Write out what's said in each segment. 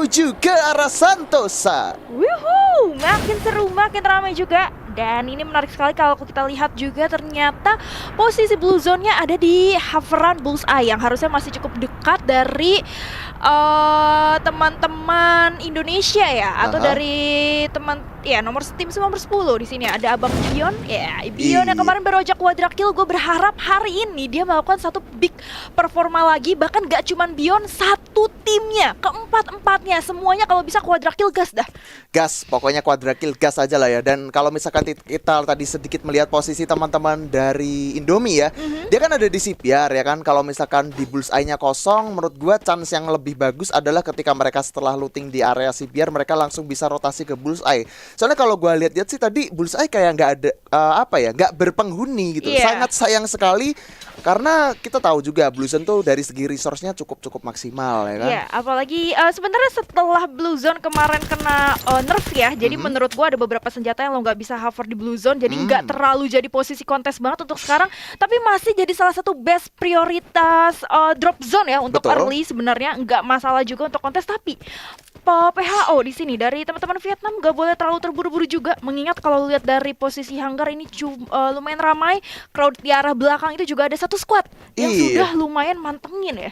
menuju ke arah Santosa. Wuhu, makin seru, makin ramai juga. Dan ini menarik sekali kalau kita lihat juga ternyata posisi blue zone-nya ada di Haveran Bullseye yang harusnya masih cukup dekat dari teman-teman Indonesia ya, atau dari teman ya tim nomor 10 di sini ada Abang Bion ya. Bion yang kemarin baru aja quadra kill. Gue berharap hari ini dia melakukan satu big performa lagi, bahkan gak cuman Bion, satu timnya, keempat-empatnya semuanya kalau bisa quadra kill gas dah. Gas, pokoknya quadra kill gas aja lah ya. Dan kalau misalkan kita tadi sedikit melihat posisi teman-teman dari Indomie ya, dia kan ada di CPR ya kan. Kalau misalkan di Bullseye-nya kosong, menurut gua chance yang lebih bagus adalah ketika mereka setelah looting di area CPR, mereka langsung bisa rotasi ke Bullseye. Soalnya kalau gua lihat sih tadi Bullseye kayak nggak ada nggak berpenghuni gitu. Sangat sayang sekali karena kita tahu juga Blue Zone tuh dari segi resource-nya cukup maksimal ya kan. Iya, apalagi sebenarnya setelah Blue Zone kemarin kena nerf ya. Jadi menurut gua ada beberapa senjata yang lo nggak bisa hover di Blue Zone. Jadi nggak terlalu jadi posisi kontes banget untuk sekarang, tapi masih jadi salah satu best prioritas drop zone ya untuk early sebenarnya. Nggak masalah juga untuk kontes, tapi PHO di sini dari teman-teman Vietnam nggak boleh terlalu terburu-buru juga, mengingat kalau lihat dari posisi hanggar ini lumayan ramai, crowd di arah belakang itu juga ada satu squad yang sudah lumayan mantengin ya.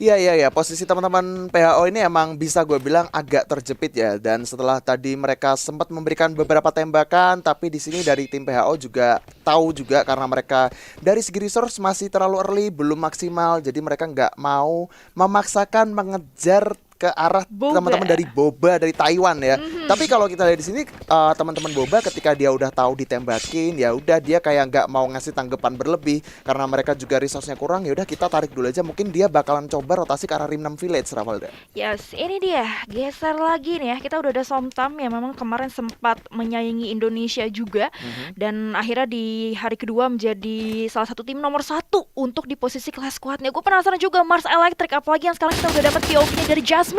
Iya, posisi teman-teman PHO ini emang bisa gue bilang agak terjepit ya. Dan setelah tadi mereka sempat memberikan beberapa tembakan, tapi di sini dari tim PHO juga tahu juga karena mereka dari segi resource masih terlalu early, belum maksimal. Jadi mereka nggak mau memaksakan mengejar ke arah teman-teman dari Boba dari Taiwan ya. Tapi kalau kita lihat di sini teman-teman Boba ketika dia udah tahu ditembakin, ya udah dia kayak nggak mau ngasih tanggapan berlebih karena mereka juga resource-nya kurang. Ya udah kita tarik dulu aja, mungkin dia bakalan coba rotasi ke arah Rim 6 Village, Ravalda. Yes, ini dia geser lagi nih ya. Kita udah ada Somtam yang memang kemarin sempat menyaingi Indonesia juga, dan akhirnya di hari kedua menjadi salah satu tim nomor 1 untuk di posisi kelas squadnya. Gue penasaran juga Mars Electric, apalagi yang sekarang kita udah dapat POV-nya dari Jasmine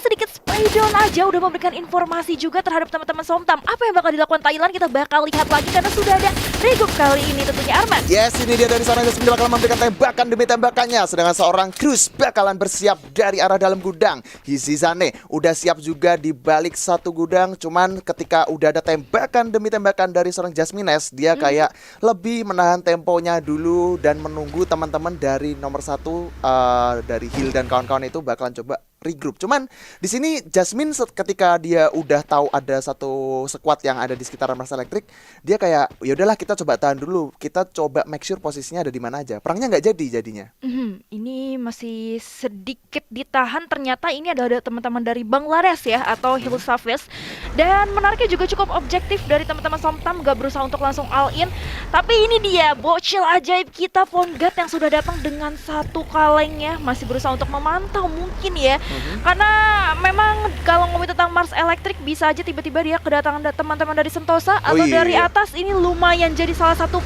sedikit spray down aja udah memberikan informasi juga terhadap teman-teman Somtam. Apa yang bakal dilakukan Thailand kita bakal lihat lagi karena sudah ada regroup kali ini tentunya, Arman. Yes, ini dia dari seorang Jasmine bakalan memberikan tembakan demi tembakannya, sedangkan seorang Cruz bakalan bersiap dari arah dalam gudang. Hizizane udah siap juga di balik satu gudang, cuman ketika udah ada tembakan demi tembakan dari seorang Jasmines, dia kayak lebih menahan temponya dulu dan menunggu teman-teman dari nomor 1 dari Hill dan kawan-kawan itu bakalan coba regroup. Cuman di sini Jasmine ketika dia udah tahu ada satu squad yang ada di sekitaran Mars Electric, dia kayak ya udahlah kita coba tahan dulu, kita coba make sure posisinya ada di mana aja. Perangnya nggak jadi jadinya. Ini masih sedikit ditahan. Ternyata ini ada teman-teman dari Bangladesh ya, atau Hill Safes. Dan menariknya juga cukup objektif dari teman-teman Somtam, gak berusaha untuk langsung all in. Tapi ini dia bocil ajaib kita, Pongat, yang sudah datang dengan satu kalengnya, masih berusaha untuk memantau mungkin ya. Karena memang kalau ngomongin tentang Mars Electric, bisa aja tiba-tiba dia kedatangan teman-teman dari Sentosa atau dari atas. Ini lumayan jadi salah satu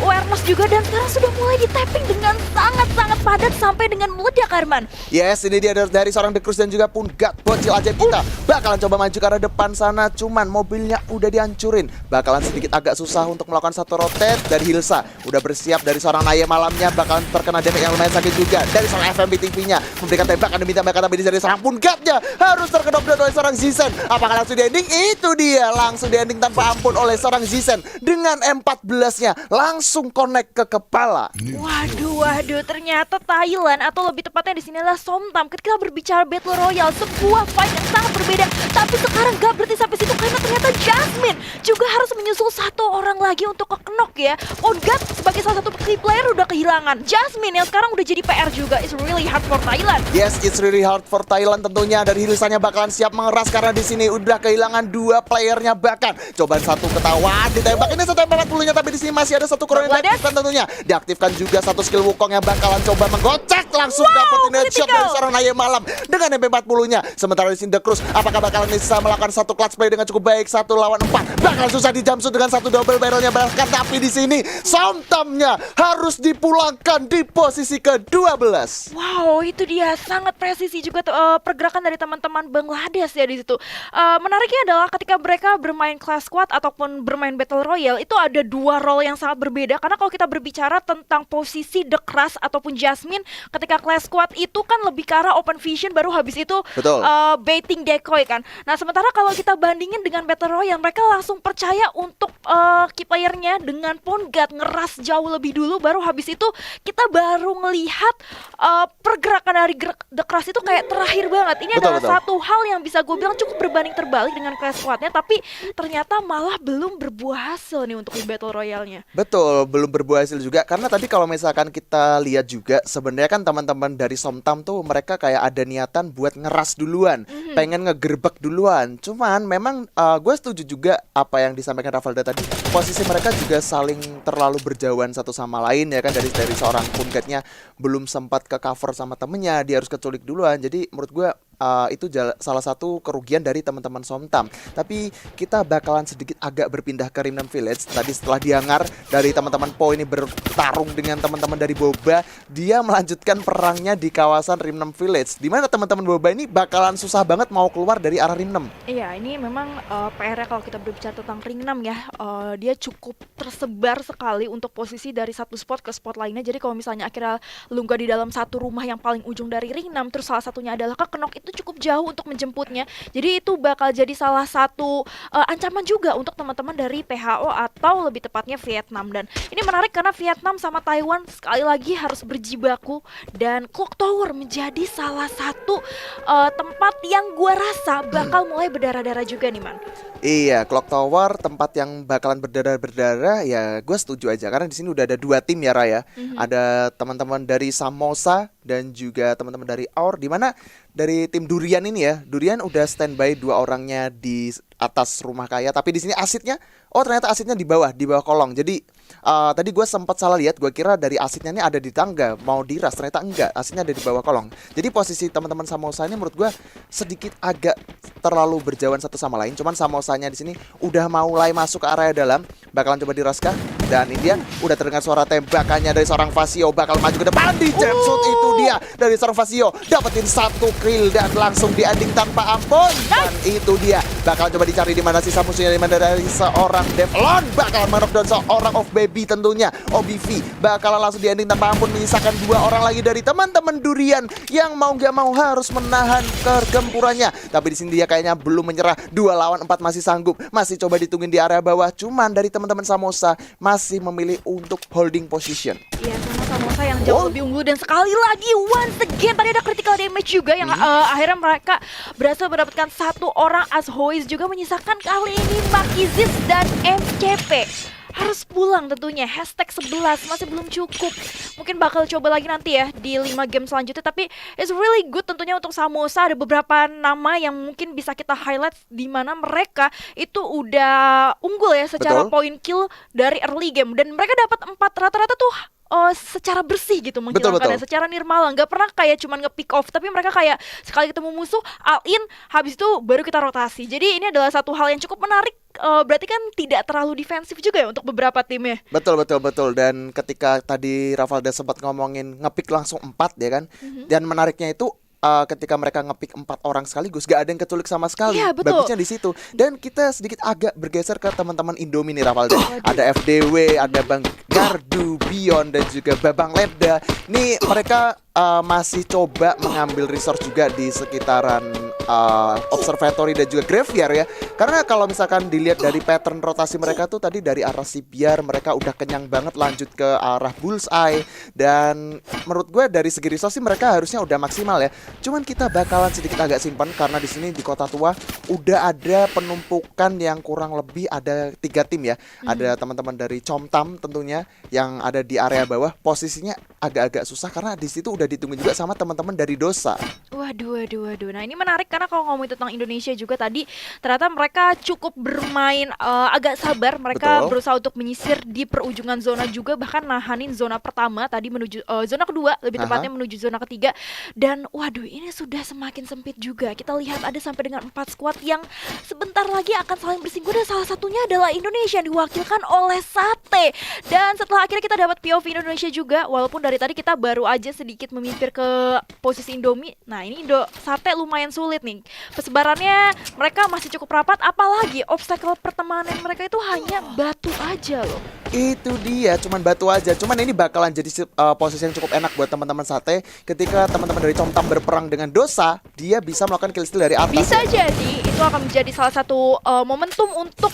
awareness juga, dan sekarang sudah mulai di-tapping dengan sangat-sangat padat sampai dengan meledak, Arman. Yes, ini dia dari seorang The Cruz dan juga Pungat, bocil ajaib kita bakalan coba maju ke arah depan sana, cuman mobilnya udah dihancurin. Bakalan sedikit agak susah untuk melakukan satu rotate. Dari Hilsa udah bersiap dari seorang Naya malamnya, bakalan terkena damage yang lumayan sakit juga dari seorang FMB TV-nya, memberikan tembakan demi tembakan, tapi dari seorang Pungatnya harus terkedok oleh seorang Zizen. Apakah langsung di ending? Itu dia, langsung di ending tanpa ampun oleh seorang Zizen dengan M14-nya langsung connect ke kepala. Waduh, ternyata Thailand, atau lebih tepatnya di sini adalah Somtam, ketika berbicara Battle Royale, sebuah fight yang sangat berbeda. Tapi sekarang gak berhenti sampai situ karena ternyata Jasmine juga harus menyusul satu orang lagi untuk ke-knock ya. Pongat sebagai salah satu key player udah kehilangan. Jasmine yang sekarang udah jadi PR juga. It's really hard for Thailand. Yes, it's really hard for Thailand tentunya. Dari Hilsanya bakalan siap mengeras karena di sini udah kehilangan 2 playernya bahkan. Cobaan satu ketahuan ditembak. Ini satu 40-nya, tapi di sini masih ada satu kronik diaktifkan tentunya. Diaktifkan juga satu skill Wukong yang bakalan coba menggocek langsung dapetin headshot dari seorang Naya malam dengan MP40-nya. Sementara di sini The The Cruz. Apakah bakalan bisa melakukan satu clutch play dengan cukup baik, 1 lawan 4? Bakalan susah di jumpsuit dengan satu double barrelnya bahkan, tapi di sini Somtamnya harus dipulangkan di posisi ke-12. Wow, itu dia sangat presisi juga tuh pergerakan dari teman-teman Bangladesh ya di situ. Menariknya adalah ketika mereka bermain class squad ataupun bermain battle royale itu ada dua role yang sangat berbeda, karena kalau kita berbicara tentang posisi The Crush ataupun Jasmine ketika class squad itu kan lebih ke arah open vision, baru habis itu Betul. baiting decoy kan. Nah, sementara kalau kita bandingin dengan battle royale, mereka langsung percaya untuk key playernya dengan Phone God ngeras jauh lebih dulu, baru habis itu kita baru ngelihat pergerakan dari The Crush itu kayak terakhir banget. Ini Betul, adalah betul. satu hal yang bisa gue bilang cukup berbanding terbalik dengan class squadnya, tapi ternyata malah belum berbuah hasil nih untuk di battle royale-nya. Betul, belum berbuah hasil juga. Karena tadi kalau misalkan kita lihat juga, sebenarnya kan teman-teman dari Somtam tuh mereka kayak ada niatan buat ngeras duluan, pengen ngegerbek duluan. Cuman memang gue setuju juga apa yang disampaikan Ravalda tadi. Posisi mereka juga saling terlalu berjauhan satu sama lain ya kan, dari seorang Pungatnya belum sempat ke cover sama temennya, dia harus keculik duluan. Jadi menurut gue itu salah satu kerugian dari teman-teman Somtam. Tapi kita bakalan sedikit agak berpindah ke Rimnam Village. Tadi setelah diangar dari teman-teman Po ini bertarung dengan teman-teman dari Boba, dia melanjutkan perangnya di kawasan Rimnam Village, dimana teman-teman Boba ini bakalan susah banget mau keluar dari arah Rimnam. Iya, ini memang PR-nya kalau kita berbicara tentang Ring 6 ya, dia cukup tersebar sekali untuk posisi dari satu spot ke spot lainnya. Jadi kalau misalnya akhirnya lu nggak di dalam satu rumah yang paling ujung dari Ring 6, terus salah satunya adalah Kekenok, itu cukup jauh untuk menjemputnya. Jadi itu bakal jadi salah satu ancaman juga untuk teman-teman dari PHO atau lebih tepatnya Vietnam. Dan ini menarik karena Vietnam sama Taiwan sekali lagi harus berjibaku, dan Clock Tower menjadi salah satu tempat yang gua rasa bakal mulai berdarah-darah juga nih, Man. Iya, Clock Tower tempat yang bakalan berdarah-berdarah ya, gue setuju aja karena di sini udah ada dua tim ya Raya. Ada teman-teman dari Samosa dan juga teman-teman dari Aur, di mana dari tim Durian ini ya, Durian udah standby dua orangnya di atas rumah kaya, tapi di sini asitnya, oh ternyata asitnya di bawah kolong. Jadi tadi gue sempat salah lihat, gue kira dari asitnya ini ada di tangga mau diras, ternyata enggak, asitnya ada di bawah kolong. Jadi posisi teman-teman Samosa ini menurut gue sedikit agak terlalu berjauhan satu sama lain. Cuman Samosanya di sini udah mulai masuk ke area dalam, bakalan coba diraska. Dan ini dia udah terdengar suara tembakannya dari seorang Vasio, bakal maju ke depan di jumpsuit. Itu dia dari seorang Vasio, dapetin satu kill dan langsung di ending tanpa ampun. Dan itu dia bakal coba dicari di mana sisa musuhnya, di mana dari seorang Devlon bakal knockdown seorang Of Baby tentunya. OBV bakalan langsung di ending tanpa ampun, menyisakan dua orang lagi dari teman-teman Durian yang mau gak mau harus menahan kegempurannya. Tapi di sini dia kayaknya belum menyerah, 2 lawan 4 masih sanggup, masih coba ditungguin di area bawah. Cuman dari teman-teman Samosa masih memilih untuk holding position. Iya, sama Samosa yang jauh lebih unggul, dan sekali lagi once again tadi ada critical damage juga yang akhirnya mereka berhasil mendapatkan satu orang, as Hois juga menyisakan kali ini Makizis dan MCP. Harus pulang tentunya, hashtag 11 masih belum cukup. Mungkin bakal coba lagi nanti ya di 5 game selanjutnya. Tapi it's really good tentunya untuk Samosa. Ada beberapa nama yang mungkin bisa kita highlight, di mana mereka itu udah unggul ya secara point kill dari early game. Dan mereka dapat 4 rata-rata tuh secara bersih gitu menghilangkannya, secara nirmala, nggak pernah kayak cuman nge-pick off, tapi mereka kayak sekali ketemu musuh all in, habis itu baru kita rotasi. Jadi ini adalah satu hal yang cukup menarik. Berarti kan tidak terlalu defensif juga ya untuk beberapa timnya. Betul. Dan ketika tadi Ravalda sempat ngomongin ngepick langsung 4 ya kan. Dan menariknya itu ketika mereka ngepick 4 orang sekaligus, gak ada yang keculik sama sekali. Iya, betul. Bagusnya di situ. Dan kita sedikit agak bergeser ke teman-teman Indomie nih Ravalda. Ada FDW, ada Bang Gardu, Bion, dan juga Babang Lepda. Nih mereka masih coba mengambil resource juga di sekitaran observatory dan juga graveyard ya. Karena kalau misalkan dilihat dari pattern rotasi mereka tuh tadi dari arah Sibiar mereka udah kenyang banget, lanjut ke arah Bullseye. Dan menurut gue dari segi resource sih mereka harusnya udah maksimal ya. Cuman kita bakalan sedikit agak simpan karena di sini di Kota Tua udah ada penumpukan yang kurang lebih ada 3 tim ya. Ada teman-teman dari Comtam tentunya yang ada di area bawah, posisinya agak-agak susah karena di situ udah ditunggu juga sama teman-teman dari Dosa. Waduh. Nah, ini menarik karena kalau ngomongin tentang Indonesia juga tadi ternyata mereka cukup bermain agak sabar. Mereka Betul. berusaha untuk menyisir di perujungan zona juga, bahkan nahanin zona pertama tadi menuju zona kedua, lebih tepatnya menuju zona ketiga. Dan waduh, ini sudah semakin sempit juga. Kita lihat ada sampai dengan 4 squad yang sebentar lagi akan saling bersinggung, dan salah satunya adalah Indonesia yang diwakilkan oleh Sate. Dan setelah akhirnya kita dapat POV Indonesia juga, walaupun dari tadi kita baru aja sedikit memimpir ke posisi Indomie. Nah, ini Sate lumayan sulit nih. Persebarannya mereka masih cukup rapat, apalagi obstacle pertemanan mereka itu hanya batu aja loh. Itu dia, cuman batu aja. Cuman ini bakalan jadi posisi yang cukup enak buat teman-teman Sate. Ketika teman-teman dari Comtam berperang dengan Dosa, dia bisa melakukan kill steal dari atas. Bisa jadi itu akan menjadi salah satu momentum untuk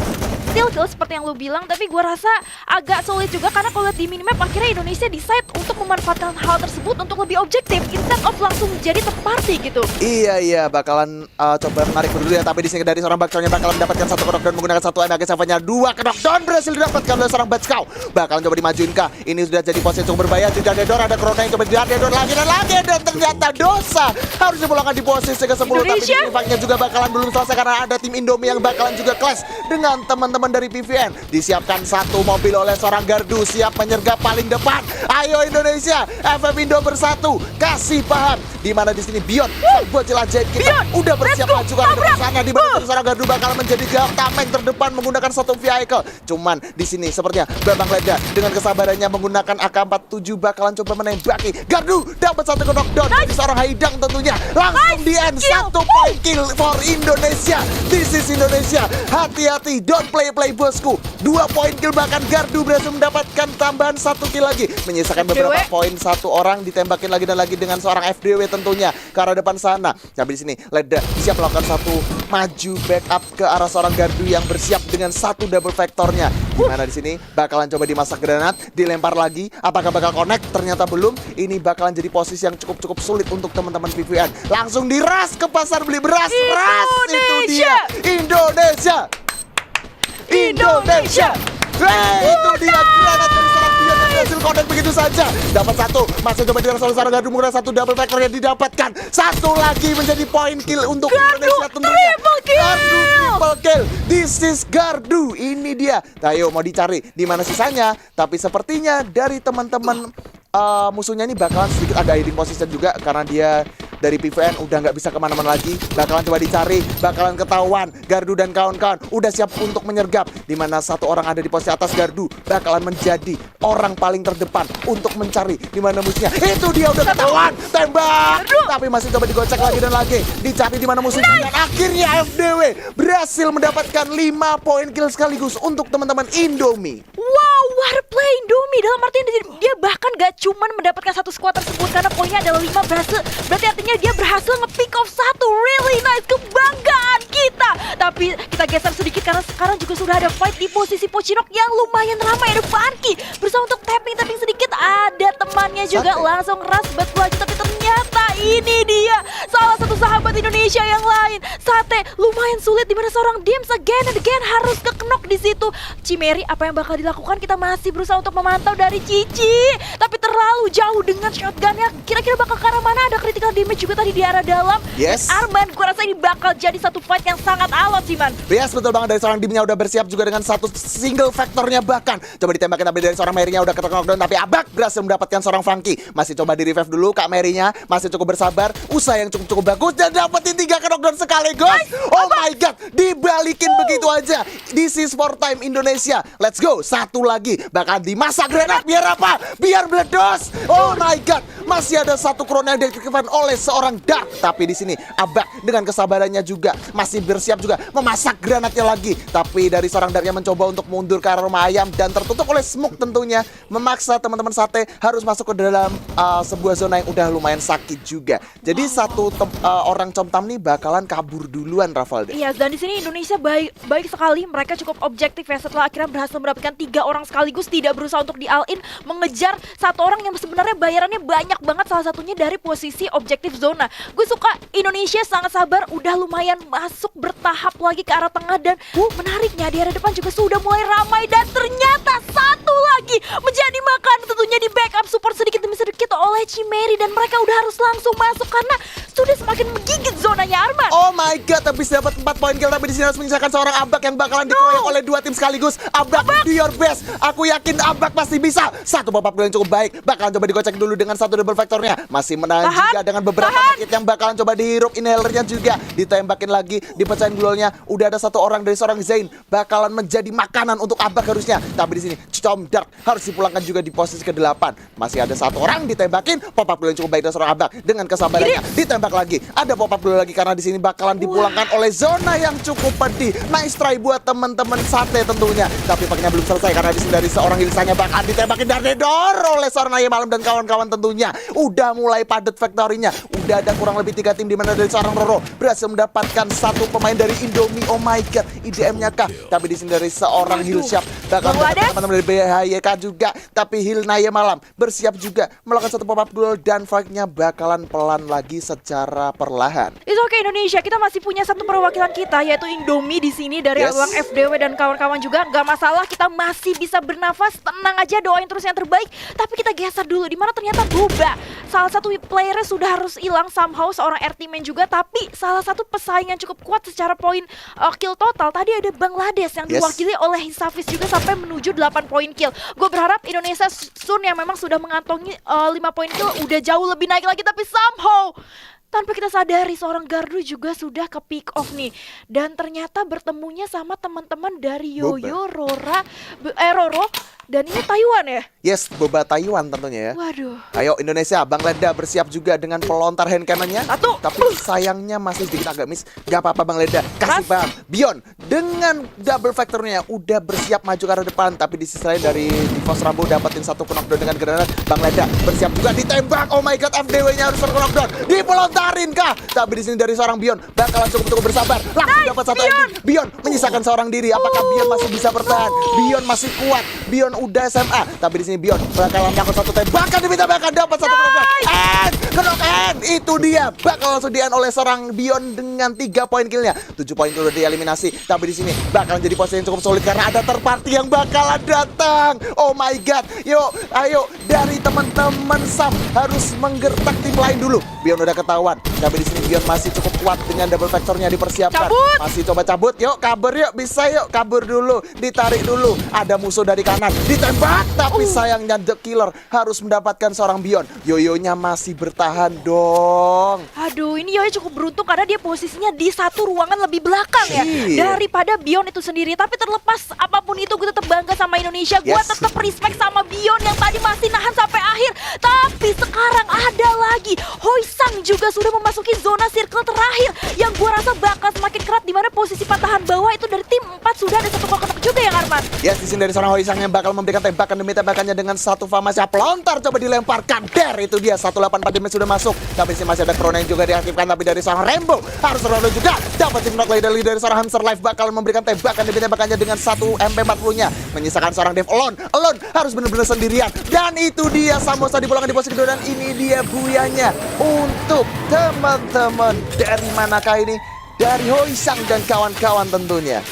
steal kill seperti yang lu bilang. Tapi gue rasa agak sulit juga, karena kalau lihat di minimap akhirnya Indonesia decide untuk memanfaatkan hal tersebut untuk lebih objektif instead of langsung jadi third party gitu. Iya, bakalan coba menarik dulu ya. Tapi di sini dari seorang Bakcaunya bakalan mendapatkan satu knockdown menggunakan satu MAG Savanya. 2 knockdown berhasil didapatkan oleh seorang Batskau. Bakalan coba dimajuin kah? Ini sudah jadi posisi cukup berbahaya. Di Dadedor ada Corona yang coba di Dadedor lagi dan lagi, dan ternyata Dosa harus dipulangkan di posisi ke-10. Tapi di sini fight-nya juga bakalan belum selesai karena ada tim Indomie yang bakalan juga clash dengan teman-teman dari PVN. Disiapkan satu mobil oleh seorang Gardu, siap menyergap paling depan. Ayo Indonesia, FF Indo bersatu, kasih paham. Di mana di sini Bion, bocil ajaib kita udah bersiap maju ke arah sana. Di mana seorang Gardu bakalan menjadi tameng terdepan menggunakan satu vehicle. Cuman di sini sepertinya Bambang Leda dengan kesabarannya menggunakan AK-47 bakalan coba menembaki. Gardu dapat satu knockdown dari seorang Haidang tentunya. Langsung di end, satu point kill for Indonesia. This is Indonesia. Hati-hati, don't play bosku. 2 poin kill, bahkan Gardu berhasil mendapatkan tambahan 1 kill lagi. Menyisakan beberapa poin, 1 orang ditembakin lagi dan lagi dengan seorang FDW tentunya ke arah depan sana. Tapi di sini Leda siap melakukan satu maju backup ke arah seorang Gardu yang bersiap dengan satu double vektornya. Dimana di sini bakalan coba dimasak granat, dilempar lagi. Apakah bakal connect? Ternyata belum. Ini bakalan jadi posisi yang cukup sulit untuk teman-teman PVN. Langsung diras ke pasar beli beras. Ras, itu dia Indonesia. Itu dia granat dari seorang Bion yang berhasil connect begitu saja. Dapat satu, masih coba diras oleh seorang Gardu menggunakan satu double vector yang didapatkan. Satu lagi menjadi point kill untuk Indonesia tentunya. Gardu triple kill. This is Gardu. Ini dia. Ayo mau dicari di mana sisanya. Tapi sepertinya dari teman-teman musuhnya ini bakalan sedikit agak hiding position juga, karena dia dari PVN udah nggak bisa kemana-mana lagi. Bakalan coba dicari, bakalan ketahuan. Gardu dan kawan-kawan udah siap untuk menyergap. Dimana satu orang ada di posisi atas Gardu bakalan menjadi orang paling terdepan untuk mencari dimana musuhnya. Itu dia udah ketahuan, tembak. Tapi masih coba digocek lagi dan lagi. Dicari dimana musuhnya. Dan akhirnya FDW berhasil mendapatkan 5 poin kill sekaligus untuk teman-teman Indomie. Wow, what a play Indomie. Dalam artian dia bahkan gak cuman mendapatkan satu squad tersebut karena poinnya adalah 5 berhasil. Berarti artinya dia berhasil nge-pick off satu. Really nice, kebanggaan kita. Tapi kita geser sedikit karena sekarang juga sudah ada fight di posisi Pocinok yang lumayan ramai. Ada Funky berusaha untuk tapping sedikit. Ada temannya juga langsung ras betul aja. Tapi ternyata ini dia salah satu sahabat Indonesia yang lain. Sate lumayan sulit, dimana seorang Dims again and again harus ke-knock di situ. Cimeri, apa yang bakal dilakukan? Kita masih berusaha untuk memantau dari Cici, tapi terlalu jauh dengan shotgunnya. Kira-kira bakal ke arah mana? Ada critical damage juga tadi di arah dalam. Yes. Dan Arman, gue rasa ini bakal jadi satu fight yang sangat alot sih, Man. Yes, betul banget. Dari seorang Dimnya udah bersiap juga dengan satu single vektornya bahkan. Coba ditembakin, tapi dari seorang Merinya udah knockdown. Tapi Abak berhasil mendapatkan seorang Funky. Masih coba di revive dulu Kak Merinya. Masih cukup bersabar. Usaha yang cukup bagus dan dapetin 3 knockdown sekaligus. Oh my god, dibalikin begitu aja. This is for time Indonesia. Let's go. Satu lagi bakal dimasak granat. Biar apa? Biar meledos. Oh my god, masih ada satu Corona yang diaktifkan oleh seorang Dark. Tapi di sini Abak dengan kesabarannya juga masih bersiap juga memasak granatnya lagi. Tapi dari seorang Dark yang mencoba untuk mundur ke arah rumah ayam dan tertutup oleh smoke tentunya, memaksa teman-teman Sate harus masuk ke dalam sebuah zona yang udah lumayan sakit juga. Jadi satu orang Comtam nih bakalan kabur duluan, Ravalda. Iya, dan di sini Indonesia baik sekali. Mereka cukup objektif ya, setelah akhirnya berhasil mendapatkan 3 orang sekaligus, tidak berusaha untuk di all in mengejar satu orang yang sebenarnya bayarannya banyak banyak banget, salah satunya dari posisi objektif zona. Gue suka Indonesia sangat sabar, udah lumayan masuk bertahap lagi ke arah tengah. Dan menariknya di area depan juga sudah mulai ramai. Dan ternyata satu lagi menjadi makan, tentunya di backup support sedikit demi sedikit oleh Chimeri. Dan mereka udah harus langsung masuk karena sudah semakin menggigit zonanya, Arman. Oh my god, habis dapat 4 poin kill, tapi di sini harus menyisakan seorang Abak yang bakalan dikeroyok oleh 2 tim sekaligus. Abak, do your best. Aku yakin Abak pasti bisa. Satu pop up yang cukup baik, bakalan coba digocek dulu dengan satu double factornya. Masih menahan juga dengan beberapa paket yang bakalan coba dihirup. Inhalernya juga ditembakin lagi, dipecahin glownya. Udah ada satu orang dari seorang Zain bakalan menjadi makanan untuk Abak harusnya. Tapi di sini Comdark harus dipulangkan juga di posisi ke-8. Masih ada satu orang ditembakin, pop up yang cukup baik dari seorang Abak. Dengan kesabarannya ditembak lagi. Ada pop up dulu lagi karena di sini bakalan dipulangkan oleh zona yang cukup pedih. Nice try buat teman-teman sate tentunya. Tapi paknya belum selesai karena di sini dari seorang Hilsanya bakalan ditembakin dari Dor oleh seorang Naya Malam dan kawan-kawan tentunya. Udah mulai padat factory-nya. Udah ada kurang lebih 3 tim di mana dari seorang Roro berhasil mendapatkan satu pemain dari Indomie. Oh my god, IDM-nya kah? Tapi di sini dari seorang Hilsyap bakalan mendapatkan teman-teman dari BHYK juga. Tapi Hil Naya Malam bersiap juga melakukan satu pop-up duel dan fight-nya bakalan pelan lagi secara perlahan. It's okay Indonesia, kita masih punya satu perwakilan kita yaitu Indomie di sini dari Abang FDW dan kawan-kawan juga. Gak masalah, kita masih bisa bernafas, tenang aja, doain terus yang terbaik. Tapi kita geser dulu di mana ternyata Boba, salah satu playernya sudah harus hilang somehow, seorang RT main juga. Tapi salah satu pesaing yang cukup kuat secara poin kill total tadi ada Bangladesh yang diwakili oleh Hisafis juga sampai menuju 8 poin kill. Gue berharap Indonesia Sun yang memang sudah mengantongi 5 poin kill udah jauh lebih naik lagi. Tapi somehow tanpa kita sadari seorang Gardu juga sudah ke pick off nih. Dan ternyata bertemunya sama teman-teman dari Yoyo, Roro. Dan ini Taiwan ya? Yes, Boba Taiwan tentunya ya. Waduh. Ayo Indonesia, Bang Leda bersiap juga dengan pelontar hand cannon-nya. Satu. Tapi sayangnya masih sedikit agak miss. Gak apa-apa Bang Leda, kasih paham. Bion dengan double factornya udah bersiap maju ke arah depan. Tapi di sisi lain dari Divos Rambo dapetin satu knockdown dengan granat. Bang Leda bersiap juga ditembak. Oh my god, FDW-nya harus knockdown. Dipelontarin kah? Tapi di sini dari seorang Bion bakalan cukup bersabar. Langsung dapat satu ending. Bion menyisakan seorang diri. Apakah Bion masih bisa bertahan? Bion masih kuat. Bion udah SMA, tapi di sini Bion bakalan melakukan satu tembakan ditembakkan dapat satu knock-end. Itu dia bakal langsung di-end oleh seorang Bion dengan 3 poin killnya. 7 poin kill udah dieliminasi. Tapi di sini bakalan jadi posisi yang cukup solid karena ada third party yang bakalan datang. Oh my god, yuk, ayo dari teman-teman Sam harus menggertak tim lain dulu. Bion udah ketahuan, tapi di sini Bion masih cukup kuat dengan double factornya dipersiapkan. Masih coba cabut, yuk kabur yuk, bisa yuk kabur dulu, ditarik dulu. Ada musuh dari kanan, ditembak, tapi sayangnya The Killer harus mendapatkan seorang Bion. Yoyonya masih bertahan dong. Aduh, ini Yoyo cukup beruntung karena dia posisinya di satu ruangan lebih belakang ya daripada Bion itu sendiri. Tapi terlepas apapun itu, gue tetap bangga sama Indonesia. Gue tetap respect sama Bion yang tadi masih nahan sampai akhir. Tapi sekarang ada lagi Hoisang juga sudah memasuki zona circle terakhir yang gue rasa bakal semakin kerat, di mana posisi patahan bawah itu dari tim 4 sudah ada satu kotak juga ya Arman. Yes, di sini dari seorang Hoisang yang bakal memberikan tembakan demi tembakannya dengan satu Famasya pelontar coba dilemparkan. Itu dia 184 damage sudah masuk. Tapi sih masih ada Krona yang juga diaktifkan, tapi dari seorang Rainbow harus terlalu juga dapat tim knock dari seorang Hamster Life bakal memberikan tembakan demi tembakannya dengan satu MP40-nya, menyisakan seorang Dev Alone harus benar-benar sendirian. Dan itu dia Samosa dipulangkan di posisi kedua, dan ini dia buyanya untuk teman-teman dari manakah ini, dari Hoisang dan kawan-kawan tentunya.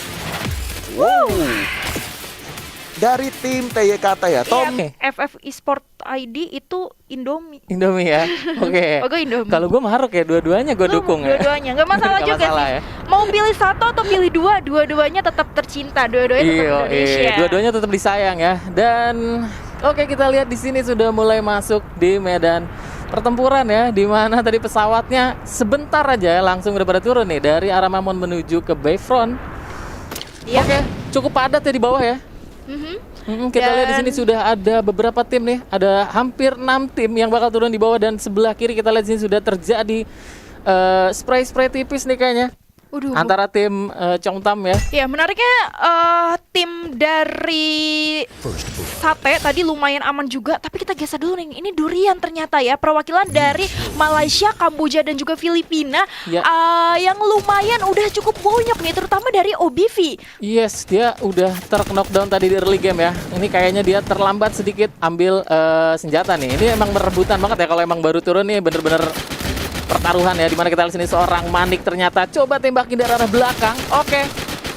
Dari tim TYKT ya, Tom. FF Esport ID itu Indomie ya. Oke. Oh, gue Indomie. Kalau gue Maharok ya, dua-duanya gue dukung ya. Dua-duanya, nggak masalah Nggak juga masalah sih. ya. Mau pilih satu atau pilih dua-duanya tetap tercinta, dua-duanya tetap Indonesia. Dua-duanya tetap disayang ya. Dan oke, kita lihat di sini sudah mulai masuk di medan pertempuran ya, di mana tadi pesawatnya sebentar aja langsung udah pada turun nih dari arah Mamon menuju ke Bayfront. Oke, cukup padat ya di bawah ya. Kita lihat di sini sudah ada beberapa tim nih, ada hampir 6 tim yang bakal turun di bawah, dan sebelah kiri kita lihat di sini sudah terjadi spray tipis nih kayaknya. Waduh. antara tim Chongtam ya. Ya, menariknya tim dari Sate tadi lumayan aman juga, tapi kita geser dulu nih. Ini Durian ternyata ya, perwakilan dari Malaysia, Kamboja dan juga Filipina Ya. yang lumayan udah cukup banyak nih, terutama dari OBV. Yes, dia udah knockdown tadi di early game ya. Ini kayaknya dia terlambat sedikit ambil senjata nih. Ini emang berebutan banget ya kalau emang baru turun nih, bener-bener pertaruhan ya. Dimana kita lihat sini seorang Manik ternyata coba tembakin dari arah belakang. Oke,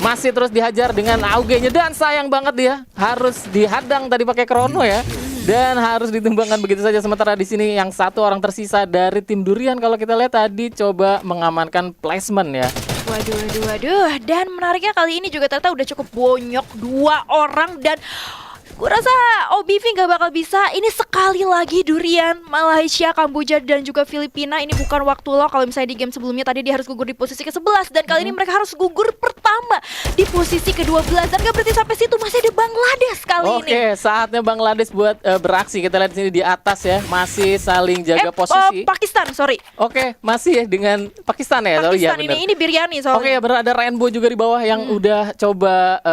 masih terus dihajar dengan AUG-nya dan sayang banget dia harus dihadang tadi pakai Chrono ya. Dan harus ditumbangkan begitu saja. Sementara di sini yang satu orang tersisa dari tim Durian kalau kita lihat tadi coba mengamankan placement ya. Waduh. Dan menariknya kali ini juga ternyata udah cukup bonyok 2 orang dan gue rasa OBV nggak bakal bisa. Ini sekali lagi Durian, Malaysia, Kamboja dan juga Filipina. Ini bukan waktu lo. Kalau misalnya di game sebelumnya tadi dia harus gugur di posisi ke-11 dan kali ini mereka harus gugur pertama di posisi ke-12. Dan gak berarti sampai situ, masih ada Bangladesh kali ini. Oke, saatnya Bangladesh buat beraksi. Kita lihat di sini di atas ya, masih saling jaga posisi. Pakistan, sorry. Oke, masih ya dengan Pakistan ya. Oh, iya, Pakistan bener. ini Biryani soalnya. Oke, ya benar, ada Rainbow juga di bawah yang udah coba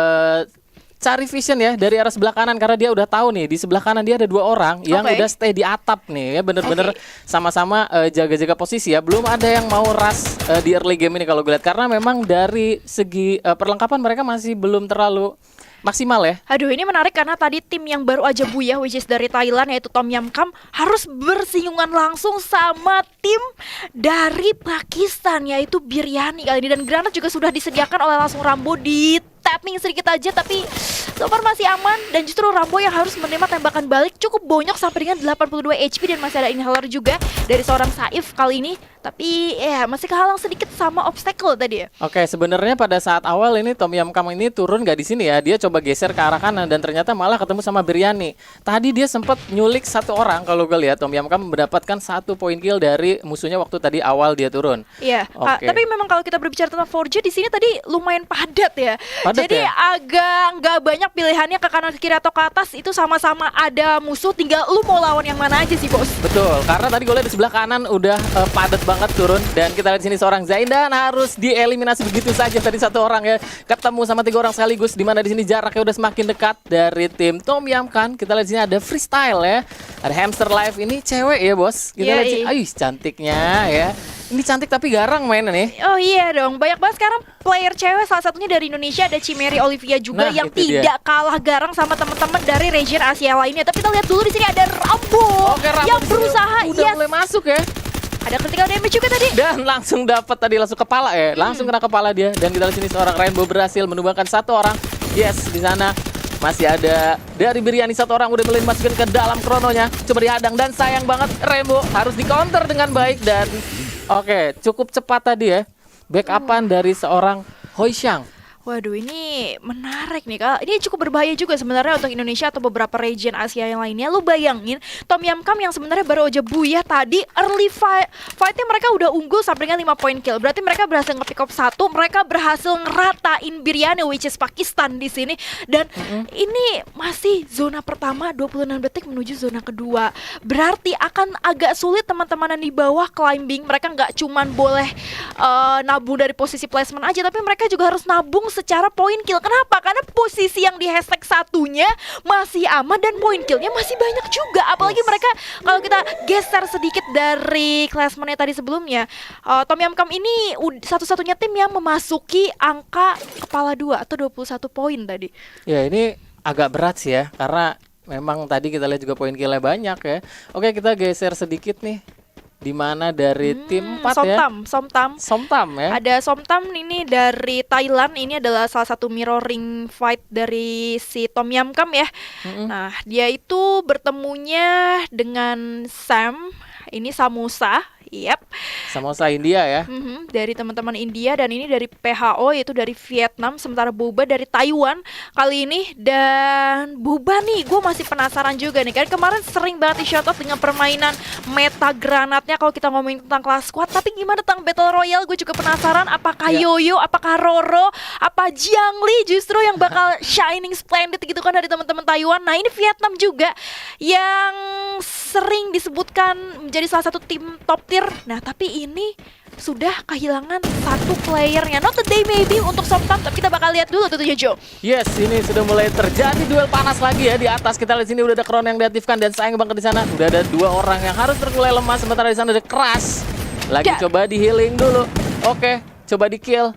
cari vision ya dari arah sebelah kanan karena dia udah tahu nih di sebelah kanan dia ada 2 orang yang Oke. udah stay di atap nih ya, bener-bener sama-sama jaga-jaga posisi ya. Belum ada yang mau rush di early game ini kalau gue lihat karena memang dari segi perlengkapan mereka masih belum terlalu maksimal ya. Aduh, ini menarik karena tadi tim yang baru aja buyah, which is dari Thailand, yaitu Tom Yam Kam, harus bersinggungan langsung sama tim dari Pakistan, yaitu Biryani kali ini. Dan granat juga sudah disediakan oleh langsung Rambo, di tapping sedikit aja, tapi so far masih aman. Dan justru Rambo yang harus menerima tembakan balik cukup bonyok sampai dengan 82 HP. Dan masih ada inhaler juga dari seorang Saif kali ini. Tapi ya masih kehalang sedikit sama obstacle tadi ya. Oke, sebenarnya pada saat awal ini Tom Yam Kam ini turun gak di sini ya. Dia coba geser ke arah kanan dan ternyata malah ketemu sama Biryani. Tadi dia sempat nyulik 1 orang kalau gue lihat. Tom Yam Kam mendapatkan 1 poin kill dari musuhnya waktu tadi awal dia turun. Iya, Oke. tapi memang kalau kita berbicara tentang 4G di sini tadi lumayan padat ya. Padat Jadi ya? agak nggak banyak pilihannya ke kanan, ke kiri atau ke atas. Itu sama-sama ada musuh, tinggal lu mau lawan yang mana aja sih, Bos. Betul, karena tadi gue lihat di sebelah kanan udah padat banget turun dan kita lihat di sini seorang Zaindan harus dieliminasi begitu saja tadi 1 orang ya. Ketemu sama 3 orang sekaligus di mana di sini jaraknya udah semakin dekat dari tim Tom Yam Kam. Kita lihat di sini ada freestyle ya. Ada Hamster Live ini cewek ya, Bos. Kita lihat sini, aih cantiknya ya. Ini cantik tapi garang mainnya nih. Oh iya dong, banyak banget sekarang player cewek, salah satunya dari Indonesia ada Cimeri Olivia juga Nah, yang itu dia. tidak kalah garang sama teman-teman dari region Asia lainnya. Tapi kita lihat dulu di sini ada Rambo, Oke, Rambo yang juga berusaha, udah mulai masuk ya. ada critical damage juga tadi. Dan langsung dapat tadi langsung kepala ya. Langsung kena kepala dia dan kita lihat sini seorang Rainbow berhasil menumbangkan 1 orang. Yes, di sana masih ada dari Biryani 1 orang udah mulai dimasukin ke dalam krononya. Coba dihadang dan sayang banget Rainbow harus di counter dengan baik dan oke, cukup cepat tadi ya. Backupan dari seorang Hoi Xiang. Waduh, ini menarik nih Kak. Ini cukup berbahaya juga sebenarnya untuk Indonesia atau beberapa region Asia yang lainnya. Lu bayangin Tom Yam Kam yang sebenarnya baru aja buyah tadi, early fightnya mereka udah unggul sampai dengan 5 point kill. Berarti mereka berhasil nge-pick up 1, mereka berhasil ngeratain Biryani which is Pakistan di sini. Dan ini masih zona pertama, 26 detik menuju zona kedua. Berarti akan agak sulit teman-teman yang di bawah climbing. Mereka nggak cuman boleh nabung dari posisi placement aja, tapi mereka juga harus nabung secara poin kill. Kenapa? Karena posisi yang di hashtag satunya masih aman dan poin killnya masih banyak juga. Apalagi mereka kalau kita geser sedikit dari klasemennya tadi sebelumnya, Tom Yam Kam ini satu-satunya tim yang memasuki angka kepala 2 atau 21 poin tadi. Ya ini agak berat sih ya karena memang tadi kita lihat juga poin killnya banyak ya. Oke, kita geser sedikit nih. Di mana dari tim 4 ya. Somtam ya. Ada Somtam ini dari Thailand. Ini adalah salah satu mirroring fight dari si Tom Yam Kam ya. Nah, dia itu bertemunya dengan Sam. Ini Samosa. Yap. Samosa India ya. Dari teman-teman India dan ini dari PHO yaitu dari Vietnam, sementara Boba dari Taiwan kali ini. Dan Boba nih gue masih penasaran juga nih kan, kemarin sering banget di shout out dengan permainan meta granatnya kalau kita ngomongin tentang kelas squad. Tapi gimana tentang Battle Royale, gue juga penasaran apakah Yoyo, apakah Roro, apa Jiangli justru yang bakal shining splendid gitu kan dari teman-teman Taiwan. Nah, ini Vietnam juga yang sering disebutkan menjadi salah satu tim top tier player. Nah, tapi ini sudah kehilangan satu playernya. Not today maybe untuk Somtam, tapi kita bakal lihat dulu tentunya Jo. Yes, ini sudah mulai terjadi duel panas lagi ya di atas. Kita lihat sini udah ada Crown yang diaktifkan dan sayang banget di sana. Udah ada 2 orang yang harus terkulai lemah, sementara di sana ada Crash. Lagi coba di healing dulu. Oke, coba di kill.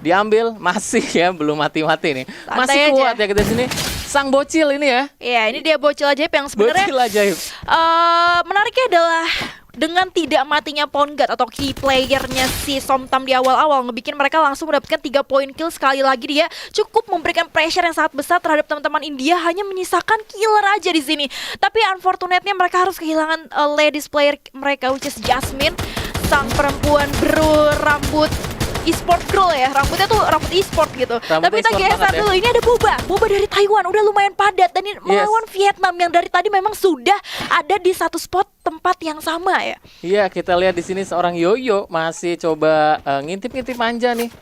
Diambil, masih ya, belum mati-mati nih. Masih Santai kuat aja. ya kita sini. Sang bocil ini ya. Ya, ini dia bocil ajaib yang sebenarnya Bocil ajaib. menariknya adalah dengan tidak matinya Pongat atau key playernya si Somtam di awal-awal ngebikin mereka langsung mendapatkan 3 poin kill. Sekali lagi dia cukup memberikan pressure yang sangat besar terhadap teman-teman India, hanya menyisakan killer aja di sini. Tapi unfortunately mereka harus kehilangan ladies player mereka, which is Jasmine, sang perempuan berambut e-sport girl ya, rambutnya tuh rambut e-sport gitu. Rambut Tapi kita e-sport geser banget ya. dulu, ini ada Boba dari Taiwan, udah lumayan padat dan ini melawan Vietnam yang dari tadi memang sudah ada di satu spot tempat yang sama ya. Iya, kita lihat di sini seorang Yoyo masih coba ngintip-ngintip manja nih.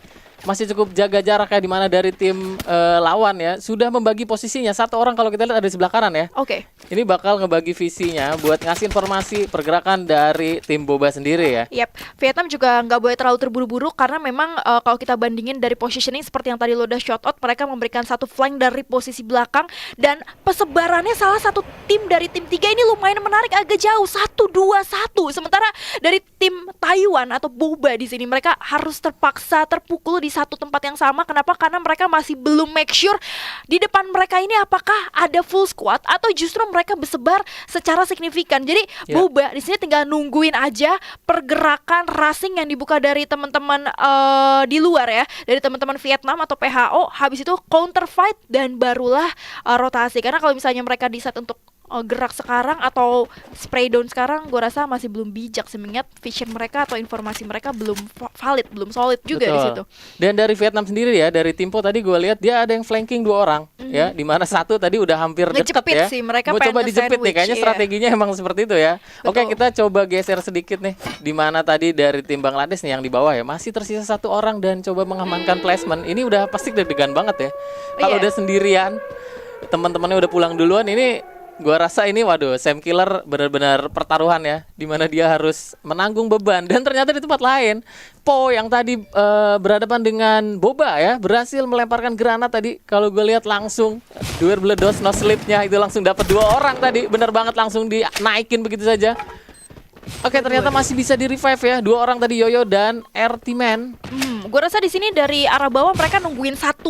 Masih cukup jaga jarak ya, di mana dari tim lawan ya sudah membagi posisinya. 1 orang kalau kita lihat ada di sebelah kanan ya. Oke. Ini bakal ngebagi visinya buat ngasih informasi pergerakan dari tim Boba sendiri ya. Yap, Vietnam juga nggak boleh terlalu terburu-buru karena memang kalau kita bandingin dari positioning seperti yang tadi lo udah shout out, mereka memberikan satu flank dari posisi belakang dan persebarannya salah satu tim dari tim 3 ini lumayan menarik, agak jauh 1-2-1. Sementara dari tim Taiwan atau Boba di sini mereka harus terpaksa terpukul di satu tempat yang sama. Kenapa? Karena mereka masih belum make sure di depan mereka ini apakah ada full squad atau justru mereka bersebar secara signifikan. Jadi Boba di sini tinggal nungguin aja pergerakan rushing yang dibuka dari teman-teman di luar ya, dari teman-teman Vietnam atau PHO. Habis itu counter fight dan barulah rotasi. Karena kalau misalnya mereka di set untuk gerak sekarang atau spray down sekarang, gue rasa masih belum bijak sih, mengingat vision mereka atau informasi mereka belum valid, belum solid juga. Betul. Di situ. Dan dari Vietnam sendiri ya, dari Timpo tadi gue lihat dia ada yang flanking 2 orang ya, di mana satu tadi udah hampir deket ya. Sih, mereka mau coba dijepit nih, kayaknya strateginya emang seperti itu ya. Betul. Oke, kita coba geser sedikit nih, di mana tadi dari tim Bangladesh nih yang di bawah ya masih tersisa 1 orang dan coba mengamankan placement. Ini udah pasti deg-degan banget ya. Kalau udah sendirian, teman-temannya udah pulang duluan, ini gua rasa ini waduh, Sam Killer benar-benar pertaruhan ya, dimana dia harus menanggung beban. Dan ternyata di tempat lain Po yang tadi berhadapan dengan Boba ya berhasil melemparkan granat tadi. Kalau gue lihat langsung duel bledos no sleep-nya itu langsung dapat 2 orang tadi, bener banget langsung dinaikin begitu saja. Oke, ternyata masih bisa di revive ya, 2 orang tadi, Yoyo dan RT Man. Gue rasa di sini dari arah bawah mereka nungguin 1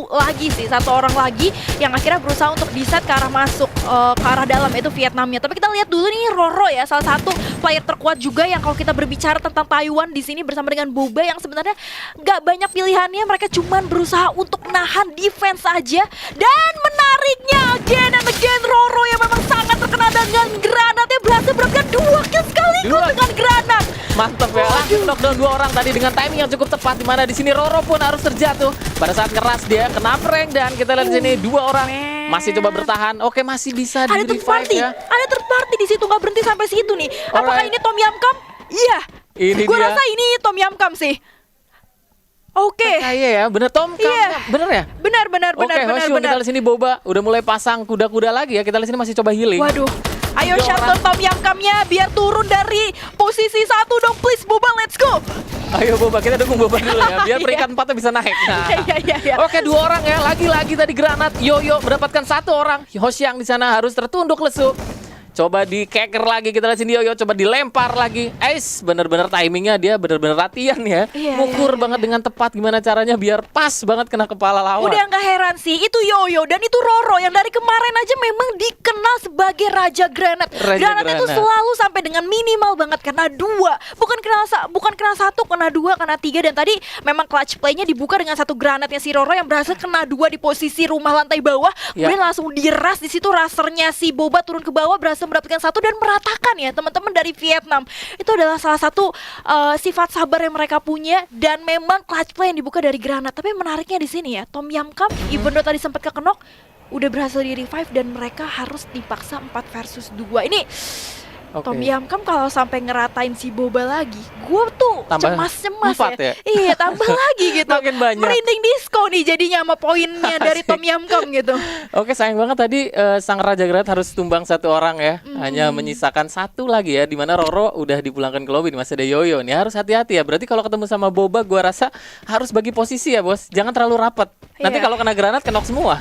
orang lagi yang akhirnya berusaha untuk di-set ke arah masuk ke arah dalam, itu Vietnamnya. Tapi kita lihat dulu nih Roro ya, salah satu player terkuat juga yang kalau kita berbicara tentang Taiwan di sini bersama dengan Boba yang sebenarnya nggak banyak pilihannya, mereka cuman berusaha untuk nahan defense aja. Dan menariknya again and again Roro yang memang sangat terkenal dengan granatnya berhasil mendapatkan 2 kill sekaligus dengan granat. Mantap ya, langsung knockdown 2 orang tadi dengan timing yang cukup tepat, di mana di sini Roro pun harus terjatuh pada saat keras dia kena prank. Dan kita lihat di sini 2 orang masih coba bertahan. Oke, masih bisa di revive ya. Ada third party di situ, nggak berhenti sampai situ nih. Apakah ini Tom Yam Kam? Iya. Ini Gue dia. rasa ini Tom Yam Kam sih. Oke. Kayak ya, bener Tom Kam. Bener ya? Benar. Oke, Hoshun, kita lihat sini Boba udah mulai pasang kuda-kuda lagi ya. Kita lihat sini masih coba healing. Waduh. Ayo 3 shutdown orang. Tom Yam Kamnya biar turun dari posisi 1 dong, please Boba, let's go. Ayo Boba, kita dukung Boba dulu ya, biar peringkat 4-nya bisa naik. Nah. Iya. Oke, 2 orang ya, lagi-lagi tadi granat. Yoyo mendapatkan 1 orang. Hosyang di sana harus tertunduk lesu. Coba di keker lagi, kita lihat sini Yoyo coba dilempar lagi. Bener-bener timingnya dia bener-bener latihan ya. Ngukur banget dengan tepat gimana caranya biar pas banget kena kepala lawan. Udah nggak heran sih, itu Yoyo dan itu Roro yang dari kemarin aja memang dikenal sebagai Raja Granat. Granatnya tuh selalu sampai dengan minimal banget kena 2. Bukan kena 1, kena 2, kena 3. Dan tadi memang clutch play-nya dibuka dengan 1 granatnya si Roro yang berhasil kena 2 di posisi rumah lantai bawah. Kemudian langsung diras di situ, rasernya si Boba turun ke bawah berhasil mendapatkan 1 dan meratakan ya teman-teman dari Vietnam. Itu adalah salah satu sifat sabar yang mereka punya dan memang clutch play yang dibuka dari granat. Tapi menariknya di sini ya, Tom Yam Kam even though tadi sempat kekenok udah berhasil di revive dan mereka harus dipaksa 4 versus 2. Ini Oke. Tom Yam Kam kalau sampai ngeratain si Boba lagi, gue tuh Tambah cemas-cemas 4 ya? Iya, tambah lagi gitu. Makin banyak. Merinding disco nih jadinya sama poinnya dari Tom Yam Kam gitu. Oke, sayang banget tadi sang Raja Granat harus tumbang satu orang ya. Hanya menyisakan satu lagi ya, di mana Roro udah dipulangkan ke lobby, masih ada Yoyo nih. Harus hati-hati ya. Berarti kalau ketemu sama Boba, gua rasa harus bagi posisi ya, Bos. Jangan terlalu rapat. Nanti Iya. kalau kena granat kenok semua.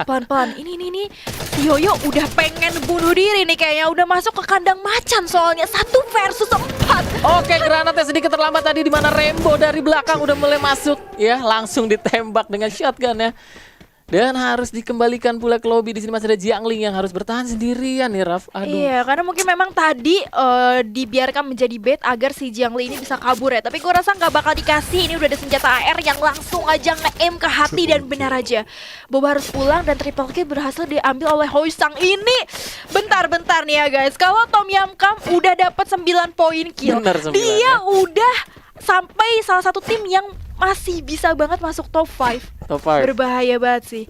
Pelan-pelan. Ini si Yoyo udah pengen bunuh diri nih kayaknya, udah masuk ke kandang macan soalnya 1 versus 4. Oke, granatnya sedikit terlambat tadi, di mana Rembo dari belakang udah mulai masuk ya, langsung ditembak dengan shotgun ya. Dan harus dikembalikan pula ke lobby. Di sini masih ada Jiangling yang harus bertahan sendirian nih, Raf. Aduh. Iya, karena mungkin memang tadi dibiarkan menjadi bait agar si Jiangli ini bisa kabur ya. Tapi gue rasa nggak bakal dikasih. Ini udah ada senjata AR yang langsung aja nge-aim ke hati dan benar aja. Boba harus pulang dan triple kill berhasil diambil oleh Hoi Sang ini. Bentar nih ya guys. Kalau Tom Yam Kam udah dapat 9 poin kill, Bener, 9 dia ya. udah sampai salah satu tim yang masih bisa banget masuk top 5. Top 5. Berbahaya banget sih.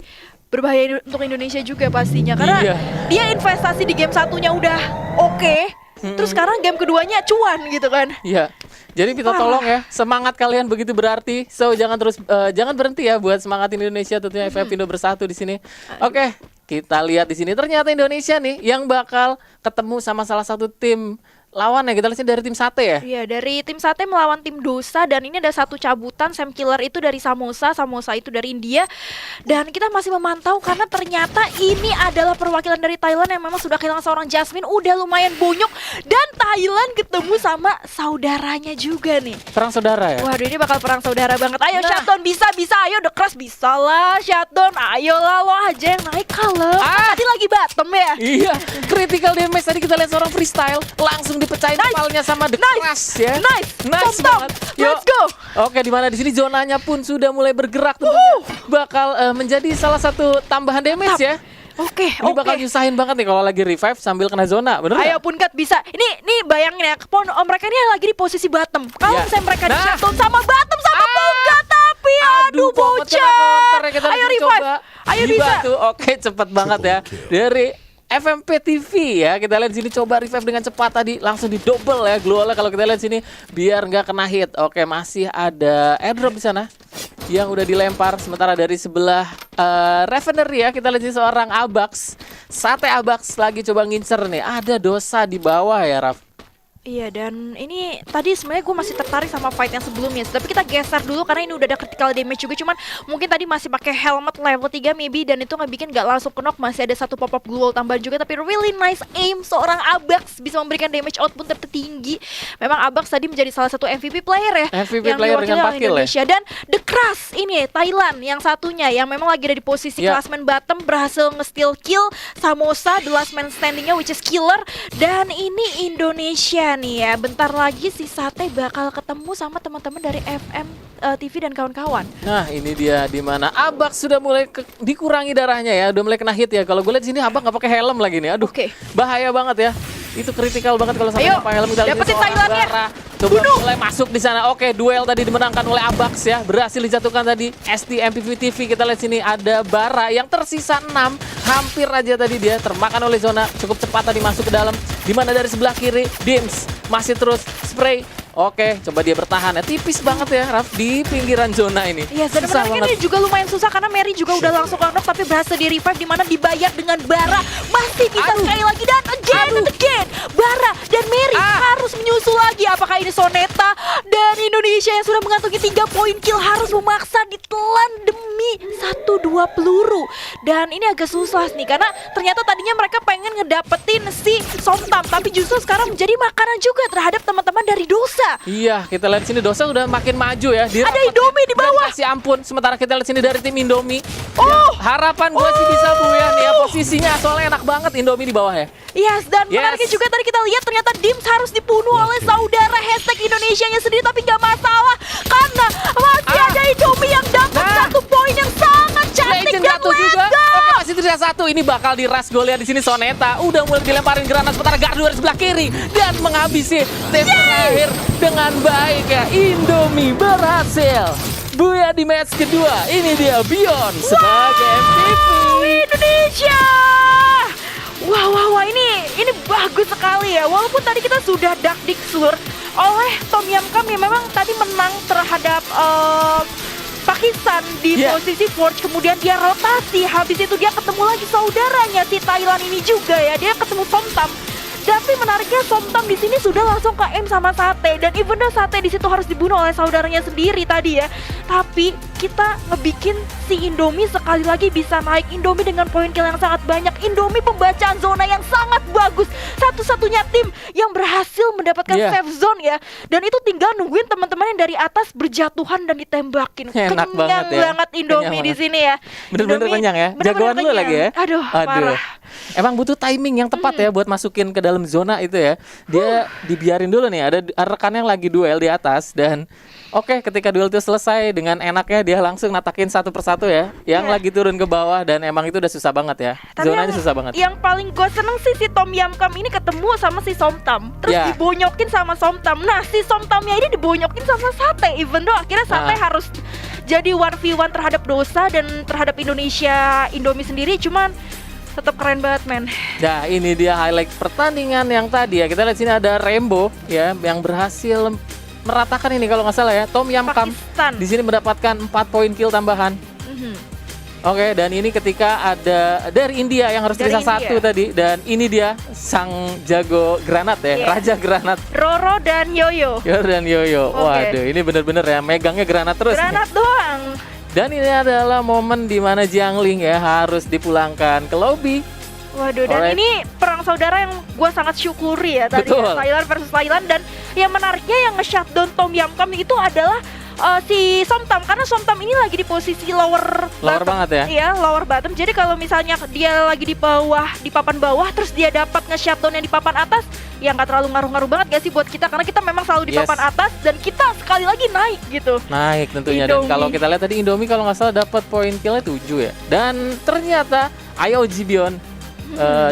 Berbahaya untuk Indonesia juga pastinya. Karena Iya. dia investasi di game satunya udah oke. Terus sekarang game keduanya cuan gitu kan. Iya. Jadi kita Parah. tolong ya, semangat kalian begitu berarti. So jangan jangan berhenti ya buat semangatin Indonesia, tentunya FF Indo bersatu di sini. Oke, kita lihat di sini ternyata Indonesia nih yang bakal ketemu sama salah satu tim lawan ya. Kita lihat dari tim Sate ya. Iya, dari tim Sate melawan tim Dosa. Dan ini ada satu cabutan. Sam Killer itu dari Samosa itu dari India. Dan kita masih memantau karena ternyata ini adalah perwakilan dari Thailand yang memang sudah kehilangan seorang Jasmine. Udah lumayan bonyok. Dan Thailand ketemu sama saudaranya juga nih. Perang saudara ya. Waduh, ini bakal perang saudara banget. Ayo Nah. Shutdown, bisa, ayo The Crush bisa lah Shutdown. Ayolah, lo aja yang naik kalau tadi lagi bottom ya. Iya, critical damage tadi kita lihat seorang freestyle langsung dipecahin kepalanya sama The Crush ya. Nice banget. Yuk. Let's go. Oke, di mana di sini zonanya pun sudah mulai bergerak tentunya. Bakal menjadi salah satu tambahan damage ya. Oke, Ini bakal nyusahin banget nih kalau lagi revive sambil kena zona, bener Ayo nggak? Punkat bisa. Ini bayangin ya, mereka ini lagi di posisi bottom. Kalau Ya. misalnya mereka di Nah. shutdown sama bottom sama Punkat, tapi aduh Pomot kena bocah. counter ya, kita Ayo langsung revive. coba. Ayo bisa. Dibantu. Oke, cepet banget ya. Dari FMP TV ya, kita lihat di sini coba revive dengan cepat tadi, langsung di double ya glownya kalau kita lihat sini biar nggak kena hit. Oke, masih ada airdrop di sana yang udah dilempar. Sementara dari sebelah Revenery ya, kita lihat di sini seorang Abax, Sate Abax lagi coba ngincer nih. Ada Dosa di bawah ya, Raf. Iya, dan ini tadi sebenarnya gue masih tertarik sama fight yang sebelumnya. Tapi kita geser dulu karena ini udah ada critical damage juga. Cuman mungkin tadi masih pakai helmet level 3 maybe, dan itu ngebikin gak langsung knock. Masih ada satu pop-up glue wall tambahan juga. Tapi really nice aim seorang Abax bisa memberikan damage output tertinggi. Memang Abax tadi menjadi salah satu MVP player ya, MVP yang player dengan 4 diwakili oleh kill ya. Indonesia. Dan The Crush ini Thailand yang satunya yang memang lagi ada di posisi Ya. klasmen bottom, berhasil nge-steal kill Samosa, the last man standingnya which is Killer. Dan ini Indonesia nih ya, bentar lagi si Sate bakal ketemu sama teman-teman dari FM TV dan kawan-kawan. Nah, ini dia di mana Abax sudah mulai dikurangi darahnya ya, udah mulai kena hit ya. Kalau gue lihat sini Abax nggak pakai helm lagi nih. Aduh, Oke. bahaya banget ya. Itu kritikal banget kalau sampai Ayo, pakai helm. Kita lihat dapetin seorang Thailandnya. Bara. Coba mulai masuk di sana. Oke, duel tadi dimenangkan oleh Abax ya. Berhasil dijatuhkan tadi SD MPV TV. Kita lihat sini ada Bara yang tersisa 6. Hampir aja tadi dia termakan oleh zona. Cukup cepat tadi masuk ke dalam. Di mana dari sebelah kiri Dims masih terus spray. Oke, coba dia bertahan ya. Tipis banget ya, Raf, di pinggiran zona ini. Iya, dan Susah menariknya banget. ini juga lumayan susah karena Mary juga udah langsung knock tapi berhasil di revive, di mana dibayar dengan Bara. Masih bisa sekali lagi dan again. Bara dan Mary harus menyusul lagi. Apakah ini Soneta dan Indonesia yang sudah mengantongi 3 poin kill harus memaksa ditelan demi 1-2 peluru. Dan ini agak susah nih karena ternyata tadinya mereka pengen ngedapetin si Somtam, tapi justru sekarang menjadi makanan juga terhadap teman-teman dari Dosa. Iya, kita lihat sini Dosa udah makin maju ya. Ada Indomie di bawah. Kasih ampun. Sementara kita lihat sini dari tim Indomie. Oh, Harapan gue sih bisa Bu ya nih ya posisinya, soalnya enak banget Indomie di bawah ya. yes, dan Yes. menariknya juga tadi kita lihat ternyata Dims harus dibunuh oleh saudara Indonesianya sendiri, tapi nggak masalah karena masih ada Indomie yang dapat satu poin yang sangat cantik. Legend Dan jatuh let's juga. go. Oke, masih tersisa 1. Ini bakal diras golnya di sini Soneta. Udah mulai dilemparin granat, sementara Gardu dari sebelah kiri dan menghabisi tim terakhir dengan baik ya. Indomie berhasil. Buya di match kedua. Ini dia Beyond sebagai MVP. Indonesia. Wah, ini ini bagus sekali ya. Walaupun tadi kita sudah dakdiksur oleh Tom Yam Kam yang memang tadi menang terhadap Pakistan di posisi Forge, kemudian dia rotasi, habis itu dia ketemu lagi saudaranya si Thailand ini juga ya, dia ketemu Somtam. Tapi menariknya Somtam di sini sudah langsung ke aim sama Sate, dan even though Sate di situ harus dibunuh oleh saudaranya sendiri tadi ya, tapi kita ngebikin si Indomie sekali lagi bisa naik. Indomie dengan poin kill yang sangat banyak, Indomie pembacaan zona yang sangat bagus, satu-satunya tim yang berhasil mendapatkan safe zone ya, dan itu tinggal nungguin teman-teman yang dari atas berjatuhan dan ditembakin. Enak Kenyang banget Indomie di sini ya. Bener-bener kenyang ya. Jagoan lu lagi ya. Aduh, parah. Emang butuh timing yang tepat ya buat masukin ke dalam zona itu ya. Dia dibiarin dulu nih, ada rekan yang lagi duel di atas, dan oke, ketika duel itu selesai dengan enaknya dia langsung natakin satu persatu ya yang lagi turun ke bawah, dan emang itu udah susah banget ya. Tapi Zonanya susah banget. Yang paling gue seneng sih si Tom Yam Kam ini ketemu sama si Somtam, terus dibonyokin sama Somtam. Nah, si Somtamnya ini dibonyokin sama Sate, even though akhirnya Sate harus jadi 1v1 terhadap Dosa dan terhadap Indomie sendiri, cuman tetap keren banget, men. Nah, ini dia highlight pertandingan yang tadi ya. Kita lihat sini ada Rainbow ya yang berhasil meratakan ini kalau nggak salah ya. Tom Yam Kam di sini mendapatkan 4 poin kill tambahan. Oke, dan ini ketika ada dari India yang harus bisa satu tadi, dan ini dia sang jago granat ya, raja granat. Roro dan Yoyo. Waduh, ini bener-bener ya megangnya granat terus. Granat doang. Dan ini adalah momen di mana Jiangling ya harus dipulangkan ke lobby. Waduh, dan ini perang saudara yang gue sangat syukuri ya tadi ya, Thailand versus Thailand. Dan yang menariknya yang nge-shutdown Tom Yam Kam itu adalah si Somtam, karena Somtam ini lagi di posisi lower banget ya. Iya, lower bottom. Jadi kalau misalnya dia lagi di bawah, di papan bawah, terus dia dapat nge-shutdown yang di papan atas, ya nggak terlalu ngaruh-ngaruh banget gak sih buat kita, karena kita memang selalu di papan atas dan kita sekali lagi naik gitu. Naik tentunya. Dan kalau kita lihat tadi Indomie kalau nggak salah dapat poin killnya 7 ya. Dan ternyata IOG Beyond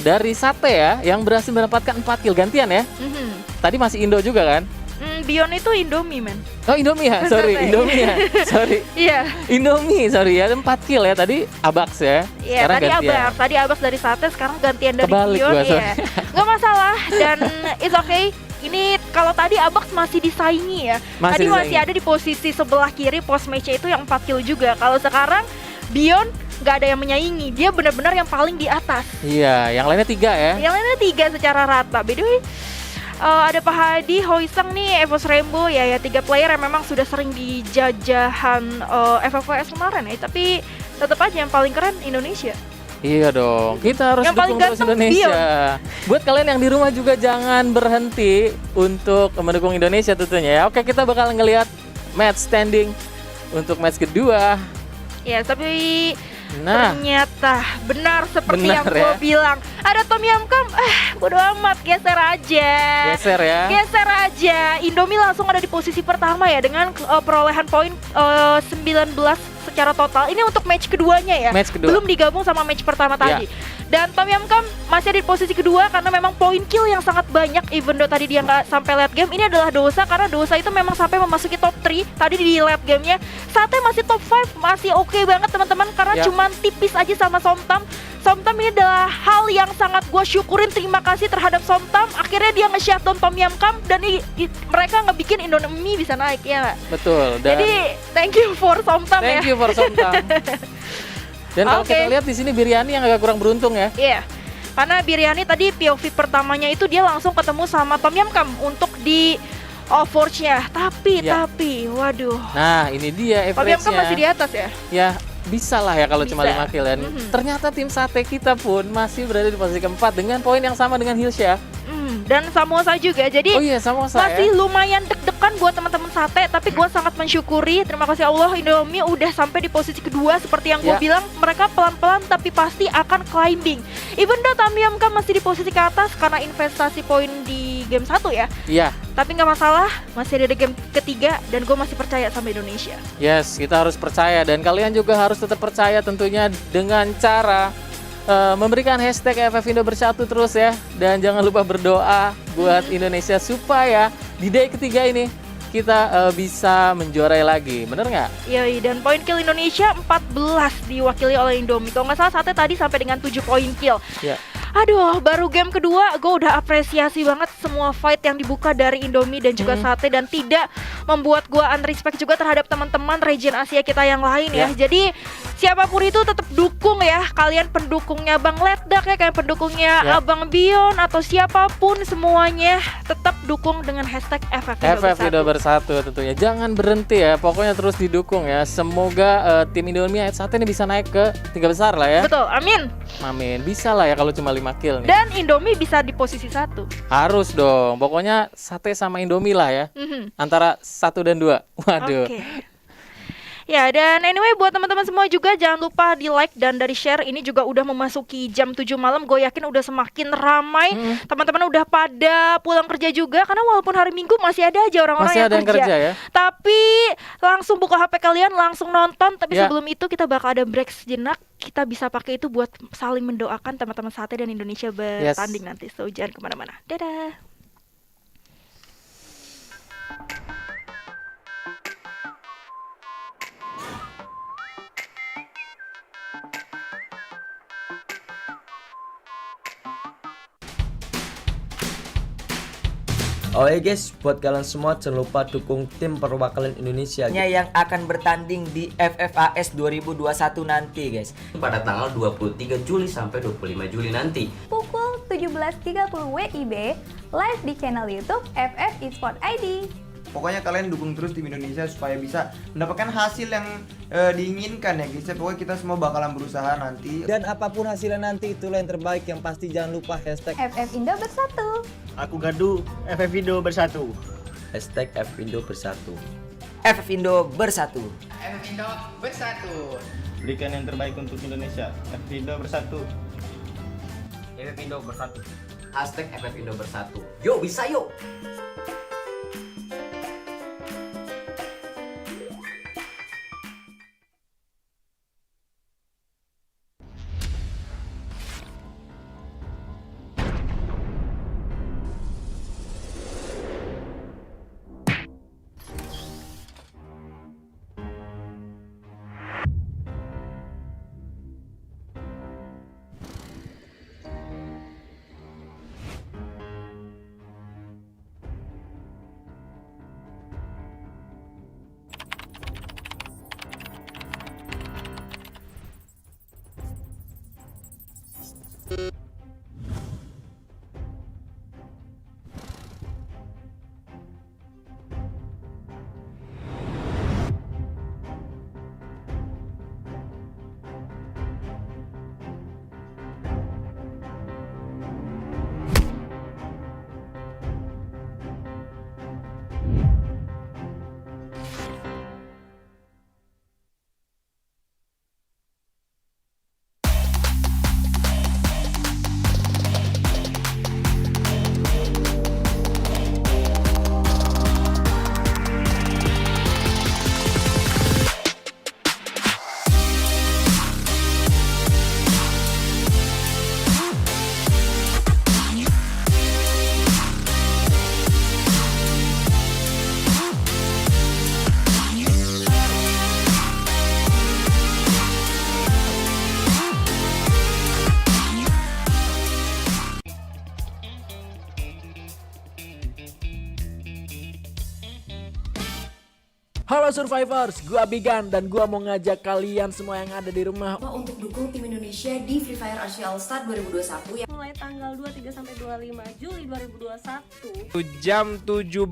dari Sate ya yang berhasil mendapatkan 4 kill gantian ya. Tadi masih Indo juga kan? Beyond itu Indomie, men. Oh, Indomie ya? Sorry, Indomie ya? Sorry. Iya. Indomie, sorry ya. 4 kill ya. Tadi Abax ya. Iya, tadi Abax dari Sate, sekarang gantian dari Beyond. Iya. Nggak masalah, dan it's okay. Ini kalau tadi Abax masih disaingi ya. Masih ada di posisi sebelah kiri post match itu yang 4 kill juga. Kalau sekarang Beyond nggak ada yang menyaingi. Dia benar-benar yang paling di atas. Iya, yang lainnya 3 ya. Yang lainnya 3 secara rata. By the way, ada Pak Hadi, Hoiseng nih, Evos Rainbow ya 3 player yang memang sudah sering di jajahan FFVS kemarin ya, tapi tetap aja yang paling keren Indonesia. Iya dong, kita harus yang dukung terus Indonesia. Buat kalian yang di rumah juga jangan berhenti untuk mendukung Indonesia tentunya ya. Oke, kita bakal ngelihat match standing untuk match kedua. Ya, tapi ternyata benar seperti yang gue bilang, ada Tom Yam Kam, bodo amat, geser aja. Geser aja. Indomie langsung ada di posisi pertama ya dengan perolehan poin 19 secara total. Ini untuk match keduanya ya. Belum digabung sama match pertama tadi. Dan Tom Yam Kam masih ada di posisi kedua karena memang poin kill yang sangat banyak, even though tadi dia nggak sampai late game. Ini adalah Dosa, karena Dosa itu memang sampai memasuki top 3 tadi di late gamenya. Sate masih top 5, masih oke banget teman-teman, karena cuman tipis aja sama Somtam. Somtam ini adalah hal yang sangat gue syukurin, terima kasih terhadap Somtam. Akhirnya dia nge-shutdown Tom Yam Kam dan mereka ngebikin Indomie bisa naik ya. Betul. Dan jadi thank you for Somtam ya. Thank you for Somtam. Dan kalau kita lihat di sini Biryani yang agak kurang beruntung ya. Iya. Karena Biryani tadi POV pertamanya itu dia langsung ketemu sama Tom Yam Kam untuk di Forge-nya. Tapi waduh. Nah, ini dia Tom Yam Kam masih di atas ya? Ya, bisa lah ya kalau cuma 5 kill. Dan ternyata tim Sate kita pun masih berada di posisi keempat dengan poin yang sama dengan Hilsha. Dan Samosa juga, jadi Samosa masih lumayan deg-degan buat teman-teman Sate, tapi gue sangat mensyukuri, terima kasih Allah, Indomie udah sampai di posisi kedua. Seperti yang gue bilang, mereka pelan-pelan tapi pasti akan climbing. Even though Tom Yam Kam masih di posisi ke atas karena investasi poin di game 1 ya. Iya. Tapi nggak masalah, masih ada game ketiga dan gue masih percaya sama Indonesia. Yes, kita harus percaya, dan kalian juga harus tetap percaya tentunya dengan cara memberikan hashtag FF Indo Bersatu terus ya. Dan jangan lupa berdoa buat Indonesia supaya di day ketiga ini kita bisa menjuarai lagi, bener nggak? Iya, dan poin kill Indonesia 14 diwakili oleh Indomie. Kalau nggak salah Sate tadi sampai dengan 7 poin kill. Iya. Aduh, baru game kedua gue udah apresiasi banget semua fight yang dibuka dari Indomie dan juga Sate, dan tidak membuat gue unrespect juga terhadap teman-teman region Asia kita yang lain ya. Jadi siapapun itu tetap dukung ya, kalian pendukungnya Bang Letdak ya, kayak pendukungnya Abang Bion atau siapapun, semuanya tetap dukung dengan hashtag FF Indo Bersatu tentunya. Jangan berhenti ya, pokoknya terus didukung ya. Semoga tim Indomie Sate ini bisa naik ke 3 besar lah ya. Betul, amin. Amin, bisa lah ya kalau cuma 5 kill nih. Dan Indomie bisa di posisi 1. Harus dong, pokoknya Sate sama Indomie lah ya. Antara 1 dan 2. Waduh. Oke. Ya, dan anyway buat teman-teman semua juga jangan lupa di like dan dari share. Ini juga udah memasuki jam 7 malam. Gue yakin udah semakin ramai. Teman-teman udah pada pulang kerja juga, karena walaupun hari Minggu masih ada aja orang-orang yang kerja ya. Tapi langsung buka HP kalian, langsung nonton. Tapi sebelum itu kita bakal ada break sejenak. Kita bisa pakai itu buat saling mendoakan teman-teman Sate dan Indonesia bertanding nanti. So jangan kemana-mana. Dadah. Oh ya guys, buat kalian semua jangan lupa dukung tim perwakilan Indonesia yang akan bertanding di FFAS 2021 nanti guys. Pada tanggal 23 Juli sampai 25 Juli nanti. Pukul 17.30 WIB, live di channel YouTube FF Esports ID. Pokoknya kalian dukung terus tim Indonesia supaya bisa mendapatkan hasil yang diinginkan ya guys. Pokoknya kita semua bakalan berusaha nanti. Dan apapun hasilnya nanti, itulah yang terbaik. Yang pasti jangan lupa hashtag FF Indo Bersatu. Aku gaduh FF Indo Bersatu. hashtag FF Indo Bersatu. FF Indo Bersatu. FF Indo Bersatu. Berikan yang terbaik untuk Indonesia. FF Indo Bersatu. FF Indo Bersatu. Hashtag FF Indo Bersatu. Yuk, bisa yuk. Halo Survivors, gua Bigan dan gua mau ngajak kalian semua yang ada di rumah untuk dukung tim Indonesia di Free Fire Asia All Star 2021 yang mulai tanggal 23 sampai 25 Juli 2021 jam 17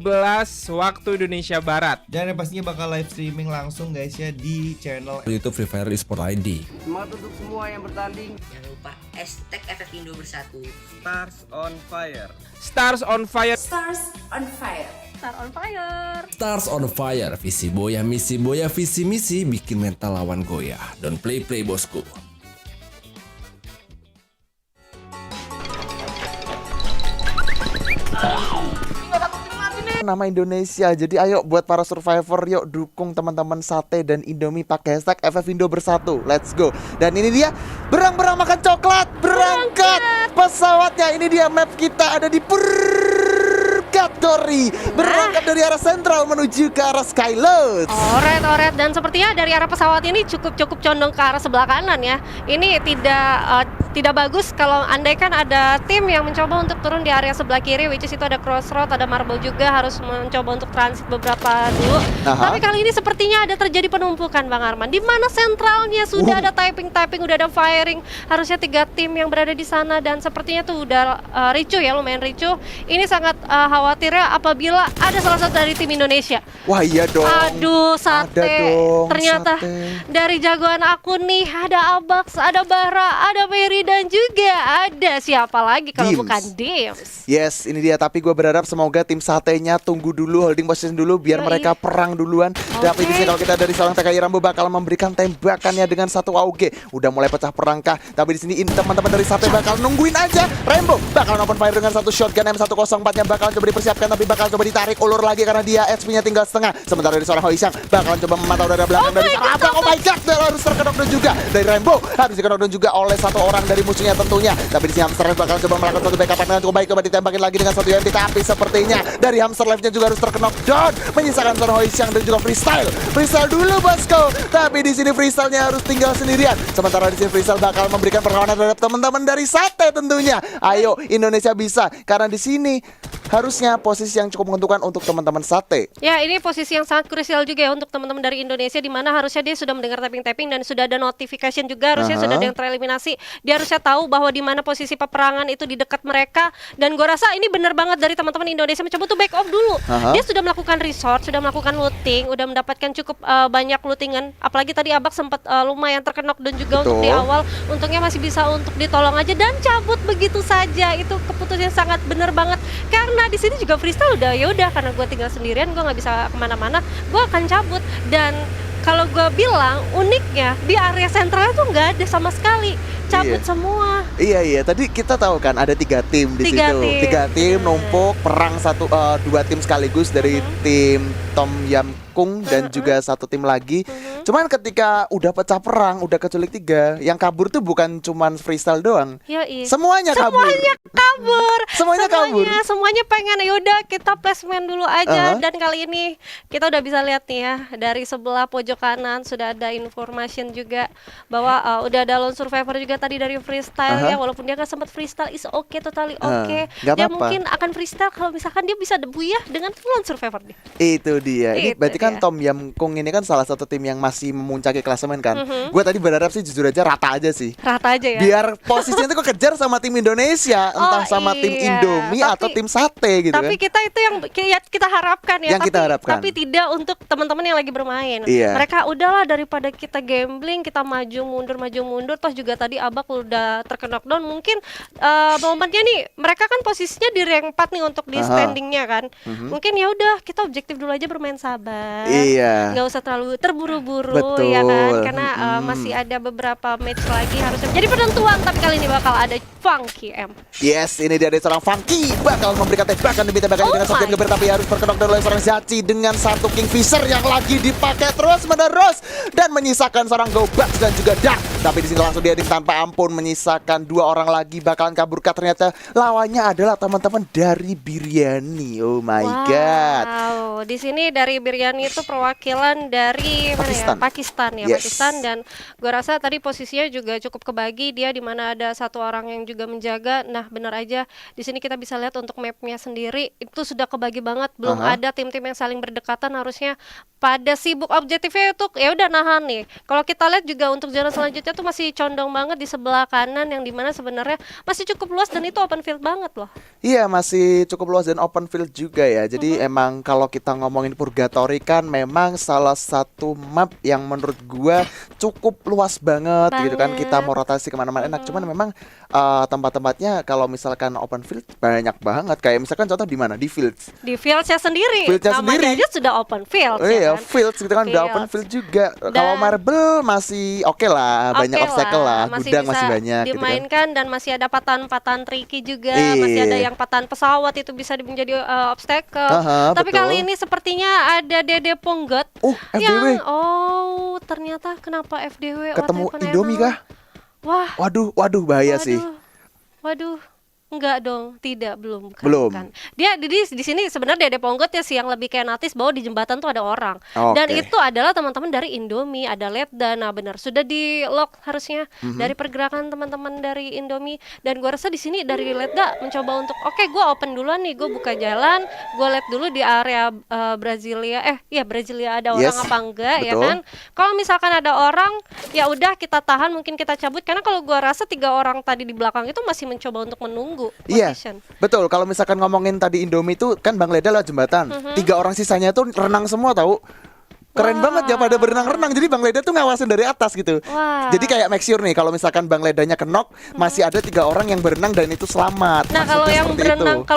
waktu Indonesia Barat. Dan yang pastinya bakal live streaming langsung guys ya di channel YouTube Free Fire Esports ID. Semangat untuk semua yang bertanding. Jangan lupa hashtag FF Indo Bersatu. Stars on Fire. Stars on Fire. Stars on Fire. Stars on Fire. Stars on Fire. Visi boya, misi boya, visi misi bikin mental lawan goyah. Don't play bosku. Nama Indonesia. Jadi ayo buat para survivor, yuk dukung teman-teman Sate dan Indomie pakai hashtag FF Indo Bersatu. Let's go. Dan ini dia berang-berang makan coklat. Berangkat pesawatnya. Ini dia map kita ada di Purgatory. Berangkat dari arah sentral menuju ke arah Skyload. Oret. Dan sepertinya dari arah pesawat ini cukup condong ke arah sebelah kanan ya. Ini tidak tidak bagus kalau andaikan ada tim yang mencoba untuk turun di area sebelah kiri, which is itu ada crossroad, ada marble juga, harus mencoba untuk transit beberapa dulu. Tapi kali ini sepertinya ada terjadi penumpukan, Bang Arman, di mana sentralnya sudah ada typing, udah ada firing, harusnya 3 tim yang berada di sana, dan sepertinya tuh udah ricuh ya, lumayan ricuh. Ini sangat khawatirnya apabila ada salah satu dari tim Indonesia. Wah iya dong. Aduh, Sate. Ternyata dari jagoan aku nih ada Abax, ada Bara, ada Mary, dan juga ada siapa lagi kalau Dims. bukan Dims. Yes, ini dia. Tapi gue berharap semoga tim Satenya tunggu dulu, holding position dulu, biar mereka perang duluan. Tapi di sini kalau kita dari seorang TKI Rambo bakal memberikan tembakannya dengan 1 AUG. Udah mulai pecah perang kah? Tapi di sini teman-teman dari Sate bakal nungguin aja. Rambo bakal open fire dengan 1 shotgun M104-nya bakal coba dipersiapkan, tapi bakal coba ditarik ulur lagi karena dia HP-nya tinggal setengah. Sementara dari seorang Hoisang bakalan coba memantau dari belakang dari Abang. Oh my god, harus terkenok juga dari Rambo. Harus dikenok juga oleh 1 orang dari musuhnya tentunya. Tapi di sini Hamster Life bakal coba melakukan satu backup dengan cukup baik, coba ditembakin lagi dengan 1 UMP. Tapi sepertinya dari Hamster Life-nya juga harus terkenok down, menyisakan seorang Hoisang dan juga Freestyle. Freestyle dulu bosku. Tapi di sini Freestyle-nya harus tinggal sendirian. Sementara di sini Freestyle bakal memberikan perlawanan terhadap teman-teman dari Sate tentunya. Ayo Indonesia bisa, karena di sini harusnya posisi yang cukup menentukan untuk teman-teman Sate. Ya, ini posisi yang sangat krusial juga ya untuk teman-teman dari Indonesia, di mana harusnya dia sudah mendengar tapping-tapping dan sudah ada notification juga, harusnya sudah ada yang tereliminasi. Dia harusnya tahu bahwa di mana posisi peperangan itu di dekat mereka, dan gue rasa ini benar banget dari teman-teman Indonesia mencoba tuh back off dulu. Dia sudah melakukan resort, sudah melakukan looting, udah mendapatkan cukup banyak lootingan, apalagi tadi Abak sempat lumayan terkenok dan juga untuk di awal untungnya masih bisa untuk ditolong aja dan cabut begitu saja. Itu keputusan sangat benar banget, karena di sini juga Freestyle udah ya udah, karena gue tinggal sendirian, gue nggak bisa kemana-mana, gue akan cabut. Dan kalau gue bilang uniknya di area sentralnya tuh nggak ada sama sekali, cabut semua. Iya, tadi kita tahu kan ada 3 tim di situ. 3 tim numpuk perang 2 tim sekaligus dari tim Tom Yam Kung dan juga 1 tim lagi. Cuman ketika udah pecah perang, udah keculik 3, yang kabur tuh bukan cuman Freestyle doang. Semuanya kabur. Semuanya pengen yaudah kita placement dulu aja. Dan kali ini kita udah bisa lihat nih ya, dari sebelah pojok kanan sudah ada information juga bahwa udah ada lone survivor juga tadi dari Freestyle ya, walaupun dia gak sempat freestyle, is okay, totally okay. Dia mungkin akan freestyle kalau misalkan dia bisa debu ya dengan lone survivor nih. Itu dia. Ini berarti kan Tom Yam Kung ini kan salah satu tim yang masih memuncaki klasemen kan. Gue tadi berharap sih jujur aja rata aja sih. Rata aja ya. Biar posisinya itu kekejar sama tim Indonesia, entah sama tim Indomie atau tim Sate gitu tapi kan. kita itu yang kita harapkan ya. Yang kita harapkan. Tapi tidak untuk teman-teman yang lagi bermain. Mereka udahlah, daripada kita gambling, kita maju mundur, toh juga tadi Abak udah terkena knockdown. Mungkin momennya nih mereka kan posisinya di rank 4 nih untuk di standingnya kan. Mungkin ya udah kita objektif dulu aja, bermain sabar. Nggak usah terlalu terburu-buru ya kan, karena masih ada beberapa match lagi harusnya jadi penentuan. Tapi kali ini bakal ada Funky M. Yes, ini dia dari seorang Funky bakal memberikan tembakan demi tembakannya dengan shotgun geber, tapi harus terkenok oleh seorang Zachi dengan 1 Kingfisher yang lagi dipakai terus menerus dan menyisakan seorang Gobax dan juga Dark. Tapi di sini langsung dia tanpa ampun menyisakan 2 orang lagi bakalan kabur. Ternyata lawannya adalah teman-teman dari Biryani. Oh my god. Wow, di sini dari Biryani itu perwakilan dari Pakistan ya, Pakistan, dan gue rasa tadi posisinya juga cukup kebagi dia, di mana ada 1 orang yang juga menjaga. Nah, benar aja di sini kita bisa lihat untuk mapnya sendiri itu sudah kebagi banget, belum ada tim-tim yang saling berdekatan. Harusnya pada sibuk objektifnya itu ya udah nahan nih. Kalau kita lihat juga untuk zona selanjutnya tuh masih condong banget di sebelah kanan, yang dimana sebenarnya masih cukup luas dan itu open field banget loh. Iya, masih cukup luas dan open field juga ya. Jadi emang kalau kita ngomongin Purgatory kan memang salah satu map yang menurut gua cukup luas banget gitu kan. Kita mau rotasi kemana-mana enak. Cuman memang tempat-tempatnya kalau misalkan open field banyak banget. Kayak misalkan contoh di mana? Di Fields. Di Fields-nya sendiri. Namanya sendiri aja sudah open field. Iya, kan? Fields gitu kan udah open field juga. Kalau Marble masih oke lah, banyak obstacle lah, gudang masih banyak dimainkan gitu kan. Dan masih ada patahan-patahan tricky juga, masih ada yang patahan pesawat itu bisa menjadi obstacle. Tapi kali ini sepertinya ada Dede Ponggot FDW. Ternyata kenapa FDW ketemu Indomie kah? Wah. Waduh bahaya sih. Waduh. Enggak dong, tidak, belum. Belum. Bukan. Dia di sini sebenarnya Dede Ponggot ya sih yang lebih kayak notice bahwa di jembatan tuh ada orang. Oke. Dan itu adalah teman-teman dari Indomie, ada Letda. Nah, benar sudah di lock harusnya dari pergerakan teman-teman dari Indomie. Dan gua rasa di sini dari Letda mencoba untuk oke, gua open duluan nih, gua buka jalan, gua lihat dulu di area Brasilia. Brasilia ada orang apa enggak ya betul. kan? Kalau misalkan ada orang, ya udah kita tahan, mungkin kita cabut karena kalau gua rasa 3 orang tadi di belakang itu masih mencoba untuk menunggu. Iya, Position. betul. Kalau misalkan ngomongin tadi Indomie itu kan Bang Leda lewat jembatan. 3 orang sisanya tuh renang semua tahu. Keren banget ya pada berenang-renang. Jadi Bang Leda tuh ngawasin dari atas gitu. Wah. Jadi kayak make sure nih kalau misalkan Bang Ledanya kenok, masih ada 3 orang yang berenang dan itu selamat. Nah, kalau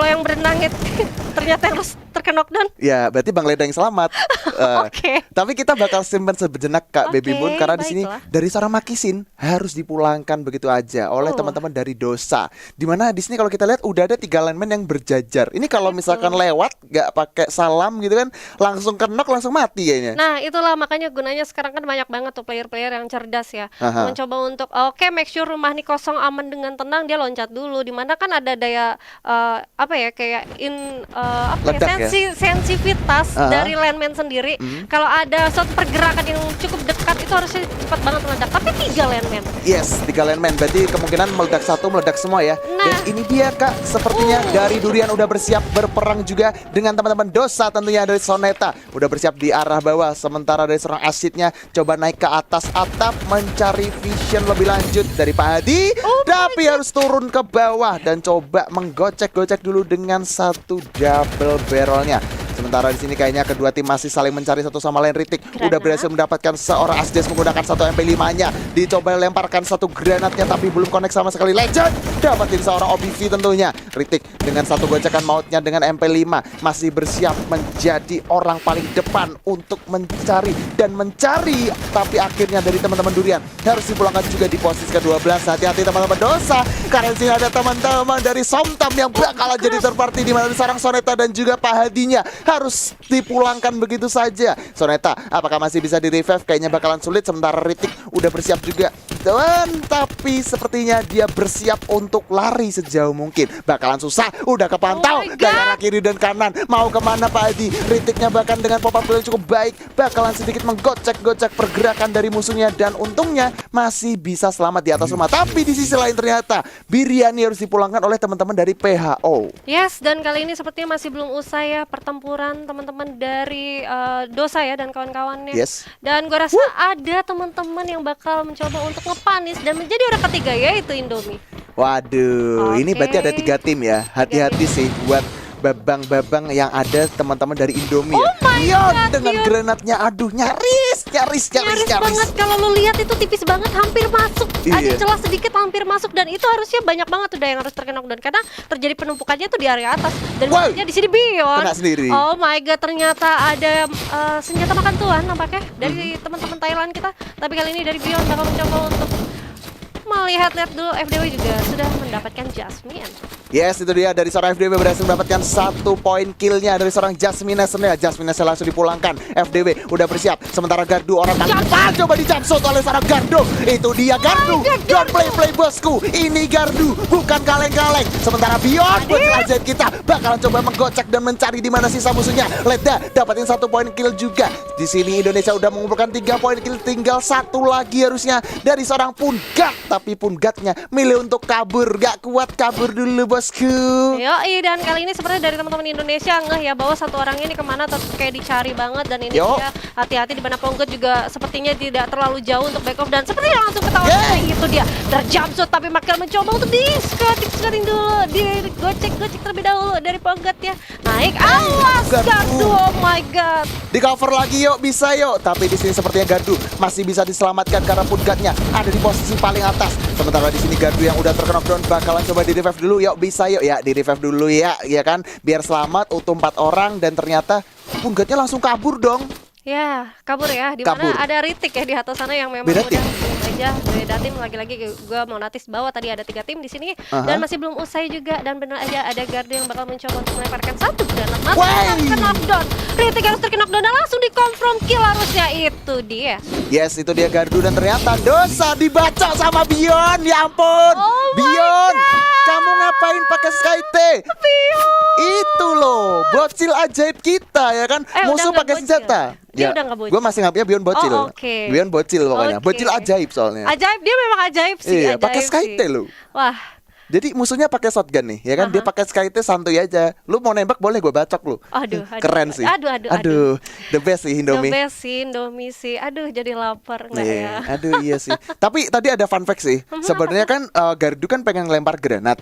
yang berenang itu ternyata harus terkena knockdown. Ya, berarti Bang Leda yang selamat. Oke. Tapi kita bakal simpan sejenak Kak Baby Oke, Moon karena di sini baiklah. dari seorang Makisin harus dipulangkan begitu aja oleh teman-teman dari Dosa. Dimana di sini kalau kita lihat udah ada 3 lineman yang berjajar. Ini kalau misalkan lewat nggak pakai salam gitu kan, langsung kenok langsung mati kayaknya. Nah, itulah makanya gunanya sekarang kan banyak banget tuh player-player yang cerdas ya. Aha. Mencoba untuk make sure rumah nih kosong aman dengan tenang, dia loncat dulu. Dimana kan ada daya Ledak ya? sensitivitas dari landman sendiri. Kalau ada suatu pergerakan yang cukup dekat itu harusnya cepat banget meledak. Tapi 3 landman. Yes, 3 landman. Berarti kemungkinan meledak satu, meledak semua ya. Dan ini dia Kak, sepertinya dari Durian udah bersiap berperang juga dengan teman-teman Dosa tentunya dari Soneta. Udah bersiap di arah bawah. Sementara dari seorang Asidnya coba naik ke atas atap mencari vision lebih lanjut dari Pak Hadi. Tapi harus turun ke bawah dan coba menggocek-gocek dulu dengan satu double barrelnya. Sementara di sini kayaknya kedua tim masih saling mencari satu sama lain. Ritik udah berhasil mendapatkan seorang Asdes menggunakan satu MP5-nya. Dicoba lemparkan satu granatnya tapi belum connect sama sekali. Legend dapatin seorang OBV tentunya. Ritik dengan satu gocekan mautnya dengan MP5 masih bersiap menjadi orang paling depan untuk mencari dan mencari. Tapi akhirnya dari teman-teman Durian harus dipulangkan juga di posisi ke-12. Hati-hati teman-teman Dosa karena di sini ada teman-teman dari Somtam yang bakal jadi third party di mana sarang Soneta dan juga Pak Hadinya harus dipulangkan begitu saja. Soneta apakah masih bisa di revive? Kayaknya bakalan sulit. Sementara Ritik udah bersiap juga. Dan tapi sepertinya dia bersiap untuk lari sejauh mungkin. Bakalan susah. Udah kepantau dari arah kiri dan kanan. Mau kemana Pak Hadi? Ritiknya bahkan dengan pop-up yang cukup baik bakalan sedikit menggocek-gocek pergerakan dari musuhnya. Dan untungnya masih bisa selamat di atas rumah. Tapi di sisi lain ternyata Biryani harus dipulangkan oleh teman-teman dari PHO. Yes, dan kali ini sepertinya masih belum usai ya pertempuran teman-teman dari Dosa ya dan kawan-kawannya. Yes. Dan gue rasa ada teman-teman yang bakal mencoba untuk ngepanis dan menjadi orang ketiga yaitu Indomie. Waduh, ini berarti ada 3 tim ya. Hati-hati sih buat babang-babang yang ada teman-teman dari Indomie. Oh my God, dengan granatnya, aduh nyaris banget. Kalau lo lihat itu tipis banget, hampir masuk. Ada Iya. celah sedikit hampir masuk dan itu harusnya banyak banget udah yang harus terkena knockdown karena terjadi penumpukannya tuh di area atas dan musuhnya di sini Bion. Kena sendiri. Oh my God, ternyata ada senjata makan tuan nampaknya dari teman-teman Thailand kita. Tapi kali ini dari Bion bakal mencoba untuk melihat-lihat dulu. FDW juga sudah mendapatkan Jasmine. Yes, itu dia dari seorang FDW berhasil mendapatkan 1 poin killnya dari seorang Jasmine Nesnya. Jasmine Nesnya langsung dipulangkan. FDW udah bersiap. Sementara Gardu orang kali depan coba dijamsut oleh seorang Gardu. Itu dia Gardu. Don't play bosku. Ini Gardu, bukan kaleng-kaleng. Sementara Bion buat kerajaan kita bakalan coba menggocek dan mencari di mana sisa musuhnya. Leda dapatin 1 poin kill juga. Di sini Indonesia udah mengumpulkan 3 poin kill, tinggal 1 lagi harusnya dari seorang Pungat. Tapi Pungatnya milih untuk kabur. Gak kuat, kabur dulu bosku. Yoi, dan kali ini sebenarnya dari teman-teman Indonesia ngeh ya bahwa satu orang ini kemana kayak dicari banget. Dan ini dia hati-hati di mana Ponggot juga sepertinya tidak terlalu jauh untuk back off dan sepertinya langsung ketahuan itu dia terjamsut tapi Makil mencoba untuk di-skirting dulu, digocek-gocek terlebih dahulu dari Ponggot ya. Naik, awas Gardu, oh my God. Di cover lagi yuk, bisa yuk. Tapi di sini sepertinya Gardu masih bisa diselamatkan karena Pungatnya ada di posisi paling atas. Sementara di sini Gardu yang udah terkena knockdown bakalan coba di revive dulu. Yuk bisa yuk ya, di revive dulu ya kan, biar selamat. Utuh 4 orang dan ternyata Pungatnya langsung kabur dong. Ya, kabur ya. Di mana ada Ritik ya di atas sana yang memang Beda udah aja beda tim. Lagi-lagi gue mau notice bahwa tadi ada 3 tim di sini dan masih belum usai juga dan benar aja ada Gardu yang bakal mencoba untuk melemparkan 1 granat masuk terkena knockdown. Ritik harus terkena knockdown dan langsung di confirm kill harusnya itu dia. Yes, itu dia Gardu dan ternyata Dosa dibaca sama Bion. Ya ampun, Bion, kamu ngapain? ngapain pakai Skyte? Itu loh, bocil ajaib kita ya kan. Musuh udah nggak pakai bocil. senjata. Dia udah nggak bocil. Gue masih ngapain Bion bocil. Oh, oke. Bion bocil pokoknya. Oke. Bocil ajaib soalnya. Ajaib, dia memang ajaib sih. Iya, ajaib pakai sih. Skyte loh. Wah, Jadi musuhnya pakai shotgun nih, ya kan? Dia pakai Skyte santuy aja. Lu mau nembak boleh, gue bacok lu. aduh. Keren sih. Aduh. The best sih Indomie. The best sih Indomie sih. Aduh, jadi lapar nggak ya? Aduh iya sih. Tapi tadi ada fun fact sih. Sebenarnya kan Gardu kan pengen ngelempar granat.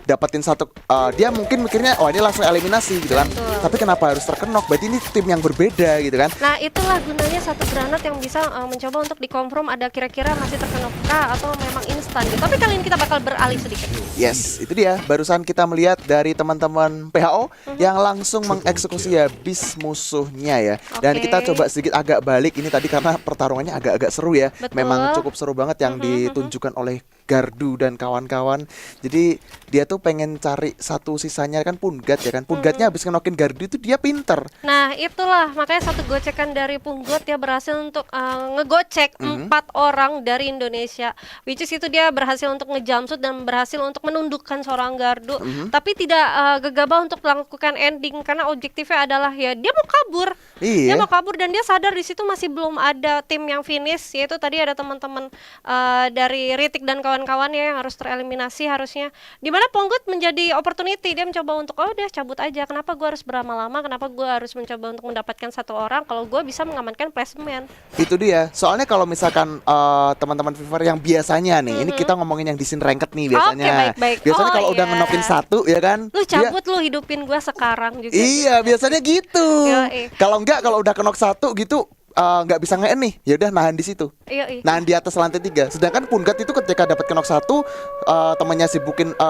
Dapetin satu, dia mungkin mikirnya oh ini langsung eliminasi gitu kan. Tapi kenapa harus terkenok? Berarti ini tim yang berbeda gitu kan. Nah, itulah gunanya satu granat yang bisa mencoba untuk dikonfirm ada kira-kira masih terkenok kah atau memang instan gitu. Tapi kali ini kita bakal beralih sedikit. Yes, itu dia. Barusan kita melihat dari teman-teman PHO yang langsung mengeksekusi habis musuhnya ya. Dan kita coba sedikit agak balik ini tadi karena pertarungannya agak-agak seru ya. Betul. Memang cukup seru banget yang ditunjukkan oleh Gardu dan kawan-kawan. Jadi dia tuh pengen cari satu sisanya kan Punggat ya kan. Punggatnya habis ngenokin Gardu itu dia pinter. Nah, itulah makanya satu gocekan dari Punggot dia berhasil untuk ngegocek 4 orang dari Indonesia. Which is itu dia berhasil untuk ngejumpsuit dan berhasil untuk menundukkan seorang Gardu. Tapi tidak gegabah untuk melakukan ending karena objektifnya adalah ya dia mau kabur. Dia mau kabur dan dia sadar di situ masih belum ada tim yang finish, yaitu tadi ada teman-teman dari Ritik dan kawan-kawan ya yang harus tereliminasi harusnya. Dimana Punggut menjadi opportunity, dia mencoba untuk oh udah cabut aja. Kenapa gue harus berlama-lama? Kenapa gue harus mencoba untuk mendapatkan satu orang kalau gue bisa mengamankan placement? Itu dia. Soalnya kalau misalkan teman-teman Fever yang biasanya nih, ini kita ngomongin yang di scene ranked nih biasanya. Baik-baik. Biasanya kalau udah ngenokin satu ya kan. Lu cabut lu hidupin gue sekarang juga. Iya, biasanya gitu. Kalau enggak, kalau udah kenok satu gitu nggak bisa nge-end nih, ya udah nahan di situ. Nahan di atas lantai 3. Sedangkan Punggat itu ketika dapat kenok satu, temannya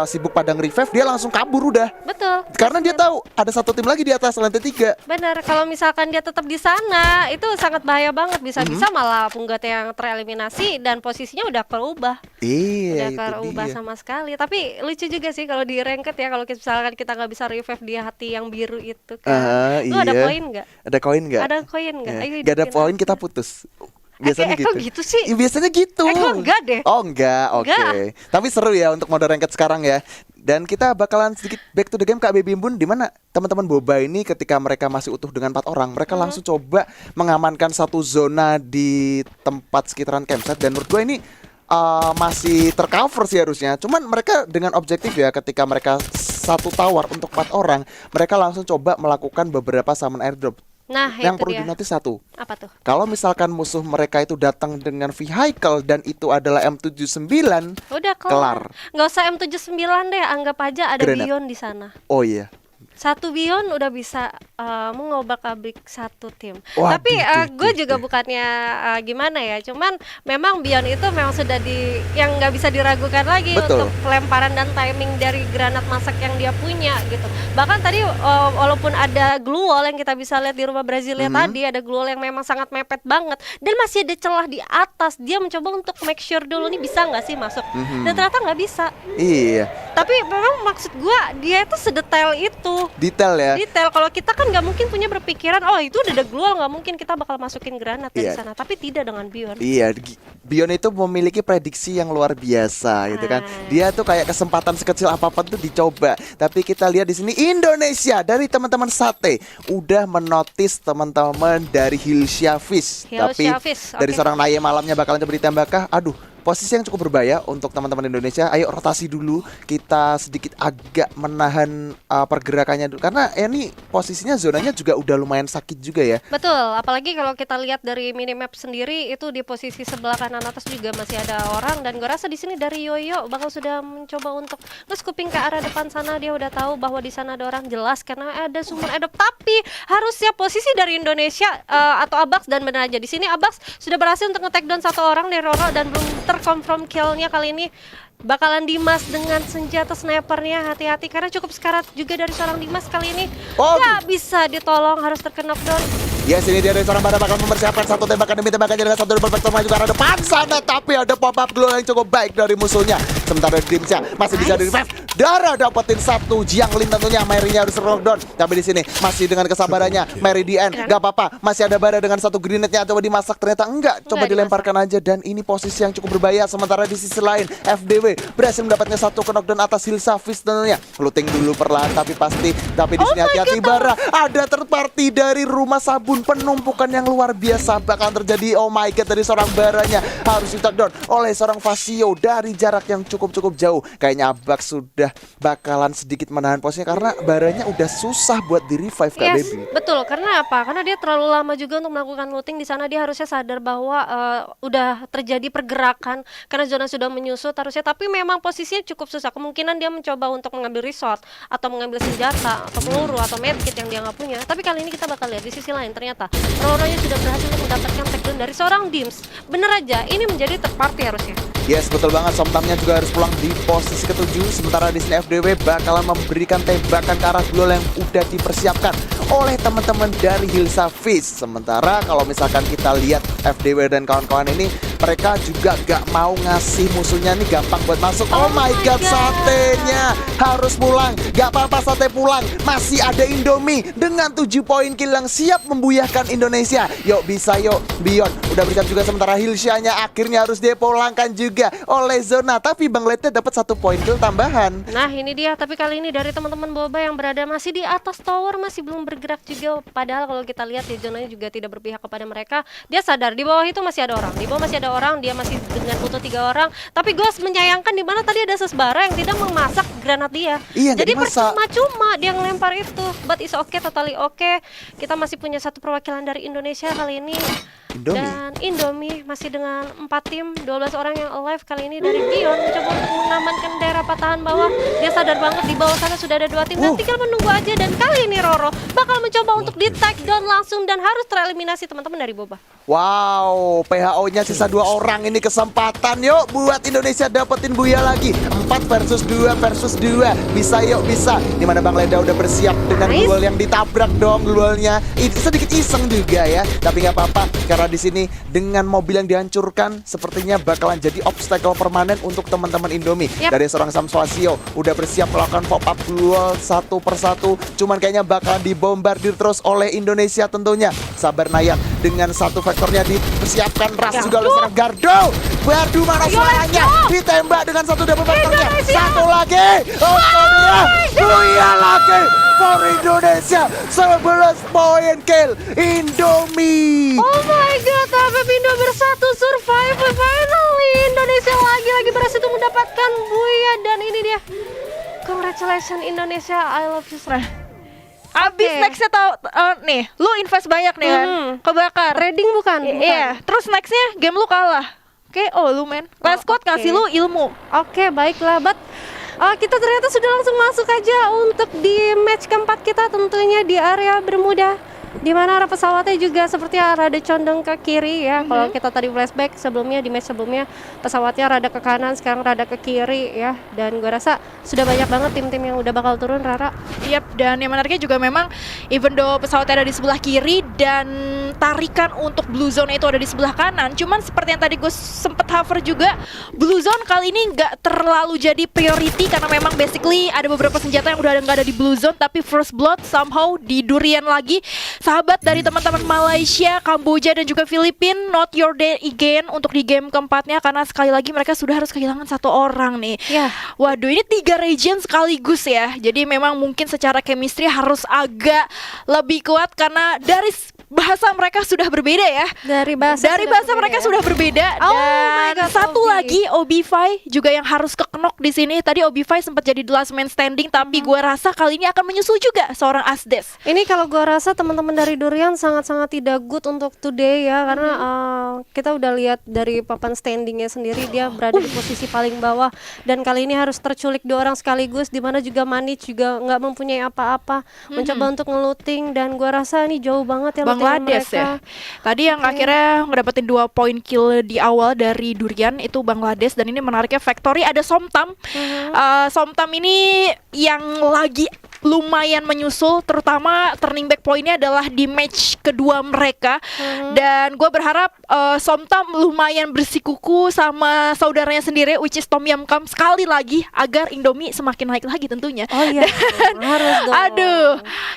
sibuk padang revive, dia langsung kabur udah. Betul. Karena dia tahu ada satu tim lagi di atas lantai 3. Benar, kalau misalkan dia tetap di sana, itu sangat bahaya banget. Bisa-bisa malah Punggat yang tereliminasi dan posisinya udah berubah. Iya, udah berubah sama sekali. Tapi lucu juga sih kalau di ranked ya, kalau misalkan kita nggak bisa revive di hati yang biru itu kan. Lu ada koin nggak? Ada koin nggak? Ada koin nggak? Ayo Gak ada poin kita putus. Biasanya gitu. gitu sih? Ya, biasanya gitu. Enggak deh. Oh enggak, oke. Tapi seru ya untuk mode ranked sekarang ya. Dan kita bakalan sedikit back to the game Kak Baby Bun, di mana teman-teman Boba ini ketika mereka masih utuh dengan 4 orang, mereka langsung coba mengamankan satu zona di tempat sekitaran campsite dan menurut gue ini masih tercover sih harusnya. Cuman mereka dengan objektif ya, ketika mereka satu tower untuk 4 orang, mereka langsung coba melakukan beberapa summon airdrop. Nah, yang itu perlu dia. dinotis satu. Apa tuh? Kalau misalkan musuh mereka itu datang dengan vehicle dan itu adalah M79, udah kelar. Nggak usah M79 deh, anggap aja ada Granat. Bion di sana. Oh iya. Satu Bion udah bisa mengobrak-abrik satu tim. Waduh, Tapi gue juga bukannya gimana ya, cuman memang Bion itu memang sudah yang nggak bisa diragukan lagi. Betul. Untuk pelemparan dan timing dari granat masak yang dia punya gitu. Bahkan tadi walaupun ada glue wall yang kita bisa lihat di rumah Brasilia tadi, ada glue wall yang memang sangat mepet banget dan masih ada celah di atas. Dia mencoba untuk make sure dulu nih bisa nggak sih masuk. Dan ternyata nggak bisa. Iya. Tapi memang maksud gue dia itu sedetail itu. Detail ya. Detail. Kalau kita kan nggak mungkin punya berpikiran oh itu udah ada glue, nggak mungkin kita bakal masukin granat dari sana. Tapi tidak dengan Bion. Iya, Bion itu memiliki prediksi yang luar biasa gitu kan. Dia tuh kayak kesempatan sekecil apapun tuh dicoba. Tapi kita lihat di sini Indonesia dari teman-teman Sate udah menotis teman-teman dari Hilsha Fish. Tapi dari seorang Naye malamnya bakalan coba ditembakah. Aduh, posisi yang cukup berbahaya untuk teman-teman Indonesia. Ayo rotasi dulu, kita sedikit agak menahan pergerakannya dulu karena ini posisinya zonanya juga udah lumayan sakit juga ya. Betul, apalagi kalau kita lihat dari minimap sendiri itu di posisi sebelah kanan atas juga masih ada orang dan gue rasa di sini dari Yoyo bakal sudah mencoba untuk nge-scooping ke arah depan sana. Dia udah tahu bahwa di sana ada orang jelas karena ada sumber adopt. Tapi harusnya posisi dari Indonesia atau Abax dan benar aja di sini Abax sudah berhasil untuk nge-take down satu orang dari Roro dan belum confirm killnya kali ini bakalan Dimas dengan senjata snipernya. Hati-hati karena cukup sekarat juga dari seorang Dimas kali ini. Gak bisa ditolong, harus terkena down. Ya sini dia dari seorang Bada bakal mempersiapkan satu tembakan demi tembakannya dengan satu double performa juga ada depan sana. Tapi ada pop up glue yang cukup baik dari musuhnya. Sementara Dimsya masih bisa di revive Dara dapetin satu, Jianglin tentunya Mary-nya harus knockdown. Tapi di sini masih dengan kesabarannya Mary di end, gak apa-apa, masih ada Bara dengan satu grenade-nya, coba dimasak, ternyata enggak, coba dilemparkan aja, dan ini posisi yang cukup berbahaya. Sementara di sisi lain FDW berhasil mendapatkan satu knockdown atas Hilsafis tentunya. Looting dulu perlahan tapi pasti, tapi di sini hati-hati Bara, ada third party dari rumah sabun, penumpukan yang luar biasa bakal terjadi. Oh my god, dari seorang Baranya harus di down oleh seorang Vasio dari jarak yang cukup jauh. Kayaknya Abak sudah bakalan sedikit menahan posisinya karena Baranya udah susah buat di revive Kak Baby. Betul, karena apa? Karena dia terlalu lama juga untuk melakukan looting di sana. Dia harusnya sadar bahwa udah terjadi pergerakan karena zona sudah menyusut harusnya, tapi memang posisinya cukup susah. Kemungkinan dia mencoba untuk mengambil resort atau mengambil senjata atau peluru atau medkit yang dia nggak punya. Tapi kali ini kita bakal lihat di sisi lain ternyata Roronya sudah berhasil untuk mendapatkan takedown dari seorang Dims. Bener aja, ini menjadi third party harusnya. Yes, betul banget. Somtamnya juga harus pulang di posisi ke-7. Sementara di sini FDW bakalan memberikan tembakan ke arah duel yang udah dipersiapkan oleh teman-teman dari Hilsafis. Sementara kalau misalkan kita lihat FDW dan kawan-kawan ini, mereka juga gak mau ngasih musuhnya nih gampang buat masuk. Oh my god, satenya harus pulang. Gak apa-apa sate pulang, masih ada Indomie dengan 7 poin kill yang siap membuyahkan Indonesia. Yuk bisa yuk, Beyond udah bersiap juga. Sementara Hilsha-nya akhirnya harus dipulangkan juga oleh Zona, tapi Bang Lete dapat 1 poin kill tambahan. Nah ini dia, tapi kali ini dari teman-teman Boba yang berada masih di atas tower, masih belum bergerak juga. Padahal kalau kita lihat di zonanya juga tidak berpihak kepada mereka. Dia sadar di bawah itu masih ada orang, di bawah masih ada orang, dia masih dengan butuh 3 orang. Tapi gue menyayangkan di mana tadi ada Sesbara yang tidak memasak granat dia. Iya, jadi percuma-cuma dia ngelempar itu. But is okay, totally okay. Kita masih punya 1 perwakilan dari Indonesia kali ini. Indomie. Dan Indomie masih dengan 4 tim, 12 orang yang alive. Kali ini dari Beyond mencoba untuk mengamankan daerah patahan bawah. Dia sadar banget di bawah sana sudah ada 2 tim dan tinggal menunggu aja. Dan kali ini Roro bakal mencoba untuk di take down langsung dan harus tereliminasi teman-teman dari Boba. Wow, PHO-nya sisa 2 orang, ini kesempatan yuk buat Indonesia dapetin Buya lagi. 4 versus 2 versus 2. Bisa yuk, bisa. Dimana Bang Leda udah bersiap dengan duel yang ditabrak dong duelnya. Itu sedikit iseng juga ya, tapi nggak apa-apa karena di sini dengan mobil yang dihancurkan sepertinya bakalan jadi obstacle permanen untuk teman-teman Indomie. Dari seorang Samswasio udah bersiap melakukan pop-up duel 1 persatu, cuman kayaknya bakalan dibombardir terus oleh Indonesia tentunya. Sabar Nayat dengan 1 vektornya dipersiapkan. Ras juga oleh seorang Gardo. Bardu mana suaranya? Ditembak dengan 1 double vektornya. 1 lagi. Oh dia. Buya lagi for Indonesia. 11 poin kill Indomie. Oh my god, FF Indo bersatu survive finally. Indonesia lagi berhasil untuk mendapatkan Buya dan ini dia. Congratulations Indonesia, I love you. Abis nextnya tau nih, lu invest banyak nih kan, kebakar. Trading bukan? Iya, terus nextnya game lu kalah. Oke, lu men, last squad kasih lu ilmu. Oke, baiklah, but kita ternyata sudah langsung masuk aja untuk di match keempat kita, tentunya di area Bermuda, di mana arah pesawatnya juga seperti rada condong ke kiri ya. Kalau kita tadi flashback sebelumnya, di match sebelumnya pesawatnya rada ke kanan, sekarang rada ke kiri ya. Dan gue rasa sudah banyak banget tim-tim yang udah bakal turun, Rara. Yap, dan yang menariknya juga memang even though pesawatnya ada di sebelah kiri dan tarikan untuk blue zone itu ada di sebelah kanan, cuman seperti yang tadi gue sempet hover juga, blue zone kali ini nggak terlalu jadi priority karena memang basically ada beberapa senjata yang udah nggak ada di blue zone, tapi first blood somehow di durian lagi. Sahabat dari teman-teman Malaysia, Kamboja dan juga Filipina, not your day again untuk di game keempatnya karena sekali lagi mereka sudah harus kehilangan 1 orang nih. Waduh, ini 3 region sekaligus ya. Jadi memang mungkin secara chemistry harus agak lebih kuat karena dari bahasa mereka sudah berbeda ya. Dari bahasa mereka sudah berbeda. Dan satu lagi Obify juga yang harus kekenok di sini. Tadi Obify sempat jadi the last man standing, tapi gue rasa kali ini akan menyusul juga seorang Asdes. Ini kalau gue rasa teman-teman dari Durian sangat-sangat tidak good untuk today ya, karena kita udah lihat dari papan standingnya sendiri dia berada di posisi paling bawah dan kali ini harus terculik 2 orang sekaligus, dimana juga Manich juga nggak mempunyai apa-apa, mencoba untuk ngeluting, dan gue rasa ini jauh banget ya Bangladesh ya. Tadi yang akhirnya ngedapetin 2 poin kill di awal dari Durian itu Bangladesh, dan ini menariknya Factory ada Somtam. Somtam ini yang lagi lumayan menyusul, terutama turning back pointnya adalah di match kedua mereka. Dan gue berharap Somtam lumayan bersikuku sama saudaranya sendiri, which is Tom Yum Kam, sekali lagi agar Indomie semakin naik lagi tentunya. Oh iya, harus dong. Aduh,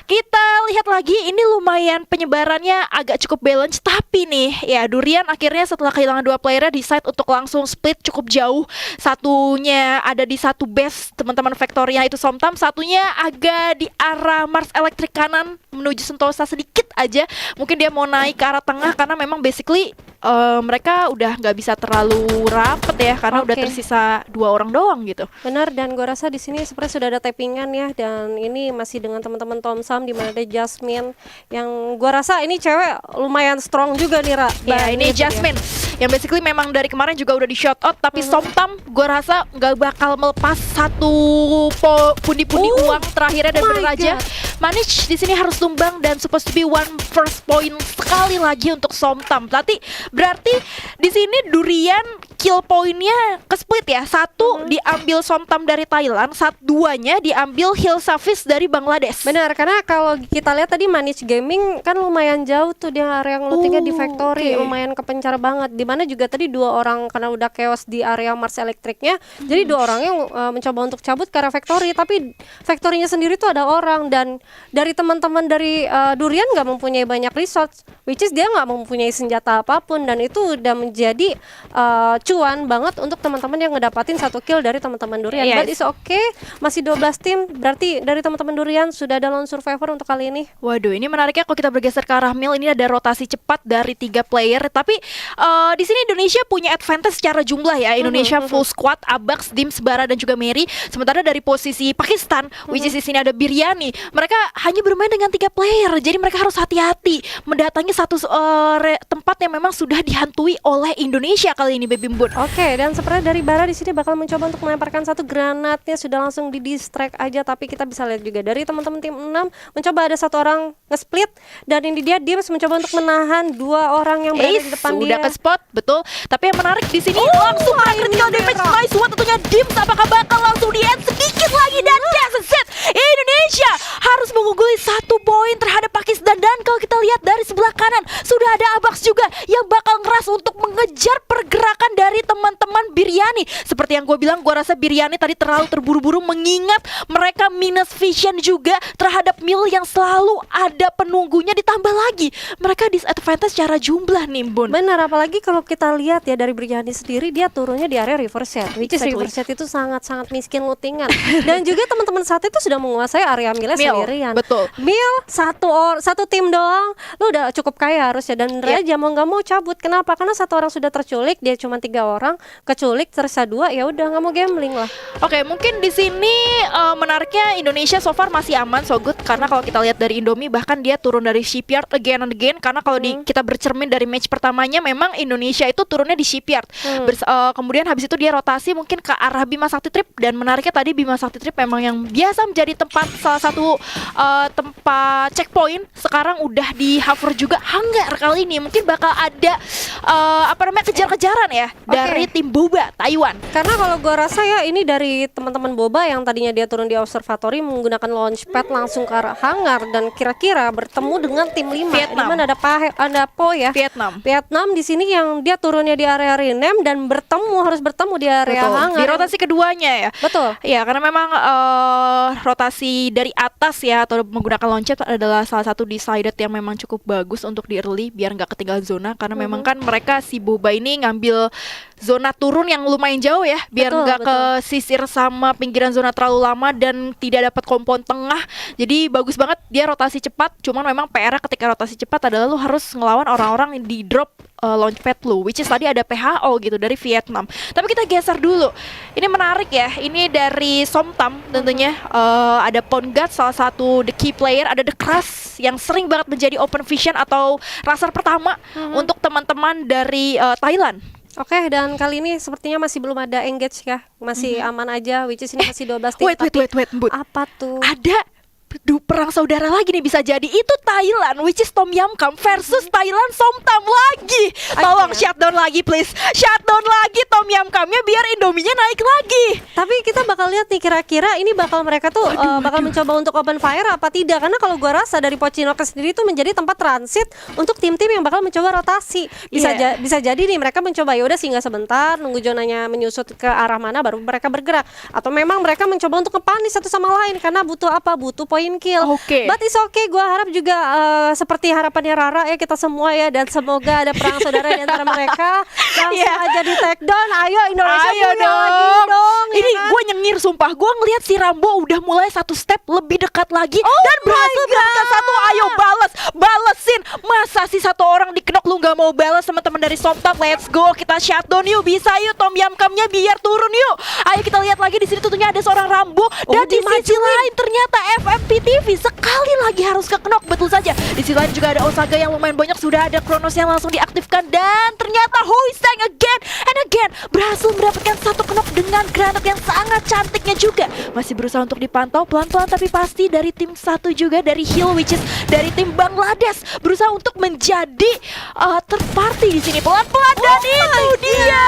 kita lihat lagi, ini lumayan penyebarannya agak cukup balance, tapi nih ya Durian akhirnya setelah kehilangan 2 playernya decide untuk langsung split cukup jauh. Satunya ada di satu base teman-teman Factoria itu Somtam, satunya agak di arah Mars Electric kanan menuju Sentosa sedikit aja. Mungkin dia mau naik ke arah tengah karena memang basically mereka udah nggak bisa terlalu rapet ya karena udah tersisa 2 orang doang gitu. Benar, dan gue rasa di sini seperti sudah ada tappingan ya, dan ini masih dengan teman-teman Tom Sam di mana ada Jasmine yang gue rasa ini cewek lumayan strong juga nih Ra. Ya ini Jasmine yang basically memang dari kemarin juga udah di shout out, tapi Somtam gue rasa nggak bakal melepas satu pundi-pundi uang terakhirnya dan bener aja Manich di sini harus tumbang dan supposed to be one first point sekali lagi untuk Somtam. Berarti di sini Durian kill pointnya ke split ya. Satu diambil Somtam dari Thailand, duanya diambil Hill Savis dari Bangladesh. Benar, karena kalau kita lihat tadi Manich Gaming kan lumayan jauh tuh di area yang lootingnya di Factory, lumayan kepencar banget. Dimana juga tadi 2 orang karena udah chaos di area Mars Electricnya, jadi 2 orang yang mencoba untuk cabut ke area Factory, tapi Factory-nya sendiri tuh ada orang, dan dari teman-teman dari Durian nggak mempunyai banyak resource, which is dia nggak mempunyai senjata apapun, dan itu udah menjadi cuan banget untuk teman-teman yang ngedapatin 1 kill dari teman-teman Durian. But it's okay, masih 12 tim, berarti dari teman-teman Durian sudah ada lone survivor untuk kali ini. Waduh, ini menariknya kalau kita bergeser ke arah Mil, ini ada rotasi cepat dari 3 player, tapi di sini Indonesia punya advantage secara jumlah ya. Indonesia full squad, Abax, Dims, Bara dan juga Mary. Sementara dari posisi Pakistan, which is di sini ada Biryani, mereka hanya bermain dengan 3 player, jadi mereka harus hati-hati mendatangi satu tempat yang memang sudah dihantui oleh Indonesia kali ini, Baby Mbun. Oke, dan seperti dari Bara di sini bakal mencoba untuk melemparkan 1 granatnya, sudah langsung di distract aja, tapi kita bisa lihat juga dari teman-teman tim 6 mencoba ada 1 orang nge-split, dan ini dia Dims mencoba untuk menahan 2 orang yang berada di depan dia. Udah ke spot, betul. Tapi yang menarik di sini langsung ada critical damage. Nice one tentunya Dims, apakah bakal langsung di-end sedikit lagi, dan that's it. Indonesia harus mengungguli 1 poin terhadap Pakistan, dan kalau kita lihat dari sebelah kanan sudah ada Abax juga yang bakal ngeras untuk mengejar pergerakan dari teman-teman Biryani. Seperti yang gue bilang, gue rasa Biryani tadi terlalu terburu-buru mengingat mereka minus vision juga terhadap Mil yang selalu ada penunggunya, ditambah lagi mereka disadvantage secara jumlah nih Bun. Benar, apalagi kalau kita lihat ya dari Biryani sendiri, dia turunnya di area reverse set, which is reverse set itu sangat-sangat miskin lootingan. Dan juga teman-teman saat itu sudah menguasai area Milnya sendirian. Betul. Mil satu tim doang, lu udah cukup kaya harusnya, dan Raja mau nggak mau cabut. Kenapa? Karena 1 orang sudah terculik, dia cuma 3 orang keculik, tersisa 2, ya udah nggak mau gambling lah. Oke, mungkin di sini menariknya Indonesia so far masih aman, so good, karena kalau kita lihat dari Indomie bahkan dia turun dari shipyard again and again, karena kalau kita bercermin dari match pertamanya memang Indonesia itu turunnya di shipyard. Kemudian habis itu dia rotasi mungkin ke arah Bima Sakti Trip, dan menariknya tadi Bima Sakti Trip memang yang biasa menjadi salah satu tempat checkpoint, sekarang udah di hover juga Hanggar kali ini. Mungkin bakal ada kejar-kejaran ya dari tim Boba Taiwan. Karena kalau gue rasa ya ini dari teman-teman Boba yang tadinya dia turun di observatory menggunakan launchpad langsung ke arah Hanggar, dan kira-kira bertemu dengan tim 5 Vietnam. Dimana ada Po ya. Vietnam di sini yang dia turunnya di area Rinem dan harus bertemu di area Hanggar. Di rotasi keduanya ya. Betul. Ya, karena memang rotasi dari atas ya atau menggunakan launchpad adalah salah satu decided yang memang cukup bagus untuk di early biar nggak ketinggalan zona, karena memang kan mereka si Boba ini ngambil zona turun yang lumayan jauh ya, biar nggak ke sisir sama pinggiran zona terlalu lama dan tidak dapat kompon tengah. Jadi bagus banget dia rotasi cepat. Cuman memang PR ketika rotasi cepat adalah lu harus ngelawan orang-orang yang di drop launchpad lu, which is tadi ada PHO gitu dari Vietnam. Tapi kita geser dulu. Ini menarik ya. Ini dari Somtam tentunya. Ada Pongat salah satu the key player, ada The Crush yang sering banget menjadi open vision atau raser pertama untuk teman-teman dari Thailand. Oke, dan kali ini sepertinya masih belum ada engage ya. Masih aman aja, which is ini masih 12 tim. Wait, Mbut. Apa tuh? Ada perang saudara lagi nih bisa jadi. Itu Thailand which is Tom Yum Kam versus Thailand Somtam lagi. Tolong shutdown lagi please. Shutdown lagi Tom Yum Kamnya biar Indominya naik lagi. Tapi kita bakal lihat nih kira-kira ini bakal mereka tuh bakal mencoba untuk open fire apa tidak. Karena kalau gua rasa dari Pocinok sendiri itu menjadi tempat transit untuk tim-tim yang bakal mencoba rotasi. Bisa jadi nih mereka mencoba ya udah singgah sebentar, nunggu zonanya menyusut ke arah mana baru mereka bergerak. Atau memang mereka mencoba untuk ngepanis satu sama lain karena butuh apa? Butuh point kill. But it's okay, gue harap juga seperti harapannya Rara ya kita semua ya, dan semoga ada perang saudara di antara mereka. Langsung aja di take down. Ayo Indonesia punya lagi dong. Ini gue nyengir sumpah. Gue ngelihat si Rambo udah mulai satu step lebih dekat lagi dan berhasil mendapatkan satu. Ayo balesin. Masa sih satu orang dikenok lu nggak mau balas? Teman-teman dari Somtam, let's go. Kita shutdown yuk, bisa yuk. Tom Yum Kamnya biar turun yuk. Ayo kita lihat lagi di sini tentunya ada seorang Rambo dan di sisi lain ternyata FMPTV sekali lagi harus kekenok. Betul saja. Di sisi lain juga ada Osaga yang lumayan banyak, sudah ada Kronos yang langsung diaktifkan dan ternyata Hoiseng again and again berhasil mendapatkan satu kenok dengan granat yang sangat cantiknya juga. Masih berusaha untuk dipantau pelan-pelan tapi pasti dari tim satu juga dari Hill which is dari tim Bangladesh berusaha untuk menjadi third party di sini pelan-pelan dan itu dia.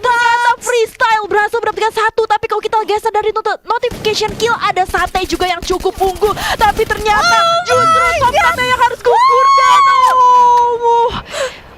Ternyata Freestyle berhasil mendapatkan satu, tapi kalau kita geser dari notification kill ada Sate juga yang cukup unggul, tapi ternyata justru Somtamnya yang harus gugur dan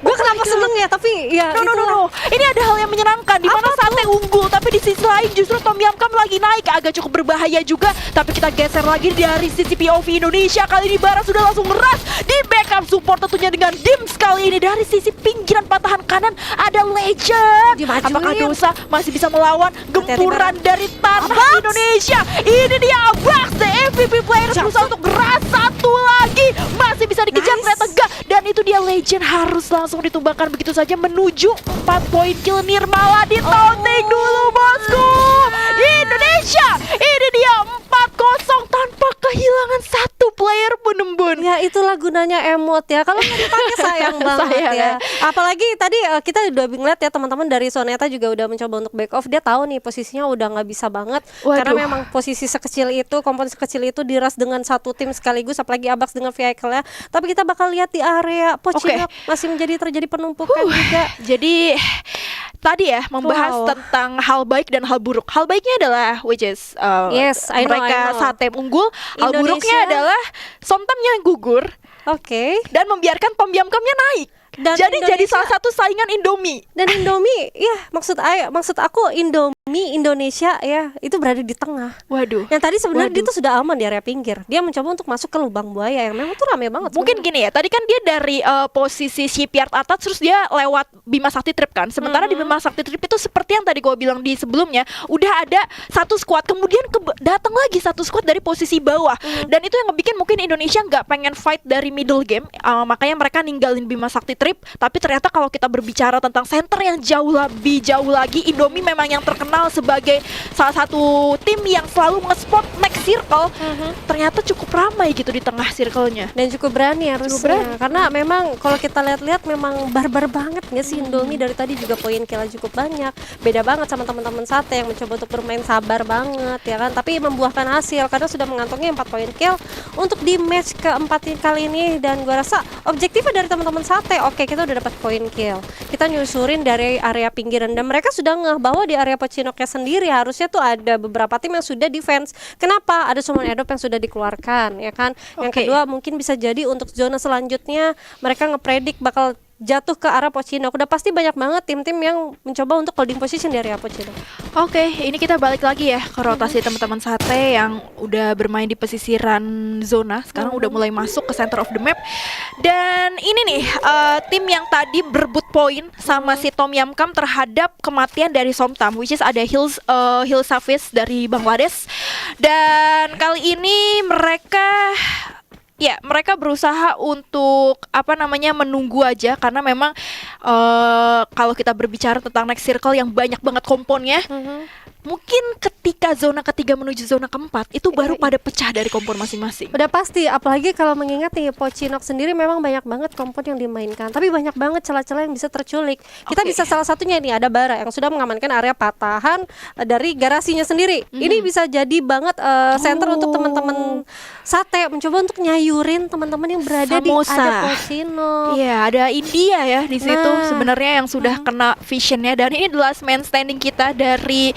gue kenapa seneng ya, tapi ya no. Ini ada hal yang menyenangkan di mana Sate unggul, tapi di sisi lain justru Tom Yum Kam lagi naik, agak cukup berbahaya juga. Tapi kita geser lagi dari sisi POV Indonesia, kali ini Bara sudah langsung meras di backup support tentunya dengan Dims kali ini. Dari sisi pinggiran patahan kanan ada Legend. Apakah Dosa masih bisa melawan gempuran dari tanah Indonesia? Ini dia Abax, the MVP player berusaha untuk geras satu lagi, masih bisa dikejar ternyata enggak, dan itu dia Legend harus langsung ditumbangkan begitu saja menuju 4 poin kill. Nirmala ditaunting dulu bosku. Indonesia ini dia 4-0 tanpa kehilangan satu player pun embun. Ya itulah gunanya emote ya, kalau nggak dipakai sayang banget ya. Apalagi tadi kita udah ngeliat ya teman-teman dari Soneta juga udah mencoba untuk back off. Dia tahu nih posisinya udah nggak bisa banget. Karena memang posisi sekecil itu, komponen sekecil itu diras dengan satu tim sekaligus, apalagi Abax dengan vehicle-nya. Tapi kita bakal lihat di area Pocinok masih terjadi penumpukan juga. Jadi tadi ya membahas tentang hal baik dan hal buruk. Hal baiknya adalah which is mereka Sate unggul. Hal buruknya adalah Somtamnya yang gugur. Dan membiarkan Tom Yum Kamnya naik. Dan jadi salah satu saingan Indomie. Dan Indomie, ya maksud aku Indomie Indonesia ya itu berada di tengah. Waduh. Yang tadi sebenarnya dia tuh sudah aman di area pinggir. Dia mencoba untuk masuk ke lubang buaya yang memang tuh rame banget. Mungkin gini ya, tadi kan dia dari posisi shipyard atas terus dia lewat Bima Sakti Trip kan. Sementara di Bima Sakti Trip itu seperti yang tadi gue bilang di sebelumnya, udah ada satu squad, kemudian datang lagi satu squad dari posisi bawah. Dan itu yang ngebikin mungkin Indonesia nggak pengen fight dari middle game, makanya mereka ninggalin Bima Sakti Trip. Tapi ternyata kalau kita berbicara tentang center yang jauh lagi, Indomie memang yang terkenal sebagai salah satu tim yang selalu nge-spot next circle. Ternyata cukup ramai gitu di tengah circle-nya. Dan cukup berani harusnya. Karena memang kalau kita lihat-lihat memang barbar banget nggak sih Indomie dari tadi juga poin kill cukup banyak. Beda banget sama teman-teman Sate yang mencoba untuk bermain sabar banget ya kan. Tapi membuahkan hasil karena sudah mengantongi 4 poin kill untuk di match keempat kali ini. Dan gua rasa objektifnya dari teman-teman Sate, oke, kita udah dapat poin kill. Kita nyusurin dari area pinggiran dan mereka sudah ngeh bahwa di area Pocinoknya sendiri harusnya tuh ada beberapa tim yang sudah defense. Kenapa? Ada summon airdrop yang sudah dikeluarkan ya kan. Yang kedua mungkin bisa jadi untuk zona selanjutnya mereka ngepredik bakal jatuh ke arah Pocinok. Udah pasti banyak banget tim-tim yang mencoba untuk holding position di area Pocinok. Oke, ini kita balik lagi ya ke rotasi teman-teman Sate yang udah bermain di pesisiran zona. Sekarang udah mulai masuk ke center of the map. Dan ini nih tim yang tadi berebut poin sama si Tom Yum Kam terhadap kematian dari Somtam, which is ada Hill Safis dari Bangladesh. Dan kali ini mereka berusaha untuk menunggu aja karena memang kalau kita berbicara tentang next circle yang banyak banget komponnya, mungkin ketika zona ketiga menuju zona keempat itu baru pada pecah dari kompon masing-masing. Udah pasti, apalagi kalau mengingat nih Pochinok sendiri memang banyak banget kompon yang dimainkan, tapi banyak banget celah-celah yang bisa terculik. Kita bisa salah satunya ini ada Bara yang sudah mengamankan area patahan dari garasinya sendiri. Ini bisa jadi banget center untuk teman-teman sate mencoba untuk nyayurin teman-teman yang berada di ada Pochinok. Iya, ada India ya di situ sebenarnya yang sudah kena visionnya, dan ini the last man standing kita dari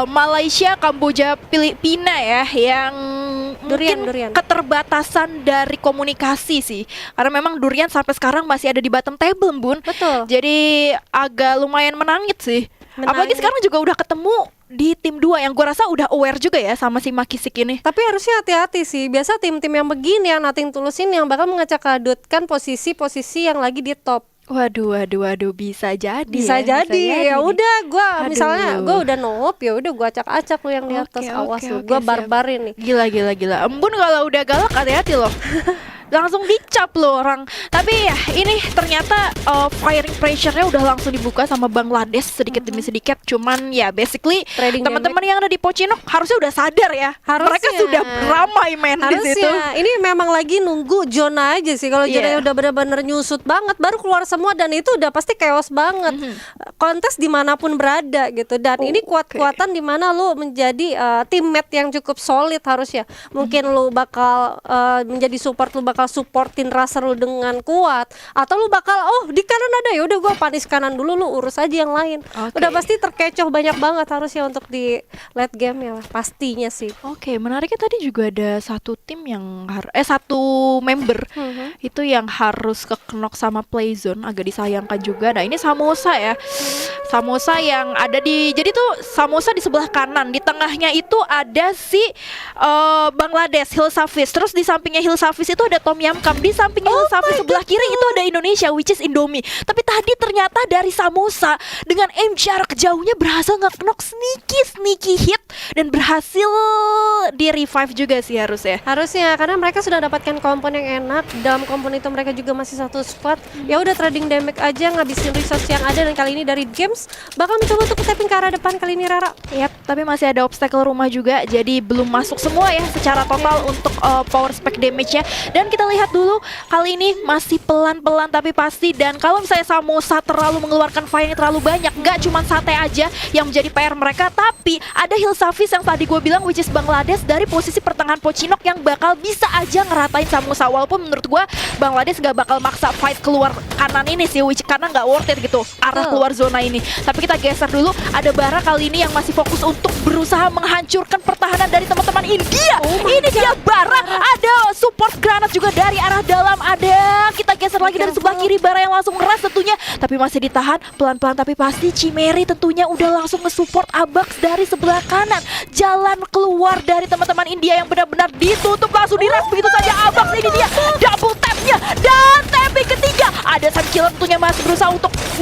Malaysia, Kamboja, Filipina ya, yang Durian. keterbatasan dari komunikasi sih, karena memang Durian sampai sekarang masih ada di bottom table, Bun. Betul. Jadi agak lumayan menangit sih. Apalagi sekarang juga udah ketemu di tim 2 yang gua rasa udah aware juga ya sama si Makisik ini. Tapi harusnya hati-hati sih. Biasa tim-tim yang begini yang Nothing Tulus ini yang bakal mengacak-adutkan posisi-posisi yang lagi di top. Waduh, bisa jadi. Bisa jadi. Ya udah, misalnya gue udah no-hope, ya udah gue acak-acak lu yang di atas. Awas lu, gue barbarin nih. Gila. Embun kalau udah galak hati-hati loh. Langsung dicap loh orang. Tapi ya ini ternyata firing pressure-nya udah langsung dibuka sama Bangladesh sedikit demi sedikit. Cuman ya basically teman-teman yang ada di Pochinok harusnya udah sadar ya. Mereka sudah ramai main di situ. Ini memang lagi nunggu zona aja sih. Kalau zonanya udah benar-benar nyusut banget baru keluar semua, dan itu udah pasti chaos banget. Kontes dimanapun berada gitu. Dan ini kuat-kuatan dimana lu menjadi teammate yang cukup solid harusnya. Mungkin lu bakal menjadi support, lu bakal supportin Razer lu dengan kuat, atau lu bakal di kanan ada, ya udah gua panis kanan dulu, lu urus aja yang lain. Udah pasti terkecoh banyak banget harusnya untuk di late game ya lah, pastinya sih. Menariknya tadi juga ada satu tim yang satu member itu yang harus kekenok sama Playzone, agak disayangkan juga. Nah ini Samosa ya, Samosa yang ada di, jadi tuh Samosa di sebelah kanan, di tengahnya itu ada si Bangladesh Hillsafis, terus di sampingnya Hillsafis itu ada Tom Yam Kam, di sampingnya Hillsafis sebelah kiri itu ada Indonesia which is Indomie. Tapi tadi ternyata dari Samosa dengan aim jarak jauhnya berhasil nge-knock sneaky hit dan berhasil di revive juga sih harusnya. Karena mereka sudah dapatkan kompon yang enak. Dalam kompon itu mereka juga masih satu squad. Ya udah trading damage aja, ngabisin resource yang ada, dan kali ini dari games bakal mencoba untuk tapping ke arah depan kali ini Rara. Tapi masih ada obstacle rumah juga, jadi belum masuk semua ya secara total untuk power spec damage-nya. Dan kita lihat dulu kali ini masih pelan-pelan tapi pasti. Dan kalau misalnya Samosa terlalu mengeluarkan fire yang terlalu banyak, gak cuma sate aja yang menjadi PR mereka, tapi ada Hillsafis yang tadi gue bilang which is Bangladesh dari posisi pertengahan Pochinok yang bakal bisa aja ngeratain Samosa. Walaupun menurut gue Bangladesh gak bakal maksa fight keluar kanan ini sih, which karena gak worth it gitu arah keluar zona ini. Tapi kita geser dulu, ada Bara kali ini yang masih fokus untuk berusaha menghancurkan pertahanan dari teman-teman India. Ini dia Bara, ada support granat juga dari arah dalam, ada kita geser lagi dari sebelah kiri, Bara yang langsung ngeras tentunya, tapi masih ditahan pelan-pelan tapi pasti. Chimeri tentunya udah langsung nge-support Abax dari sebelah kanan. Jalan keluar dari teman-teman India yang benar-benar ditutup, langsung diras begitu saja Abax. Ini dia double tap-nya dan tapping ketiga. Ada Sam Killer tentunya masih berusaha untuk 1,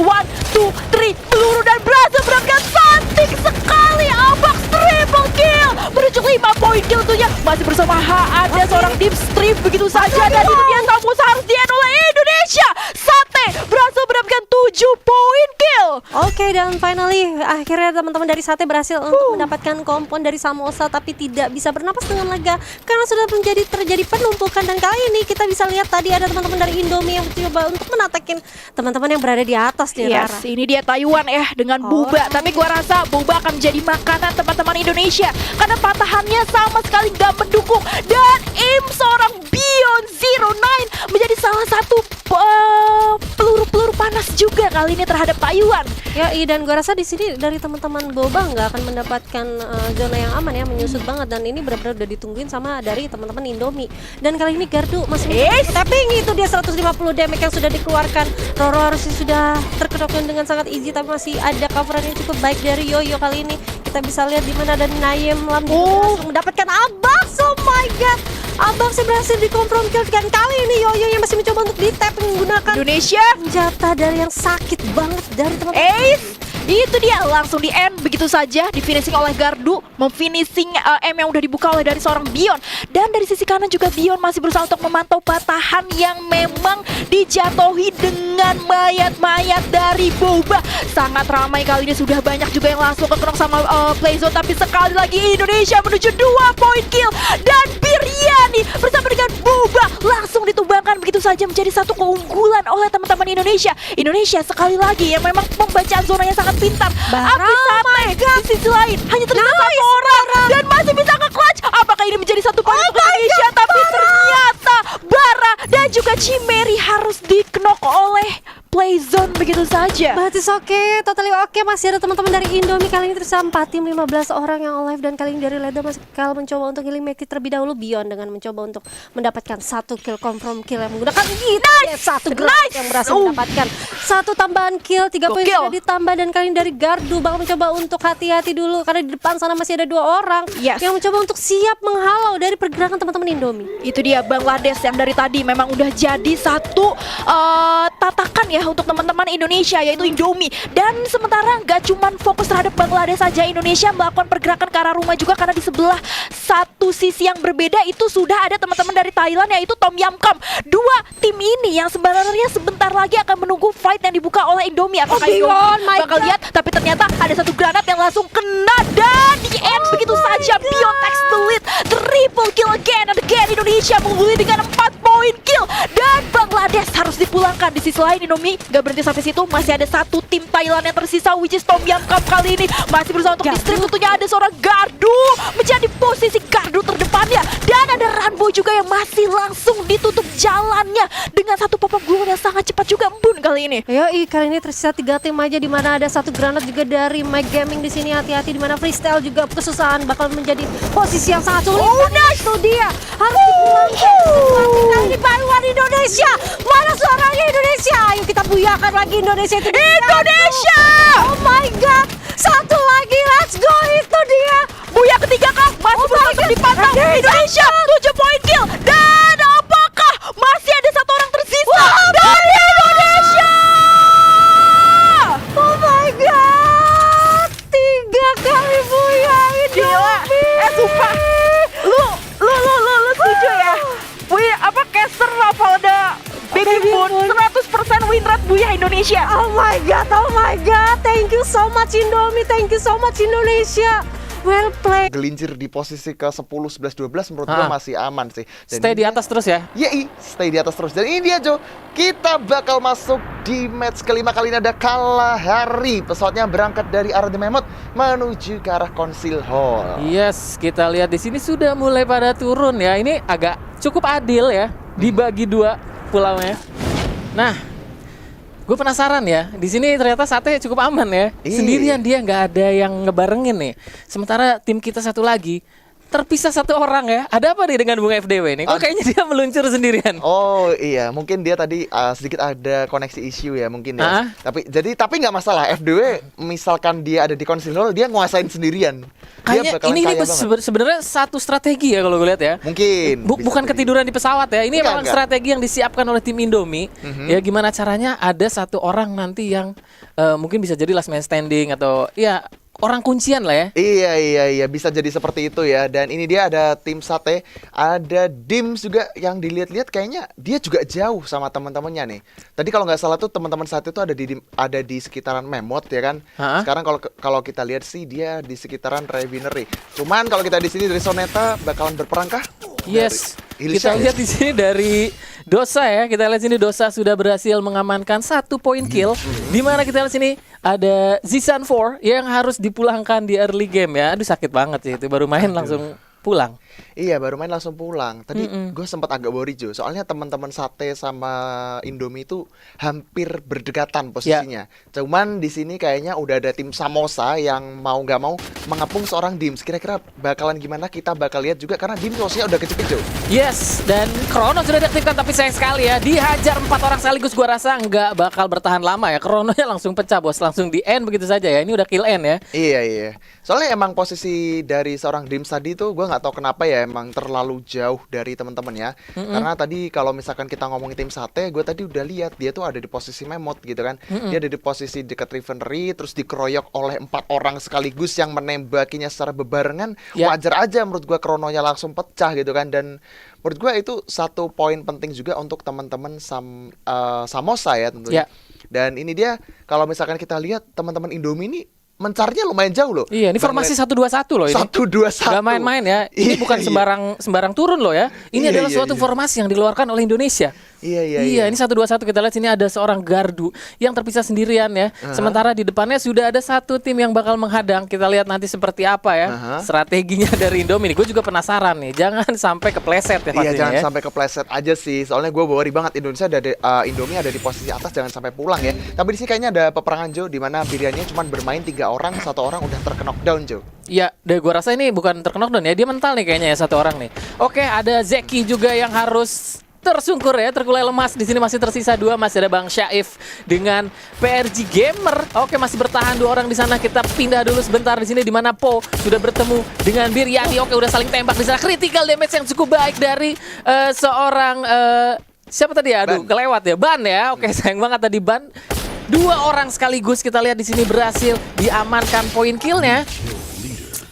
2, 3 peluru dan berhasil berangkat cantik sekali. Abax triple kill menuju 5 poin kill tentunya masih bersama ada seorang deep strip begitu saja. Dan itu dia Samosa harus di-end oleh Indonesia. Sate berhasil mendapatkan 7 poin kill. Dan finally akhirnya teman-teman dari Sate berhasil untuk mendapatkan kompon dari Samosa, tapi tidak bisa bernapas dengan lega karena sudah terjadi penumpukan. Dan kali ini kita bisa lihat tadi ada teman-teman dari Indomie yang mencoba untuk menatakin teman-teman yang berada di atas nih. Rara. Ini dia Taiwan ya dengan Boba. Tapi gua rasa Boba akan menjadi makanan teman-teman Indonesia karena patahannya sama sekali gak mendukung. Dan aim seorang Beyond09 menjadi salah satu peluru panas juga kali ini terhadap Taiwan. Dan gue rasa di sini dari teman-teman Boba nggak akan mendapatkan zona yang aman ya, menyusut banget. Dan ini benar-benar udah ditungguin sama dari teman-teman Indomie. Dan kali ini Gardu masih tapping, itu dia 150 damage yang sudah dikeluarkan. Roro harusnya sudah terkedokkan dengan sangat easy, tapi masih ada coveran yang cukup baik dari Yoyo kali ini. Kita bisa lihat di mana dan Nayem Lam mendapatkan Abax. Oh my god, Abax berhasil dikompromikan. Kali ini Yoyo yang masih mencoba untuk di-tap menggunakan Indonesia senjata dari yang sakit banget dari teman-teman. Itu dia, langsung di end begitu saja, di finishing oleh Gardu, memfinishing M yang udah dibuka oleh dari seorang Bion. Dan dari sisi kanan juga Bion masih berusaha untuk memantau patahan yang memang dijatuhi dengan mayat-mayat dari Boba. Sangat ramai kali ini, sudah banyak juga yang langsung kekenok sama playzone. Tapi sekali lagi Indonesia menuju 2 point kill. Dan Biryani bersama dengan Boba langsung ditumbangkan begitu saja, menjadi satu keunggulan oleh teman-teman Indonesia. Indonesia sekali lagi yang memang pembacaan zonanya sangat pintar. Api Sate di sisi lain hanya tersisa satu orang dan masih bisa nge-clutch. Apakah ini menjadi satu poin untuk Indonesia? Tapi ternyata Bara dan juga Chimeri harus di-knock oleh Playzone begitu saja. But it's okay, totally okay. Masih ada teman-teman dari Indomie. Kali ini tersisa 4 tim, 15 orang yang live. Dan kali ini dari Leda masih bakal mencoba untuk healing Mekti terlebih dahulu. Bion dengan mencoba untuk mendapatkan 1 kill confirm kill yang menggunakan satu granat yang berhasil mendapatkan 1 tambahan kill. 3 poin sudah ditambah. Dan kali ini dari Gardu bakal mencoba untuk hati-hati dulu, karena di depan sana masih ada 2 orang yang mencoba untuk siap menghalau dari pergerakan teman-teman Indomie. Itu dia Bangladesh yang dari tadi memang udah jadi satu tatakan ya untuk teman-teman Indonesia, yaitu Indomie. Dan sementara nggak cuman fokus terhadap Bangladesh saja, Indonesia melakukan pergerakan ke arah rumah juga, karena di sebelah satu sisi yang berbeda itu sudah ada teman-teman dari Thailand, yaitu Tom Yam Kam. 2 tim ini yang sebenarnya sebentar lagi akan menunggu fight yang dibuka oleh Indomie. Apakah Indomie bakal lihat? Tapi ternyata ada satu granat yang langsung kena dan di end begitu saja. Bion takes the lead, triple kill again and again. Indonesia mengungguli dengan 4 poin kill dan Bangladesh harus dipulangkan. Di sisi lain Indomie gak berhenti sampai situ, masih ada satu tim Thailand yang tersisa, which is Tom Yam Kam. Kali ini masih berusaha untuk di-strip. Tentunya ada seorang Gardu menjadi posisi Gardu terdepannya, dan ada Ranbo juga yang masih langsung ditutup jalannya dengan satu pop-up glue yang sangat cepat juga embun kali ini. Kali ini tersisa 3 tim aja, di mana ada 1 granat juga dari Mike Gaming di sini. Hati-hati, di mana Freestyle juga kesusahan, bakal menjadi posisi yang sangat sulit. Itu dia harus dipulangkan. Kali ini Bayuan Indonesia, mana suaranya Indonesia? Ayo kita buyakan lagi Indonesia itu. Indonesia! Oh my god, 1 lagi, let's go. Itu dia buya ketiga kah? Masih berusaha dipantau. Indonesia 7 poin kill. Dan apakah masih ada 1 orang tersisa dari Indonesia? Oh my god, 3 kali buya Indomie. Sumpah, lu setuju ya? Caster Ravalda Baby Moon 100% win rate buya Indonesia. Oh my god, thank you so much Indomie, thank you so much Indonesia. Well played. Gelincir di posisi ke 10, 11, 12 menurut gue masih aman sih. Dan stay di atas terus ya? Iya, stay di atas terus. Dan ini dia Jo, kita bakal masuk di match kelima. Kali ini ada Kalahari. Pesawatnya berangkat dari arah The Mammoth menuju ke arah Council Hall. Yes, kita lihat di sini sudah mulai pada turun ya. Ini agak cukup adil ya, dibagi 2 pulaunya. Nah, gue penasaran ya, di sini ternyata Sate cukup aman ya. Sendirian dia, nggak ada yang ngebarengin nih. Sementara tim kita satu lagi terpisah 1 orang ya. Ada apa nih dengan Bung FDW nih? Kok kayaknya dia meluncur sendirian? Oh iya, mungkin dia tadi sedikit ada koneksi issue ya mungkin ya. Tapi nggak masalah. FDW misalkan dia ada di Council Hall, dia nguasain sendirian. Kayaknya ini sebenarnya satu strategi ya kalau gue lihat ya. Mungkin bukan ketiduran di pesawat ya. Ini memang strategi yang disiapkan oleh tim Indomie. Ya gimana caranya ada 1 orang nanti yang mungkin bisa jadi last man standing atau ya orang kuncian lah ya. Iya, bisa jadi seperti itu ya. Dan ini dia ada tim Sate, ada Dims juga yang dilihat-lihat kayaknya dia juga jauh sama teman-temannya nih. Tadi kalau nggak salah tuh teman-teman Sate itu ada di sekitaran Mammoth ya kan. Sekarang kalau kita lihat sih dia di sekitaran Refinery. Cuman kalau kita di sini dari Soneta bakalan berperangkah? Yes. Kita lihat di sini dari Dosa ya. Kita lihat sini Dosa sudah berhasil mengamankan 1 poin kill. Di mana kita lihat sini ada Zishan 4 yang harus dipulangkan di early game ya. Aduh sakit banget sih itu, baru main langsung pulang. Iya, baru main langsung pulang. Tadi gue sempat agak worry Jo, soalnya teman-teman Sate sama Indomie itu hampir berdekatan posisinya. Cuman di sini kayaknya udah ada tim Samosa yang mau nggak mau mengepung seorang Dims. Kira-kira bakalan gimana, kita bakal lihat juga karena Dims posisinya udah kejepit Jo. Yes, dan Chrono sudah diaktifkan, tapi sayang sekali ya dihajar 4 orang sekaligus. Gua rasa nggak bakal bertahan lama ya. Chrononya langsung pecah bos, langsung di end begitu saja ya. Ini udah kill end ya. Iya. Soalnya emang posisi dari seorang Dims tadi tuh gue nggak tahu kenapa ya emang terlalu jauh dari teman-teman ya. Karena tadi kalau misalkan kita ngomongin tim Sate, gue tadi udah lihat dia tuh ada di posisi memot gitu kan. Dia ada di posisi dekat refinery, terus dikeroyok oleh 4 orang sekaligus yang menembakinya secara bebarengan. Wajar aja menurut gue krononya langsung pecah gitu kan. Dan menurut gue itu satu poin penting juga untuk teman-teman Samosa ya tentunya. Dan ini dia kalau misalkan kita lihat teman-teman Indomie ini mencarnya lumayan jauh loh. Iya, ini formasi 1-2-1 loh ini. 1-2-1. Gak main-main ya. Ini bukan sembarang turun loh ya. Ini adalah suatu formasi yang dikeluarkan oleh Indonesia. Iya, ini 1-2-1 kita lihat sini ada seorang gardu yang terpisah sendirian ya. Sementara di depannya sudah ada satu tim yang bakal menghadang. Kita lihat nanti seperti apa ya strateginya dari Indomie. Gue juga penasaran nih. Jangan sampai kepleset ya pastinya. Iya, jangan sampai kepleset aja sih. Soalnya gue worry banget Indonesia Indomie ada di posisi atas, jangan sampai pulang ya. Tapi di sini kayaknya ada peperangan Jo di mana Biryani cuma bermain 3 orang, 1 orang udah terknockdown Jo. Iya, gue rasa ini bukan terknockdown ya. Dia mental nih kayaknya ya 1 orang nih. Oke, ada Zeki juga yang harus tersungkur ya, terkulai lemas. Di sini masih tersisa 2, masih ada Bang Syaif dengan PRG Gamer. Oke, masih bertahan 2 orang di sana. Kita pindah dulu sebentar di sini di mana Po sudah bertemu dengan Biryani. Oke, udah saling tembak di sana. Critical damage yang cukup baik dari seorang siapa tadi ya? Aduh, kelewat ya. Ban ya. Oke, sayang banget tadi Ban. 2 orang sekaligus kita lihat di sini berhasil diamankan poin killnya.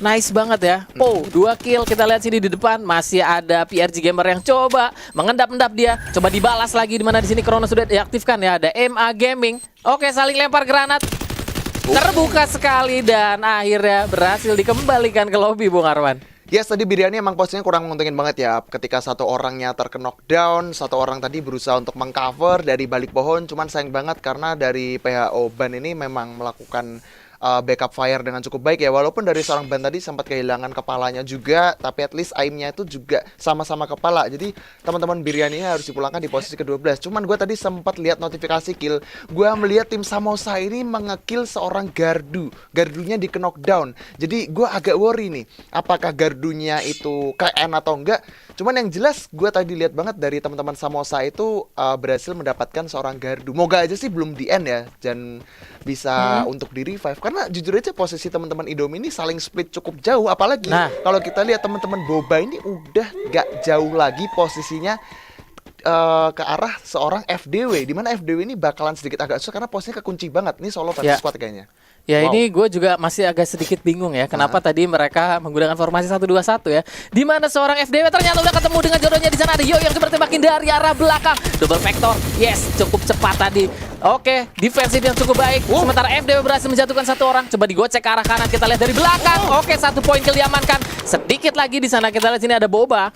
Nice banget ya. Po, 2 kill. Kita lihat sini di depan masih ada PRG Gamer yang coba mengendap-endap dia. Coba dibalas lagi di mana di sini Chrono sudah diaktifkan ya. Ada MA Gaming. Oke, saling lempar granat. Terbuka sekali dan akhirnya berhasil dikembalikan ke lobby Bung Arwan. Yes, tadi Biryani emang posisinya kurang menguntungin banget ya. Ketika 1 orangnya terknockdown, 1 orang tadi berusaha untuk mengcover dari balik pohon. Cuman sayang banget karena dari PHO Ban ini memang melakukan backup fire dengan cukup baik ya. Walaupun dari seorang Ban tadi sempat kehilangan kepalanya juga, tapi at least aimnya itu juga sama-sama kepala. Jadi teman-teman Biryani harus dipulangkan di posisi ke-12. Cuman gue tadi sempat lihat notifikasi kill. Gue melihat tim Samosa ini mengekill seorang gardu. Gardunya di knockdown. Jadi gue agak worry nih, apakah gardunya itu KN atau enggak. Cuman yang jelas gue tadi lihat banget dari teman-teman Samosa itu berhasil mendapatkan seorang gardu. Moga aja sih belum di end ya, dan bisa untuk di revive. Karena jujur aja posisi teman-teman Indomie ini saling split cukup jauh. Apalagi kalau kita lihat teman-teman Boba ini udah gak jauh lagi posisinya ke arah seorang FDW. Dimana FDW ini bakalan sedikit agak susah karena posisinya kekunci banget. Ini solo versus squad kayaknya. Ya ini gue juga masih agak sedikit bingung ya. Kenapa tadi mereka menggunakan formasi 1-2-1 ya. Dimana seorang FDW ternyata udah ketemu dengan jodohnya di sana. Ada Yo yang seperti makin dari arah belakang. Double vector. Yes, cukup cepat tadi. Oke, defensif yang cukup baik. Sementara FDW berhasil menjatuhkan 1 orang. Coba digocek ke arah kanan. Kita lihat dari belakang. Oke, 1 poin kill diamankan. Sedikit lagi di sana kita lihat sini ada Boba.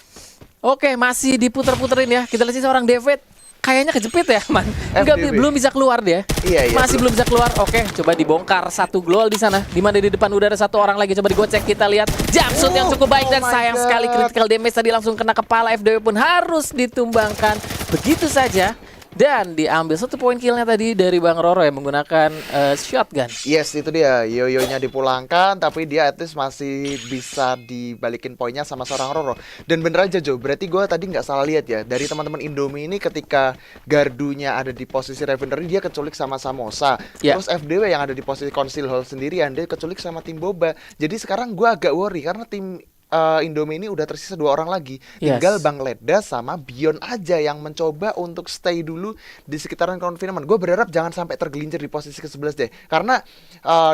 Oke, masih diputer-puterin ya. Kita lihat sini seorang David. Kayaknya kejepit ya, man. Enggak, belum bisa keluar dia. Masih belum bisa keluar. Oke, coba dibongkar 1 glol di sana. Di mana di depan udah ada 1 orang lagi. Coba digocek, kita lihat jump shoot yang cukup baik dan sayang sekali critical damage tadi langsung kena kepala. FDW pun harus ditumbangkan. Begitu saja. Dan diambil 1 poin killnya tadi dari Bang Roro yang menggunakan shotgun. Yes, itu dia. Yoyonya dipulangkan, tapi dia at least masih bisa dibalikin poinnya sama seorang Roro. Dan bener aja Jo, berarti gue tadi nggak salah lihat ya. Dari teman-teman Indomie ini ketika gardunya ada di posisi refinery, dia keculik sama Samosa. Terus FDW yang ada di posisi Council Hall sendirian, dia keculik sama tim Boba. Jadi sekarang gue agak worry karena tim Indomie ini udah tersisa 2 orang lagi. Tinggal Bang Leda sama Bion aja yang mencoba untuk stay dulu di sekitaran confinement. Gue berharap jangan sampai tergelincir di posisi ke-11 deh. Karena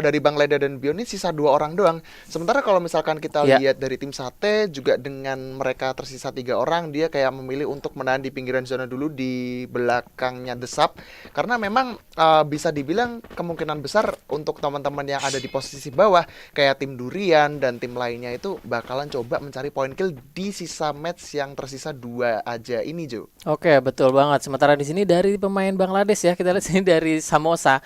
dari Bang Leda dan Bion ini sisa 2 orang doang. Sementara kalau misalkan kita lihat dari tim Sate juga dengan mereka tersisa 3 orang, dia kayak memilih untuk menahan di pinggiran zona dulu di belakangnya Desap. Karena memang bisa dibilang kemungkinan besar untuk teman-teman yang ada di posisi bawah kayak tim Durian dan tim lainnya itu bakalan coba mencari poin kill di sisa match yang tersisa 2 aja ini Jo. Oke, betul banget. Sementara di sini dari pemain Bangladesh ya, kita lihat sini dari Samosa,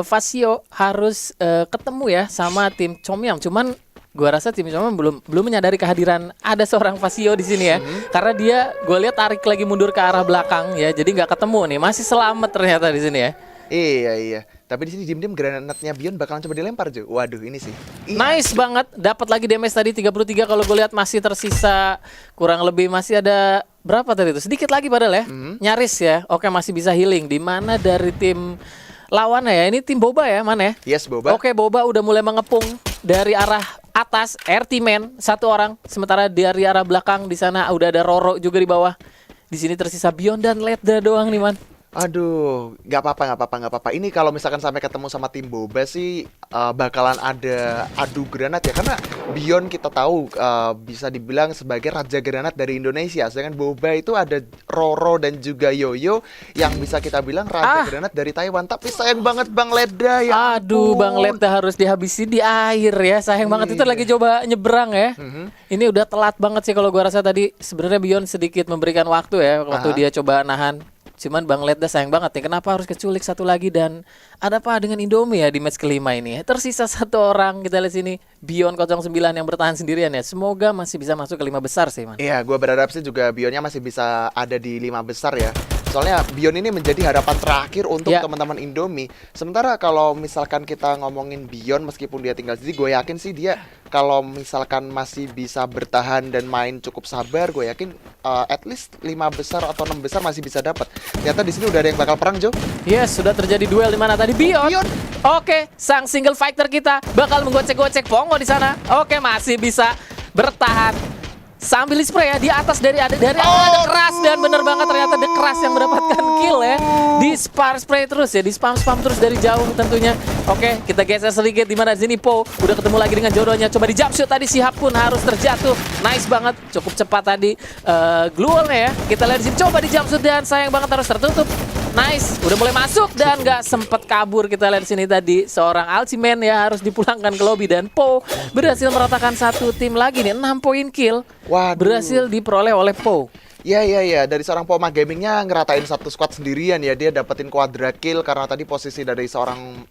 Fasio harus ketemu ya sama tim Chomyam. Cuman gua rasa tim Chomyam belum menyadari kehadiran ada seorang Fasio di sini ya. Karena dia gua lihat tarik lagi mundur ke arah belakang ya. Jadi nggak ketemu nih. Masih selamat ternyata di sini ya. Iya. Tapi di sini diem-diem granatnya Bion bakalan coba dilempar Jo. Waduh, ini sih. Nice banget. Dapat lagi damage tadi 33 kalau gue lihat masih tersisa kurang lebih masih ada berapa tadi itu? Sedikit lagi padahal ya. Nyaris ya. Oke, masih bisa healing. Di mana dari tim lawannya ya? Ini tim Boba ya, mana ya? Yes, Boba. Oke, Boba udah mulai mengepung dari arah atas RT Man 1 orang, sementara dari arah belakang di sana udah ada Roro juga di bawah. Di sini tersisa Bion dan Ledda doang nih, Man. Aduh, nggak apa-apa. Ini kalau misalkan sampai ketemu sama tim Boba sih bakalan ada adu granat ya, karena Bion kita tahu bisa dibilang sebagai raja granat dari Indonesia, sedangkan Boba itu ada Roro dan juga Yoyo yang bisa kita bilang raja granat dari Taiwan. Tapi sayang banget Bang Ledda ya. Aduh, Bang Ledda harus dihabisi di air ya. Sayang banget itu lagi coba nyebrang ya. Ini udah telat banget sih kalau gua rasa tadi. Sebenarnya Bion sedikit memberikan waktu ya waktu dia coba nahan. Cuman Bang Ledda sayang banget nih, kenapa harus keculik satu lagi, dan ada apa dengan Indomie ya di match kelima ini ya? Tersisa 1 orang, kita lihat sini Bion 09 yang bertahan sendirian ya. Semoga masih bisa masuk ke 5 besar sih, Man. Iya, gue berharap sih juga Bionnya masih bisa ada di 5 besar ya. Soalnya Bion ini menjadi harapan terakhir untuk teman-teman Indomie. Sementara kalau misalkan kita ngomongin Bion, meskipun dia tinggal sendiri, gue yakin sih dia kalau misalkan masih bisa bertahan dan main cukup sabar, gue yakin at least 5 besar atau 6 besar masih bisa dapat. Ternyata di sini udah ada yang bakal perang, Jo. Yes, sudah terjadi duel di mana tadi? Bion. Oke, sang single fighter kita bakal menggocek-gocek Pongo di sana. Oke, masih bisa bertahan. Sambil spray ya di atas dari ada keras, dan bener banget ternyata The Crush yang mendapatkan kill ya. Di spray terus ya, di spam terus dari jauh tentunya. Oke, kita geser sedikit di mana di sini Po udah ketemu lagi dengan jodohnya. Coba di jump shoot tadi, Shihab pun harus terjatuh. Nice banget, cukup cepat tadi gluolnya ya. Kita lihat di sini coba di jump shoot dan sayang banget harus tertutup. Nice, udah mulai masuk dan nggak sempet kabur. Kita lihat di sini tadi seorang Ultimate ya harus dipulangkan ke lobby, dan Po berhasil meratakan satu tim lagi nih, 6 poin kill. Berhasil diperoleh oleh Po. Ya, dari seorang Poma Gamingnya ngeratain satu squad sendirian ya. Dia dapetin quadra kill karena tadi posisi dari seorang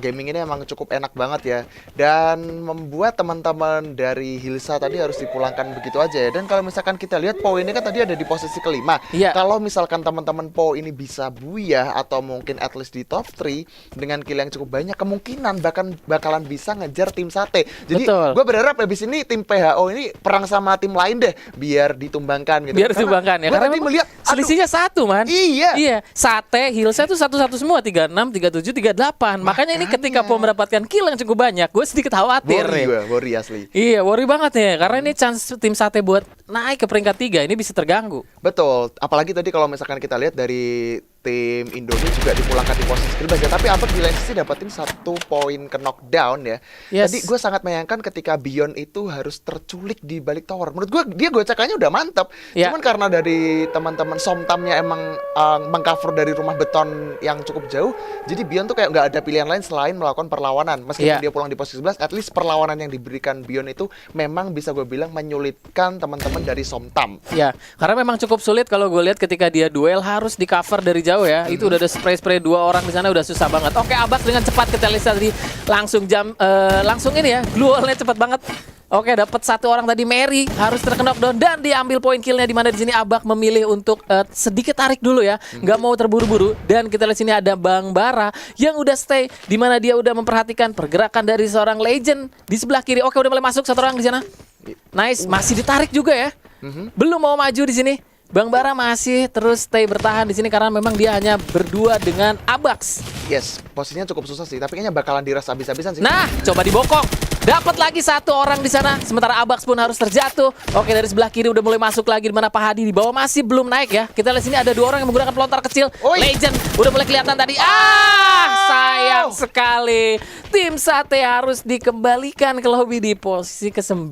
Gaming ini emang cukup enak banget ya. Dan membuat teman-teman dari Hilsa tadi harus dipulangkan begitu aja ya. Dan kalau misalkan kita lihat Po ini kan tadi ada di posisi kelima. Kalau misalkan teman-teman Po ini bisa buyah atau mungkin at least di top 3 dengan kill yang cukup banyak, kemungkinan bakalan bisa ngejar tim Sate. Jadi gue berharap habis ini tim PHO ini perang sama tim lain deh biar ditumbangkan gitu. Biar ditumbangkan ya. Karena memang melihat selisihnya 1, Man. Iya. Sate, Hilsa itu 1-1 semua, 36, 37, 38. Makanya ini ketika Po mendapatkan kill yang cukup banyak, gue sedikit khawatir. Worry asli. Iya, worry banget ya. Karena ini chance tim Sate buat naik ke peringkat 3 ini bisa terganggu. Betul. Apalagi tadi kalau misalkan kita lihat dari tim Indomie juga dipulangkan di posisi kedua aja. Tapi Abad di sisi dapetin 1 poin ke knockdown ya. Tadi gue sangat menyayangkan ketika Bion itu harus terculik di balik tower. Menurut gue dia gocekannya udah mantap. Cuman karena dari teman-teman Somtamnya emang mengcover dari rumah beton yang cukup jauh, jadi Bion tuh kayak nggak ada pilihan lain selain melakukan perlawanan. Meskipun dia pulang di posisi 11, at least perlawanan yang diberikan Bion itu memang bisa gue bilang menyulitkan teman-teman dari Somtam. Ya, karena memang cukup sulit kalau gue lihat ketika dia duel harus di cover dari jauh ya. Itu udah ada spray 2 orang di sana, udah susah banget. Oke, Abak dengan cepat kita lihat tadi langsung langsung ini ya, gluolnya cepat banget. Oke, dapat 1 orang tadi, Mary harus terkena knockdown dan diambil poin killnya, di mana di sini Abak memilih untuk sedikit tarik dulu ya, nggak mau terburu-buru. Dan kita lihat sini ada Bang Bara yang udah stay, di mana dia udah memperhatikan pergerakan dari seorang legend di sebelah kiri. Oke, udah mulai masuk 1 orang di sana. Nice, masih ditarik juga ya. Belum mau maju di sini. Bang Bara masih terus stay bertahan di sini karena memang dia hanya berdua dengan Abax. Yes, posisinya cukup susah sih, tapi kayaknya bakalan diras habis-habisan sih. Nah, coba dibokong. Dapat lagi 1 orang di sana, sementara Abax pun harus terjatuh. Oke, dari sebelah kiri udah mulai masuk lagi, di mana Pak Hadi di bawah masih belum naik ya. Kita lihat sini ada 2 orang yang menggunakan pelontar kecil. Legend udah mulai kelihatan tadi. Sayang sekali. Tim Sate harus dikembalikan ke lobby di posisi ke-9.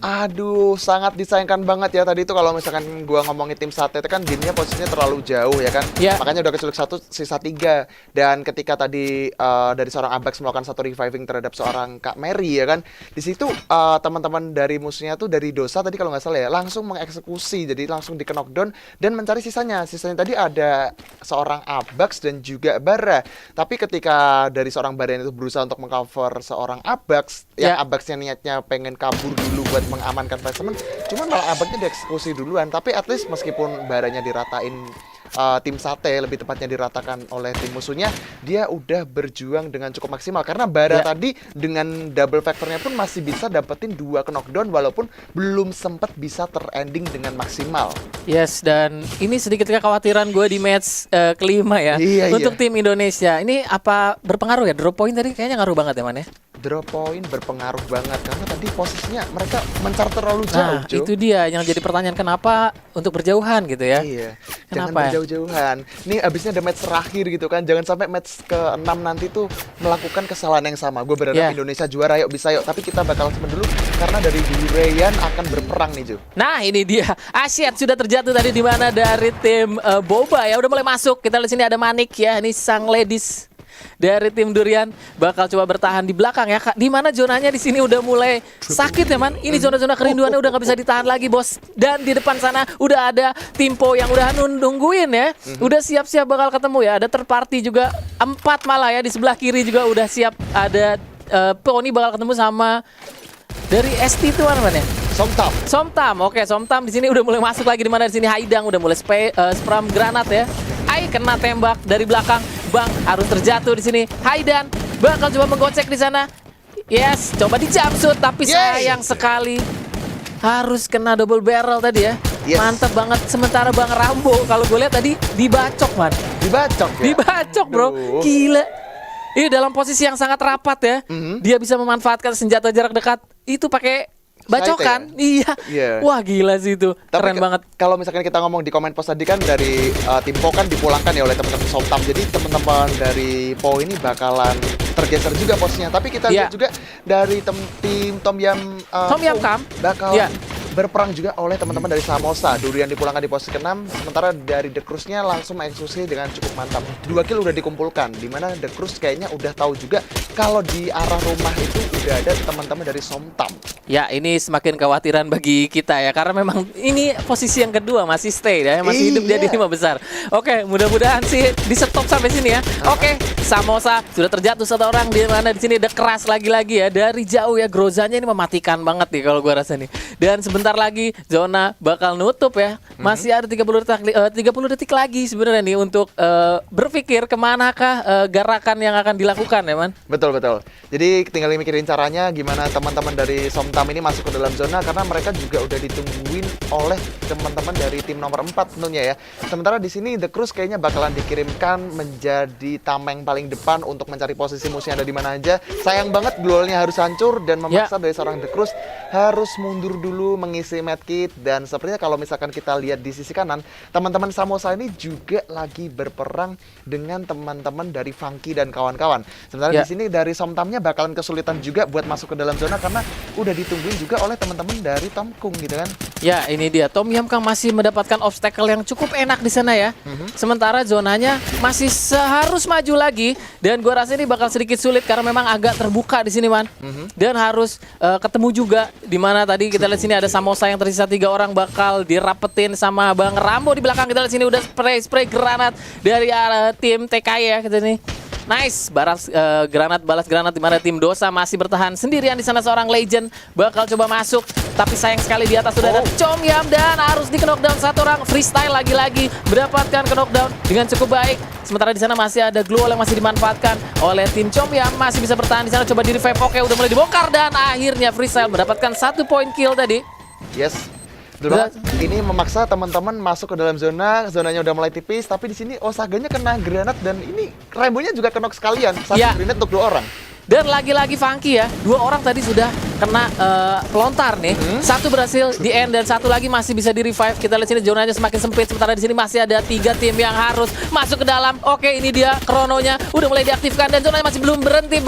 Aduh, sangat disayangkan banget ya tadi itu kalau misalkan gua ngomongin tim Sate itu kan gamenya posisinya terlalu jauh ya kan. Makanya udah keculik 1, sisa 3. Dan ketika tadi dari seorang Abax melakukan 1 reviving terhadap seorang Kak Mary ya kan, di situ teman-teman dari musuhnya tuh dari Dosa tadi kalau nggak salah ya langsung mengeksekusi, jadi langsung di knockdown dan mencari sisanya tadi ada seorang Abax dan juga Bara. Tapi ketika dari seorang Bara itu berusaha untuk mengcover seorang Abax, yang Abaxnya niatnya pengen kabur dulu buat mengamankan placement, cuman malah Abaxnya dieksekusi duluan. Tapi at least meskipun Baranya diratain tim Sate, lebih tepatnya diratakan oleh tim musuhnya, dia udah berjuang dengan cukup maksimal karena Bara tadi dengan double factornya pun masih bisa dapetin 2 knockdown walaupun belum sempat bisa terending dengan maksimal. Yes, dan ini sedikit kekhawatiran gue di match kelima ya untuk tim Indonesia. Ini apa berpengaruh ya? Drop point tadi kayaknya ngaruh banget ya, Man ya? drop point berpengaruh banget karena tadi posisinya mereka mencar terlalu jauh. Nah, itu dia yang jadi pertanyaan, kenapa untuk berjauhan gitu ya? Iya. Kenapa Jangan ya? berjauh-jauhan. Nih abisnya ada match terakhir gitu kan. Jangan sampai match ke-6 nanti tuh melakukan kesalahan yang sama. Gue berharap Indonesia juara, yuk bisa yuk. Tapi kita bakal semen dulu karena dari Dureyan akan berperang nih, Ju. Nah, ini dia. Asyad sudah terjatuh tadi di mana dari tim Boba ya, udah mulai masuk. Kita lihat sini ada Manik ya, ini sang ladies dari tim Durian bakal coba bertahan di belakang ya. Di mana zonanya di sini udah mulai sakit ya, Man. Ini zona-zona kerinduannya udah nggak bisa ditahan lagi, Bos. Dan di depan sana udah ada Timpo yang udah nungguin ya. Udah siap-siap bakal ketemu ya. Ada third party juga 4 malah ya, di sebelah kiri juga udah siap. Ada Pony bakal ketemu sama dari ST itu mana ya? Somtam. Oke, Somtam di sini udah mulai masuk lagi, di mana di sini Haidang udah mulai spam granat ya. Kena tembak dari belakang. Bang harus terjatuh di sini. Haidan bakal coba menggocek di sana. Yes, coba di jump shoot tapi sayang sekali harus kena double barrel tadi ya. Mantap banget. Sementara Bang Rambo kalau gue lihat tadi dibacok, Man. Dibacok ya? Dibacok, bro. Gila. Ini dalam posisi yang sangat rapat ya. Dia bisa memanfaatkan senjata jarak dekat itu pakai bacokan. Iya. Wah, gila sih itu. Keren banget. Kalau misalkan kita ngomong di komen post tadi kan dari Timpo kan dipulangkan ya oleh teman-teman Somtam. Jadi teman-teman dari Po ini bakalan tergeser juga posisinya. Tapi kita lihat juga dari tim Tom Yam Kam bakal berperang juga oleh teman-teman dari Samosa. Durian dipulangkan di posisi ke-6, sementara dari The Cruz-nya langsung mengeksekusi dengan cukup mantap. 2 kill udah dikumpulkan, dimana The Cruz kayaknya udah tahu juga kalau di arah rumah itu udah ada teman-teman dari Somtam. Ya, ini semakin kekhawatiran bagi kita ya, karena memang ini posisi yang kedua masih stay ya, masih hidup dia di 5 besar. Oke, mudah-mudahan sih di stop sampai sini ya. Oke, Samosa sudah terjatuh 1 orang, di mana di sini The Crush lagi-lagi ya, dari jauh ya. Grozanya ini mematikan banget nih kalau gua rasa nih. Dan sebentar lagi zona bakal nutup ya. Masih ada 30 detik lagi sebenarnya nih untuk berpikir kemanakah gerakan yang akan dilakukan ya, Man. Betul. Jadi tinggal mikirin caranya gimana teman-teman dari Somtam ini masuk ke dalam zona, karena mereka juga udah ditungguin oleh teman-teman dari tim nomor 4 tentunya ya. Sementara di sini The Cruz kayaknya bakalan dikirimkan menjadi tameng paling depan untuk mencari posisi musuh yang ada di mana aja. Sayang banget glownya harus hancur dan memaksa dari seorang The Cruz harus mundur dulu mengisi medkit. Dan sepertinya kalau misalkan kita lihat di sisi kanan, teman-teman Samosa ini juga lagi berperang dengan teman-teman dari Funky dan kawan-kawan. Sementara di sini dari Somtamnya bakalan kesulitan juga buat masuk ke dalam zona karena udah ditungguin juga oleh teman-teman dari Tom Kung gitu kan. Ya, ini dia Tom Yam Kang masih mendapatkan obstacle yang cukup enak di sana ya. Sementara zonanya masih harus maju lagi, dan gua rasa ini bakal sedikit sulit karena memang agak terbuka di sini, Man. Dan harus ketemu juga di mana tadi kita lihat sini ada Samosa yang tersisa 3 orang bakal dirapetin sama Bang Rambo di belakang. Kita lihat sini udah spray granat dari tim TKI ya kita nih. Nice, balas granat di mana tim Dosa masih bertahan sendirian di sana. Seorang legend bakal coba masuk, tapi sayang sekali di atas sudah ada Chom Yam dan harus di-knockdown 1 orang. Freestyle lagi-lagi mendapatkan knockdown dengan cukup baik. Sementara di sana masih ada glue yang masih dimanfaatkan oleh tim Chom Yam, masih bisa bertahan di sana. Coba di revive, oke udah mulai dibongkar dan akhirnya Freestyle mendapatkan 1 point kill tadi. Yes. Ini memaksa teman-teman masuk ke dalam zonanya udah mulai tipis, tapi di sini Osaganya kena granat dan ini Rainbow-nya juga kena sekalian. 1 granat untuk 2 orang. Dan lagi-lagi Funky ya, 2 orang tadi sudah kena pelontar nih. 1 berhasil di end dan 1 lagi masih bisa di revive. Kita lihat sini zonanya semakin sempit, sementara di sini masih ada 3 tim yang harus masuk ke dalam. Oke, ini dia krononya udah mulai diaktifkan dan zonanya masih belum berhenti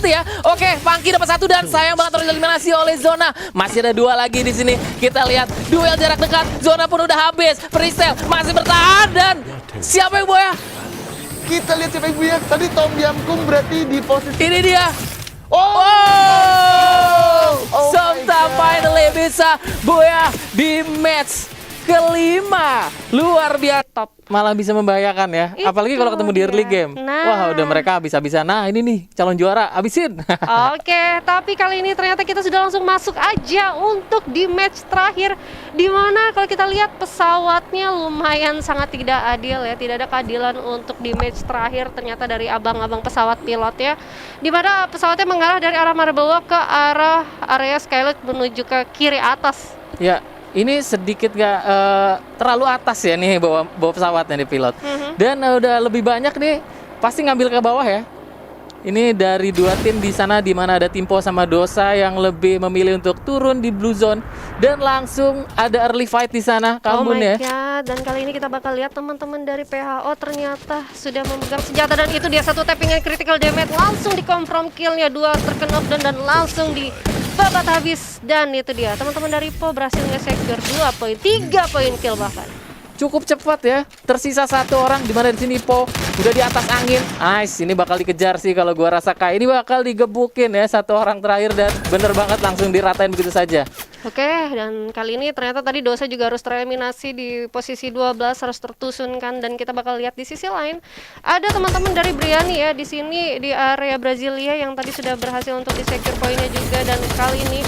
ya. Oke, Funky dapat 1 dan sayang banget tereliminasi oleh zona. Masih ada 2 lagi di sini. Kita lihat duel jarak dekat, zona pun udah habis. Freestyle masih bertahan dan siapa yang boya? Kita lihat siapa ibu ya. Tadi Tom Yam Kung berarti di posisi ini dia. Somtam finally bisa boya di match kelima. Luar biasa. Top. Malah bisa membahayakan ya. Apalagi kalau ketemu di early game. Wah, udah mereka habis-habisan. Nah, ini nih calon juara, habisin. Oke, tapi kali ini ternyata kita sudah langsung masuk aja untuk di match terakhir, dimana kalau kita lihat pesawatnya lumayan sangat tidak adil ya. Tidak ada keadilan untuk di match terakhir ternyata dari abang-abang pesawat pilot ya, dimana pesawatnya mengarah dari arah Marble Walk ke arah area Skylight menuju ke kiri atas. Ya, ini sedikit gak terlalu atas ya nih bawa pesawatnya nih pilot. Dan udah lebih banyak nih pasti ngambil ke bawah ya. Ini dari dua tim di sana, di mana ada Timpo sama Dosa yang lebih memilih untuk turun di blue zone dan langsung ada early fight di sana, Kambun ya. God, dan kali ini kita bakal lihat teman-teman dari PHO ternyata sudah memegang senjata dan itu dia satu tappingan critical damage langsung di confirm killnya, 2 terkena dan langsung di babat habis dan itu dia teman-teman dari Po berhasil nge-secure 2 poin, 3 poin kill bahkan. Cukup cepat ya. Tersisa 1 orang di mana di sini Po udah di atas angin. Nice, ini bakal dikejar sih kalau gua rasa Kak. Ini bakal digebukin ya 1 orang terakhir dan bener banget langsung diratain begitu saja. Oke, dan kali ini ternyata tadi Dosa juga harus tereliminasi di posisi 12, harus tertusunkan dan kita bakal lihat di sisi lain ada teman-teman dari Briani ya di sini di area Brasilia yang tadi sudah berhasil untuk di-secure poinnya juga dan kali ini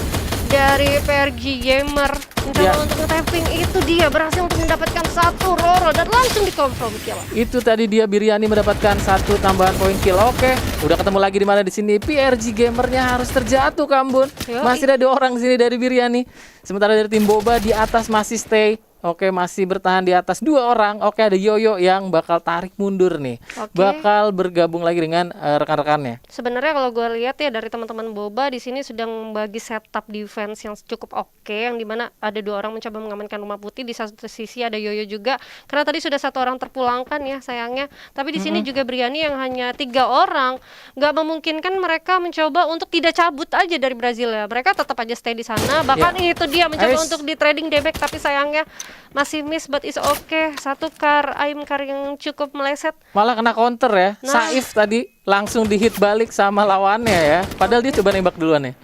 dari PRG Gamer mencoba untuk nge-tapping itu dia berhasil untuk mendapatkan 1 Roro dan langsung di-confirm kill. Itu tadi dia Biryani mendapatkan 1 tambahan poin kill. Oke, udah ketemu lagi di mana di sini PRG Gamernya harus terjatuh, Kambun. Masih ada 2 orang di sini dari Biryani. Sementara dari tim Boba di atas masih stay. Oke, masih bertahan di atas 2 orang. Oke, ada Yoyo yang bakal tarik mundur nih. Bakal bergabung lagi dengan rekan-rekannya. Sebenarnya kalau gue lihat ya dari teman-teman Boba di sini sudah membagi setup defense yang cukup oke, yang dimana ada 2 orang mencoba mengamankan rumah putih, di satu sisi ada Yoyo juga karena tadi sudah 1 orang terpulangkan ya sayangnya. Tapi di sini juga Briani yang hanya 3 orang, nggak memungkinkan mereka mencoba untuk tidak cabut aja dari Brazil ya. Mereka tetap aja stay di sana. Bahkan itu dia mencoba untuk di trading damage tapi sayangnya masih miss, but is okay. 1 aim car yang cukup meleset. Malah kena counter ya. Saif tadi langsung di-hit balik sama lawannya ya. Padahal dia coba nembak duluan ya.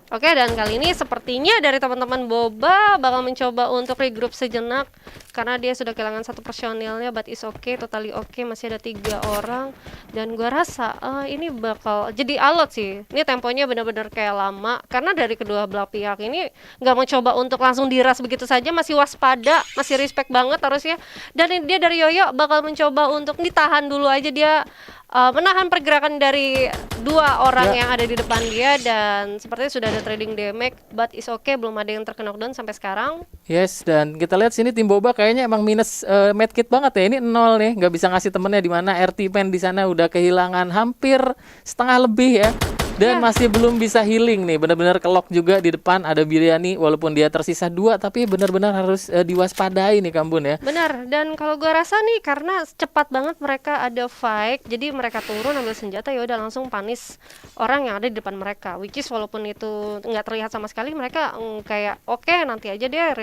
Oke, dan kali ini sepertinya dari teman-teman Boba bakal mencoba untuk regroup sejenak karena dia sudah kehilangan 1 personilnya, but is okay, totally okay, masih ada 3 orang dan gua rasa ini bakal jadi alot sih. Ini temponya benar-benar kayak lama karena dari kedua belah pihak ini nggak mau coba untuk langsung diras begitu saja, masih waspada, masih respect banget harusnya. Dan dia dari Yoyo bakal mencoba untuk ditahan dulu aja, dia menahan pergerakan dari 2 orang yang ada di depan dia dan sepertinya sudah ada trading damage, but is okay, belum ada yang terkena knockdown sampai sekarang. Yes, dan kita lihat sini tim Boba kayaknya emang minus medkit banget ya. Ini 0 nih, nggak bisa ngasih temennya, di mana RT Pen di sana udah kehilangan hampir setengah lebih ya. Dan masih belum bisa healing nih, benar-benar kelok juga di depan ada Biryani walaupun dia tersisa 2 tapi benar-benar harus diwaspadai nih Kambun ya. Benar, dan kalau gua rasa nih karena cepat banget mereka ada fight, jadi mereka turun ambil senjata ya udah langsung panis orang yang ada di depan mereka, which is walaupun itu nggak terlihat sama sekali mereka kayak oke, nanti aja deh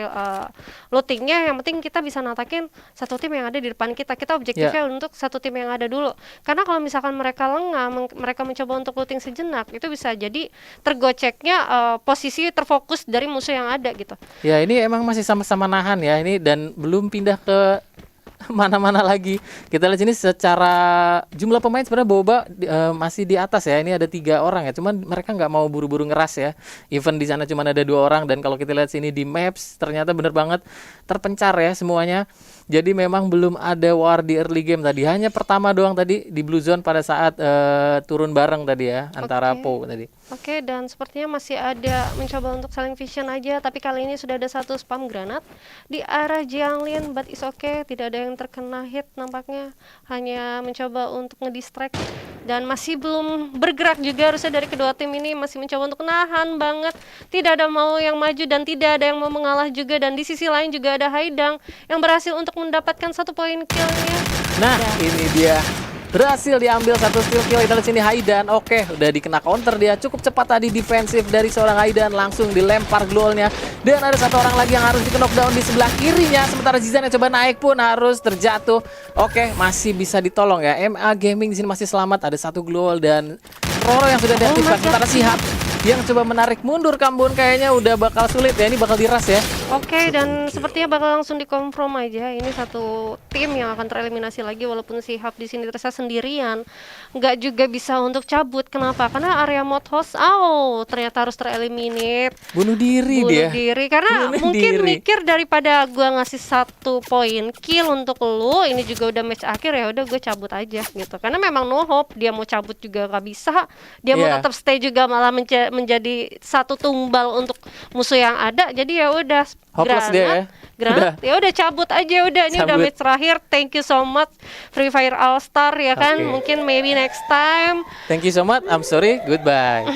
lootingnya, yang penting kita bisa natakin 1 tim yang ada di depan kita objektifnya untuk 1 tim yang ada dulu, karena kalau misalkan mereka lengah, mereka mencoba untuk looting sejenak itu bisa jadi tergoceknya posisi terfokus dari musuh yang ada gitu. Ya ini emang masih sama-sama nahan ya ini dan belum pindah ke mana-mana lagi. Kita lihat sini secara jumlah pemain sebenarnya Boba masih di atas ya. Ini ada 3 orang ya. Cuman mereka nggak mau buru-buru ngeras ya. Even di sana cuma ada 2 orang dan kalau kita lihat sini di maps ternyata bener banget terpencar ya semuanya. Jadi memang belum ada war di early game tadi. Hanya pertama doang tadi di blue zone pada saat turun bareng tadi ya antara Po tadi. Oke, dan sepertinya masih ada mencoba untuk saling vision aja, tapi kali ini sudah ada 1 spam granat di arah Jianglin, but is okay, tidak ada yang terkena hit nampaknya, hanya mencoba untuk ngedistract dan masih belum bergerak juga harusnya dari kedua tim ini, masih mencoba untuk nahan banget, tidak ada mau yang maju dan tidak ada yang mau mengalah juga. Dan di sisi lain juga ada Haidang yang berhasil untuk mendapatkan 1 poin killnya. Nah ini dia, berhasil diambil 1 steal kill. Kita lihat sini Haidan, oke, udah dikena counter dia cukup cepat tadi, defensif dari seorang Haidan, langsung dilempar glownya. Dan ada 1 orang lagi yang harus di knockdown di sebelah kirinya, sementara Zizan yang coba naik pun harus terjatuh. Oke, masih bisa ditolong ya. MA Gaming di sini masih selamat, ada 1 glow dan Roro yang sudah diaktifkan. Sementara Sihab yang coba menarik mundur Kambun, kayaknya udah bakal sulit ya, ini bakal diras ya. Oke, dan sepertinya bakal langsung dikonfirm aja. Ini 1 tim yang akan tereliminasi lagi walaupun si Hub di sini terasa sendirian. Nggak juga bisa untuk cabut. Kenapa? Karena area mod host ternyata harus tereliminate. Bunuh diri dia. Karena mungkin mikir daripada gua ngasih 1 poin kill untuk lu, ini juga udah match akhir ya, udah gue cabut aja gitu. Karena memang no hope, dia mau cabut juga nggak bisa. Dia mau tetap stay juga malah menjadi 1 tumbal untuk musuh yang ada. Jadi ya udah Hopeless dia ya. Granat, ya udah cabut aja udah. Ini udah match terakhir. Thank you so much Free Fire All Star ya kan. Mungkin maybe next time. Thank you so much. I'm sorry. Goodbye.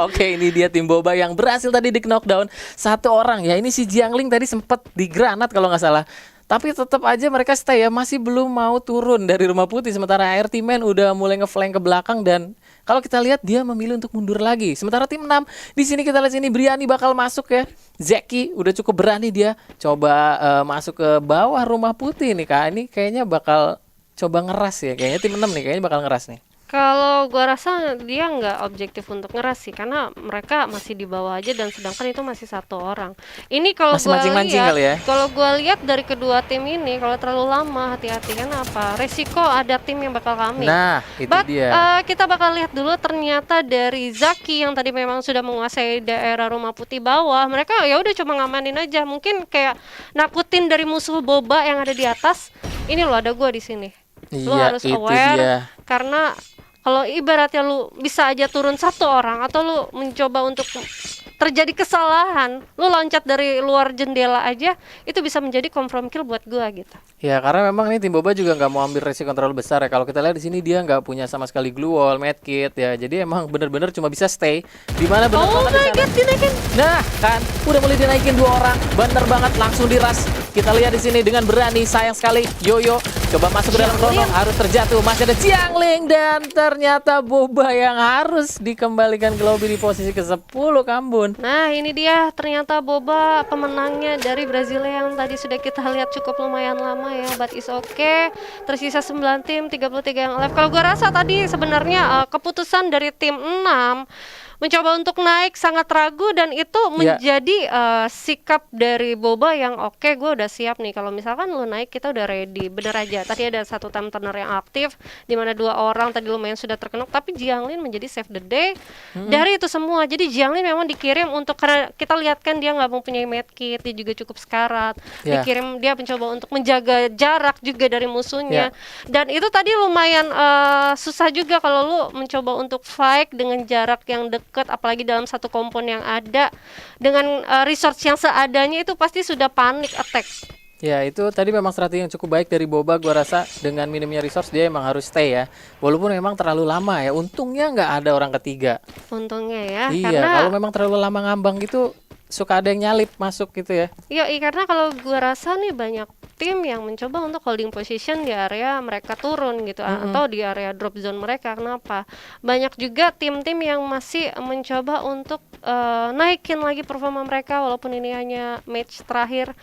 Oke, ini dia tim Boba yang berhasil tadi di knockdown satu orang ya. Ini si Jiangling tadi sempat di granat kalau nggak salah. Tapi tetap aja mereka stay ya, masih belum mau turun dari rumah putih. Sementara RT Man udah mulai ngeflank ke belakang dan kalau kita lihat dia memilih untuk mundur lagi. Sementara tim 6 di sini kita lihat sini Briani bakal masuk ya. Zeki udah cukup berani dia coba masuk ke bawah rumah putih nih Kak. Ini kayaknya bakal coba ngeras ya. Kayaknya tim 6 nih kayaknya bakal ngeras nih. Kalau gua rasa dia nggak objektif untuk ngeras sih, karena mereka masih di bawah aja dan sedangkan itu masih satu orang. Ini kalau gua lihat, ya? kalau gua lihat dari kedua tim ini, kalau terlalu lama hati-hati kan apa? Resiko ada tim yang bakal kami. Nah, itu dia. Kita bakal lihat dulu ternyata dari Zaki yang tadi memang sudah menguasai daerah rumah putih bawah, mereka ya udah cuma ngamanin aja. Mungkin kayak nakutin dari musuh Boba yang ada di atas. Ini loh ada gua di sini. Lu harus aware karena kalau ibaratnya lu bisa aja turun satu orang atau lu mencoba untuk terjadi kesalahan, lu loncat dari luar jendela aja, itu bisa menjadi confirm kill buat gua gitu. Ya karena memang nih tim Boba juga nggak mau ambil resiko terlalu besar ya. Kalau kita lihat di sini dia nggak punya sama sekali glue wall, medkit ya. Jadi emang bener-bener cuma bisa stay di mana bener banget dinaikin. Nah kan udah mulai dinaikin 2 orang, bener banget langsung diras. Kita lihat di sini dengan berani, sayang sekali Yoyo coba masuk ke dalam krono, harus terjatuh. Masih ada Jiangling dan ternyata Boba yang harus dikembalikan ke lobby di posisi ke-10 Kambun. Nah ini dia ternyata Boba pemenangnya dari Brasilia yang tadi sudah kita lihat cukup lumayan lama ya, but is okay. Tersisa 9 tim, 33 yang live. Kalau gua rasa tadi sebenarnya keputusan dari tim 6 mencoba untuk naik sangat ragu dan itu menjadi sikap dari Boba yang oke, gue udah siap nih kalau misalkan lu naik kita udah ready. Bener aja tadi ada satu time turner yang aktif di mana 2 orang tadi lumayan sudah terkenok, tapi Jiangling menjadi save the day dari itu semua. Jadi Jiangling memang dikirim untuk, karena kita lihat kan dia nggak mempunyai medkit, dia juga cukup sekarat, dikirim dia mencoba untuk menjaga jarak juga dari musuhnya dan itu tadi lumayan susah juga kalau lu mencoba untuk fight dengan jarak yang dekat, apalagi dalam satu kompon yang ada dengan resource yang seadanya, itu pasti sudah panic attack. Ya itu tadi memang strategi yang cukup baik dari Boba. Gua rasa dengan minimnya resource dia emang harus stay ya, walaupun memang terlalu lama ya. Untungnya nggak ada orang ketiga. Untungnya ya. Iya, karena kalau memang terlalu lama ngambang gitu suka ada yang nyalip masuk gitu ya. Iya, karena kalau gua rasa nih banyak tim yang mencoba untuk holding position di area mereka turun gitu, atau di area drop zone mereka. Kenapa? Banyak juga tim-tim yang masih mencoba untuk naikin lagi performa mereka walaupun ini hanya match terakhir.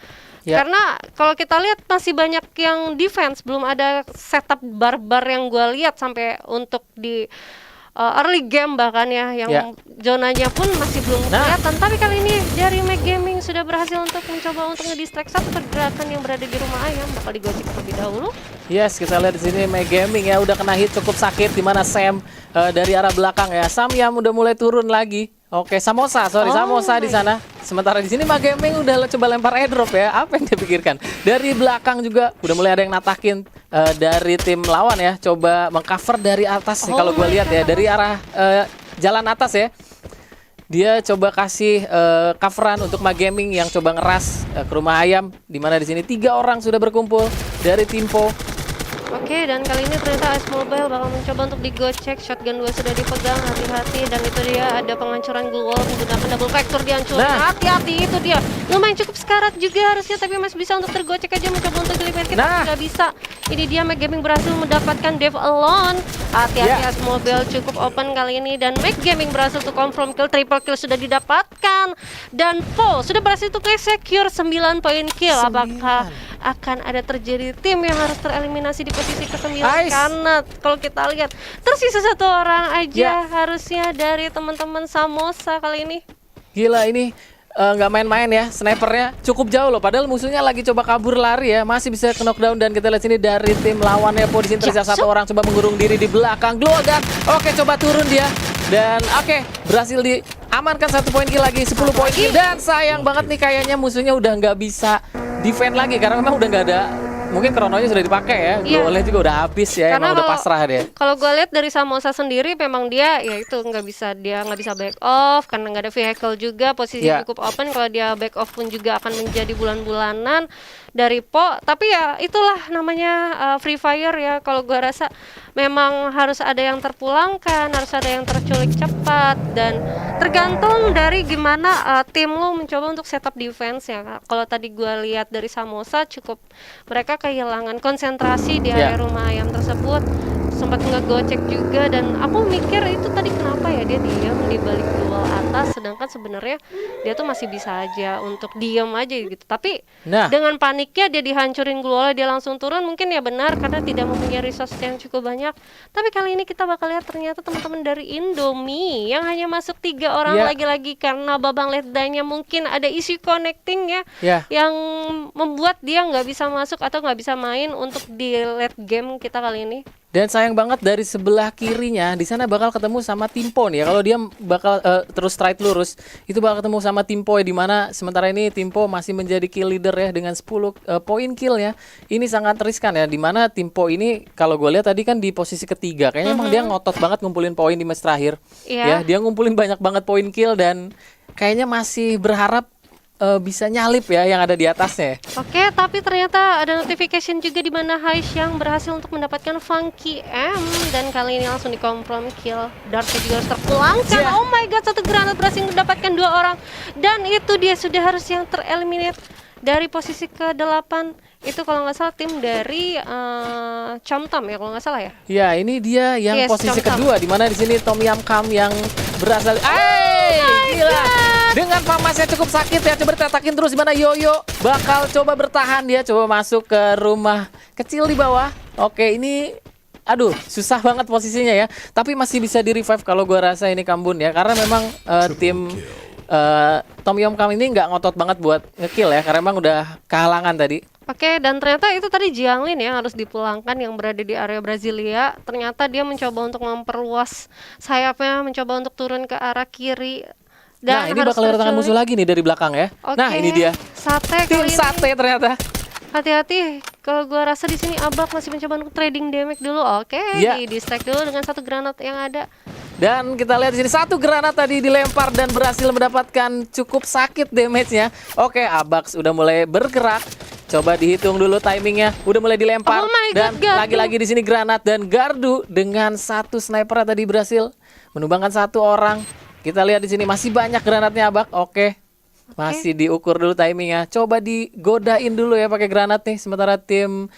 Karena kalau kita lihat masih banyak yang defense, belum ada setup barbar yang gue lihat sampai untuk di early game bahkan ya, yang zonanya pun masih belum kelihatan. Tapi kali ini dari Mac Gaming sudah berhasil untuk mencoba untuk ngedistract satu pergerakan yang berada di rumah ayam. Bakal digocek terlebih dahulu. Yes, kita lihat di sini Mac Gaming ya udah kena hit cukup sakit, di mana Sam dari arah belakang ya. Samyam udah mulai turun lagi. Oke, Samosa di sana. Sementara di sini Mac Gaming udah coba lempar airdrop ya. Apa yang dia pikirkan? Dari belakang juga udah mulai ada yang natakin dari tim lawan ya. Coba mengcover dari atas nih kalau gue lihat ya, dari arah jalan atas ya. Dia coba kasih coveran untuk Mac Gaming yang coba ngeras ke rumah ayam, di mana di sini 3 orang sudah berkumpul dari Timpo. Oke, dan kali ini ternyata Ice Mobile bakal mencoba untuk digocek. Shotgun 2 sudah dipegang, hati-hati. Dan itu dia ada penghancuran glue wall menggunakan double vector dihancurin. Hati-hati, itu dia. Lumayan cukup sekarat juga harusnya, tapi masih bisa untuk tergocek aja mencoba untuk deliver kita. Tidak bisa. Ini dia Mac Gaming berhasil mendapatkan Dev Alone. Hati-hati, Ice Mobile cukup open kali ini. Dan Mac Gaming berhasil untuk confirm kill, triple kill sudah didapatkan. Dan Po sudah berhasil untuk secure 9 poin kill. Apakah akan ada terjadi tim yang harus tereliminasi di posisi ke-9? Karena kalau kita lihat tersisa 1 orang aja harusnya dari teman-teman Samosa kali ini. Gila ini nggak main-main ya, snipernya cukup jauh loh, padahal musuhnya lagi coba kabur lari ya, masih bisa ke knockdown. Dan kita lihat sini dari tim lawannya Po di sini tersisa 1 orang coba mengurung diri di belakang Glogan. Oke, coba turun dia dan berhasil diamankan 1 poin kill lagi, 10 poin kill. Dan sayang banget nih kayaknya musuhnya udah nggak bisa defend lagi karena memang udah nggak ada mungkin krononya sudah dipakai ya. Glowalnya juga udah habis ya. Karena emang udah pasrah dia. Kalau gue lihat dari Samosa sendiri, memang dia ya itu nggak bisa back off karena nggak ada vehicle juga, posisi cukup open. Kalau dia back off pun juga akan menjadi bulan-bulanan dari Po. Tapi ya itulah namanya Free Fire ya. Kalau gue rasa memang harus ada yang terpulangkan, harus ada yang terculik cepat, dan tergantung dari gimana tim lo mencoba untuk setup defense ya. Kalau tadi gue lihat dari Samosa, cukup mereka kehilangan konsentrasi di area rumah ayam tersebut, sempat ngegocek juga, dan aku mikir itu tadi kenapa ya dia diam di balik dual atas, sedangkan sebenarnya dia tuh masih bisa aja untuk diam aja gitu. Tapi dengan paniknya dia dihancurin global, dia langsung turun, mungkin ya benar karena tidak mempunyai resource yang cukup banyak. Tapi kali ini kita bakal lihat ternyata teman-teman dari Indomie yang hanya masuk 3 orang lagi-lagi karena babang late die-nya mungkin ada isu connecting ya, yang membuat dia nggak bisa masuk atau nggak bisa main untuk di late game kita kali ini. Dan sayang banget dari sebelah kirinya di sana bakal ketemu sama Timpo nih ya. Kalau dia bakal terus straight lurus, itu bakal ketemu sama Timpo ya, di mana sementara ini Timpo masih menjadi kill leader ya dengan 10 poin kill ya. Ini sangat riskan ya, di mana Timpo ini kalau gue lihat tadi kan di posisi ketiga, kayaknya emang dia ngotot banget ngumpulin poin di match terakhir. Ya, dia ngumpulin banyak banget poin kill dan kayaknya masih berharap bisa nyalip ya yang ada di atasnya. Oke, tapi ternyata ada notification juga di mana Haish yang berhasil untuk mendapatkan Funky M, dan kali ini langsung dikonfirm kill. Dartnya juga harus terpulangkan. Oh my god, satu granat berhasil mendapatkan 2 orang, dan itu dia sudah harus yang tereliminate dari posisi ke-8. Itu kalau nggak salah tim dari Chomtam ya, kalau nggak salah ya. Ya, ini dia yang posisi kedua, di mana di sini Tom Yam Kam yang berasal. Gila. Dengan famasnya cukup sakit ya, coba ditatakin terus, di mana Yoyo bakal coba bertahan, dia coba masuk ke rumah kecil di bawah. Oke, ini aduh susah banget posisinya ya, tapi masih bisa di revive kalau gua rasa ini Kambun ya, karena memang tim Tom Yam Kam ini nggak ngotot banget buat ngekill ya, karena memang udah kehalangan tadi. Oke, dan ternyata itu tadi Jianglin ya harus dipulangkan yang berada di area Brasilia. Ternyata dia mencoba untuk memperluas sayapnya, mencoba untuk turun ke arah kiri. Dan ini bakal kedatangan musuh lagi nih dari belakang ya. Nah, ini dia. Sate tim Sate ternyata. Hati-hati, kalau gua rasa di sini Abak masih mencoba untuk trading damage dulu. Oke, di distract dulu dengan 1 granat yang ada. Dan kita lihat di sini 1 granat tadi dilempar dan berhasil mendapatkan cukup sakit damage-nya. Oke, Abax udah mulai bergerak. Coba dihitung dulu timingnya. Udah mulai dilempar. Dan lagi-lagi di sini granat, dan Gardu dengan 1 sniper tadi berhasil menumbangkan 1 orang. Kita lihat di sini masih banyak granatnya Abak. Oke. Masih diukur dulu timingnya. Coba digodain dulu ya pakai granat nih. Sementara tim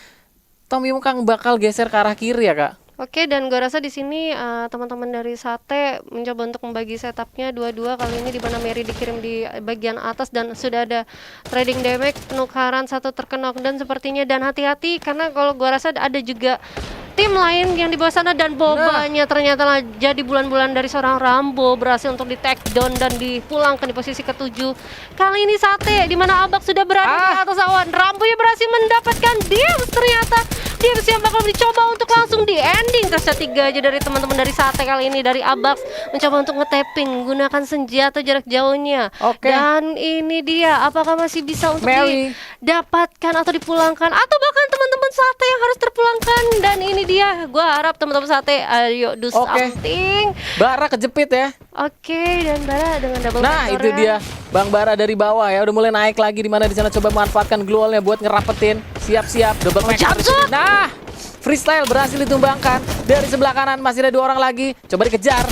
Tom Yam Kam bakal geser ke arah kiri ya, Kak. Oke, dan gue rasa di sini teman-teman dari Sate mencoba untuk membagi setupnya 2-2 kali ini, di mana Mary dikirim di bagian atas dan sudah ada trading damage, penukaran 1 terkena dan sepertinya, dan hati-hati karena kalau gue rasa ada juga tim lain yang di bawah sana, dan bobanya ternyata jadi bulan-bulan dari seorang Rambo berhasil untuk di take down dan dipulangkan di posisi ke-7. Kali ini Sate di mana Abak sudah berada di atas awan. Rambo yang berhasil mendapatkan Dims, ternyata Dims yang bakal dicoba untuk langsung di ending. Terus 3 aja dari teman-teman dari Sate kali ini dari Abak mencoba untuk nge-tapping menggunakan senjata jarak jauhnya. Dan ini dia, apakah masih bisa untuk didapatkan atau dipulangkan, atau bahkan teman-teman Sate yang harus terpulangkan. Dan ini dia, gue harap teman-teman Sate ayo do something. Bara kejepit ya. Oke, dan Bara dengan double Nah, itu dia Bang Bara dari bawah ya, udah mulai naik lagi, di mana di sana coba memanfaatkan glowalnya buat ngerapetin. Siap-siap double mecha. Nah, freestyle berhasil ditumbangkan. Dari sebelah kanan masih ada 2 orang lagi. Coba dikejar.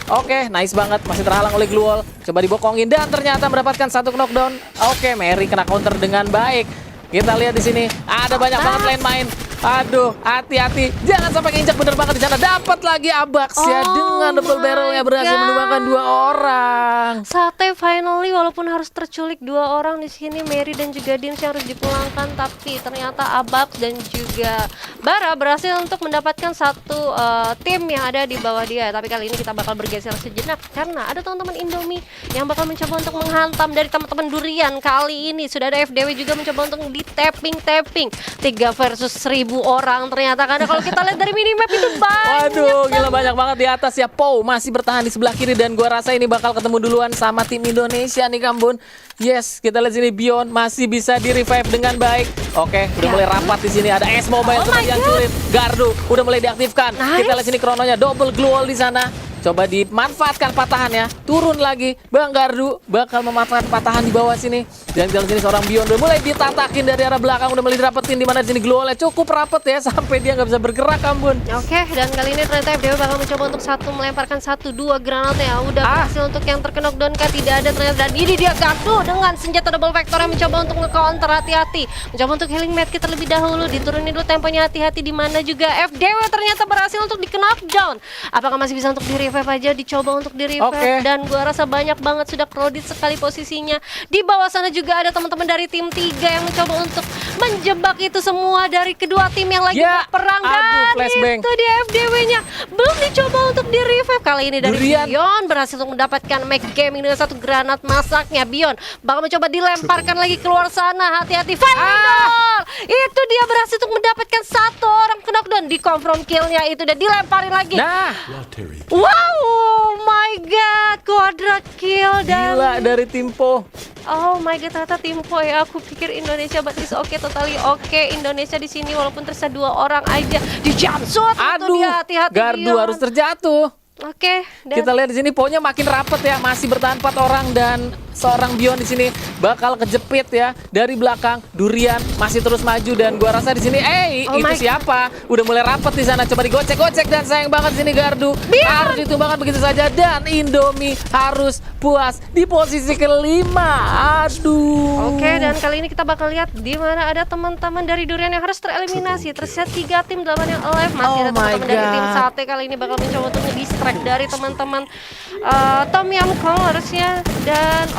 Oke, nice banget, masih terhalang oleh glowal. Coba dibokongin dan ternyata mendapatkan 1 knockdown. Oke, Mary kena counter dengan baik. Kita lihat di sini ada banyak banget lane main. Aduh, hati-hati, jangan sampai keinjak, bener banget di sana. Dapat lagi Abax ya, dengan double barrelnya berhasil menumbangkan 2 orang. Sate finally walaupun harus terculik 2 orang di sini, Mary dan juga Dims yang harus dipulangkan, tapi ternyata Abax dan juga Bara berhasil untuk mendapatkan 1 tim yang ada di bawah dia. Tapi kali ini kita bakal bergeser sejenak karena ada teman-teman Indomie yang bakal mencoba untuk menghantam dari teman-teman Durian. Kali ini sudah ada FDW juga mencoba untuk di tapping 3 versus 1000 orang ternyata, karena kalau kita lihat dari minimap itu banyak. Waduh, gila banyak banget di atas ya. Pow masih bertahan di sebelah kiri, dan gua rasa ini bakal ketemu duluan duluan sama tim Indonesia nih Kambun. Yes, kita lihat sini Bion masih bisa di revive dengan baik. Oke, udah mulai rapat di sini. Ada S-Mobile seperti yang sulit. Gardu udah mulai diaktifkan. Kita lihat sini krononya double glue wall di sana. Coba dimanfaatkan patahannya. Turun lagi. Bang Gardu bakal memanfaatkan patahan di bawah sini. Dan di sini seorang Bion udah mulai ditatakin dari arah belakang. Udah mulai dirapetin di mana di sini glue wall-nya cukup rapet ya sampai dia nggak bisa bergerak Kambun. Oke, dan kali ini ternyata FDW bakal mencoba untuk melemparkan 1-2 granatnya. Udah berhasil untuk yang terkena knockdown kah? Tidak ada ternyata. Dan ini dia Gardu dengan senjata double vector yang mencoba untuk nge-counter. Hati-hati. Mencoba untuk healing medkit terlebih dahulu. Diturunin dulu temponya, hati-hati di mana juga FDW ternyata berhasil untuk di-knockdown. Apakah masih bisa untuk di-revive aja? Dicoba untuk di-revive. Dan gua rasa banyak banget sudah crowded sekali posisinya. Di bawah sana juga ada teman-teman dari tim 3 yang mencoba untuk menjebak itu semua dari kedua tim yang lagi berperang. Dan itu dia FDW-nya belum dicoba untuk di-revive. Kali ini dari Bion berhasil untuk mendapatkan Mac Gaming dengan 1 granat masaknya. Bion bakal mencoba dilemparkan lagi keluar sana. Hati-hati Fire. Itu dia berhasil untuk mendapatkan 1 orang knockdown. Di confirm kill-nya itu udah dilemparin lagi. Wow, oh my god, quadra kill dan gila dari Timpo. Oh my god, ternyata Timpo ya. Aku pikir Indonesia but is okay, totally okay. Indonesia di sini walaupun tersisa 2 orang aja di jumpsuit. Aduh, hati-hati Gardu harus terjatuh. Oke, kita lihat di sini poinnya makin rapet ya, masih bertahan 4 orang dan seorang Bion di sini bakal kejepit ya dari belakang. Durian masih terus maju dan gua rasa di sini itu siapa? Udah mulai rapet di sana. Coba digocek-gocek dan sayang banget di sini Gardu. Harus ditumbangkan begitu saja dan Indomie harus puas di posisi kelima. Aduh. Oke, dan kali ini kita bakal lihat di mana ada teman-teman dari Durian yang harus tereliminasi. Tersisa 3 tim 8 yang alive. Masih ada teman-teman dari tim Sate kali ini bakal mencoba untuk nge-distract dari teman-teman Tom Yam Kong harusnya. Dan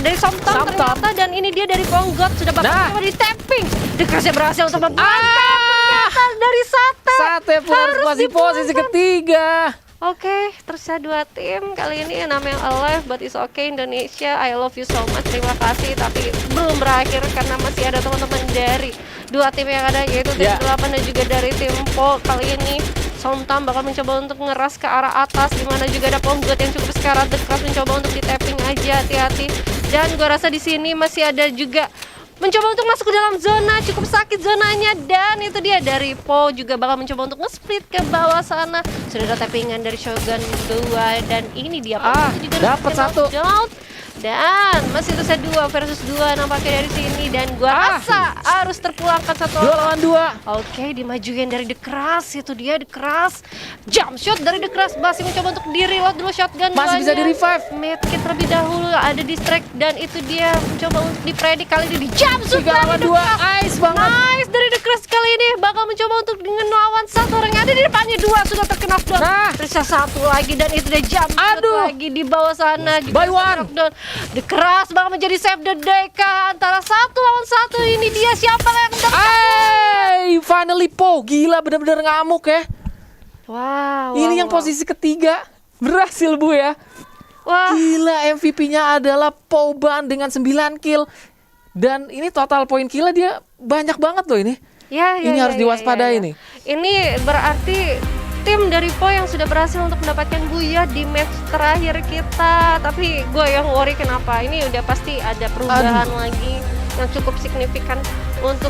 dari Somtom ternyata. Dan ini dia dari Ponggot sudah bakal coba di tapping. Dikasih berhasil untuk ternyata dari Sate. Sate harus di posisi ketiga. Oke, tersisa 2 tim. Kali ini 6 yang alive, but it's okay Indonesia. I love you so much. Terima kasih. Tapi belum berakhir karena masih ada teman-teman dari 2 tim yang ada, yaitu dari 8 dan juga dari Timpo. Kali ini Somtam bakal mencoba untuk ngeras ke arah atas, dimana juga ada Ponggot yang cukup sekarang dekat mencoba untuk di tapping aja. Hati-hati. Dan gua rasa di sini masih ada juga mencoba untuk masuk ke dalam zona, cukup sakit zonanya. Dan itu dia dari Po juga bakal mencoba untuk nge-split ke bawah sana. Sudah ada tappingan dari Shogun 2 dan ini dia juga dapat 1. Dan masih tersisa 2 versus 2 nampaknya dari sini. Dan gua rasa harus terpulangkan 1 2 lawan 2. Oke, dimajuin dari The Crush. Itu dia The Crush. Jump shot dari The Crush. Masih mencoba untuk di-reload dulu shotgun. Masih bisa di-revive. Medkit terlebih dahulu. Ada distract. Dan itu dia mencoba untuk di-predik. Kali ini di jump shot 3 lawan 2. Nice banget. Nice dari The Crush kali ini. Bakal mencoba untuk dengan melawan 1 orang yang ada di depannya. 2 sudah terkena knockdown. Tersisa 1 lagi. Dan itu dia jump shot lagi di bawah sana. By one. The Crush bakal menjadi save the day kah antara 1 lawan 1. Ini dia siapa yang mendapatkan? Finally Po, gila bener-bener ngamuk ya. Wow. Ini yang posisi ketiga berhasil Bu ya. Wah. Gila, MVP-nya adalah Po Ban dengan 9 kill. Dan ini total poin kill dia banyak banget loh ini. Ini harus diwaspadai nih. Ini berarti tim dari Po yang sudah berhasil untuk mendapatkan Buya di match terakhir kita. Tapi gue yang worry kenapa. Ini udah pasti ada perubahan lagi yang cukup signifikan untuk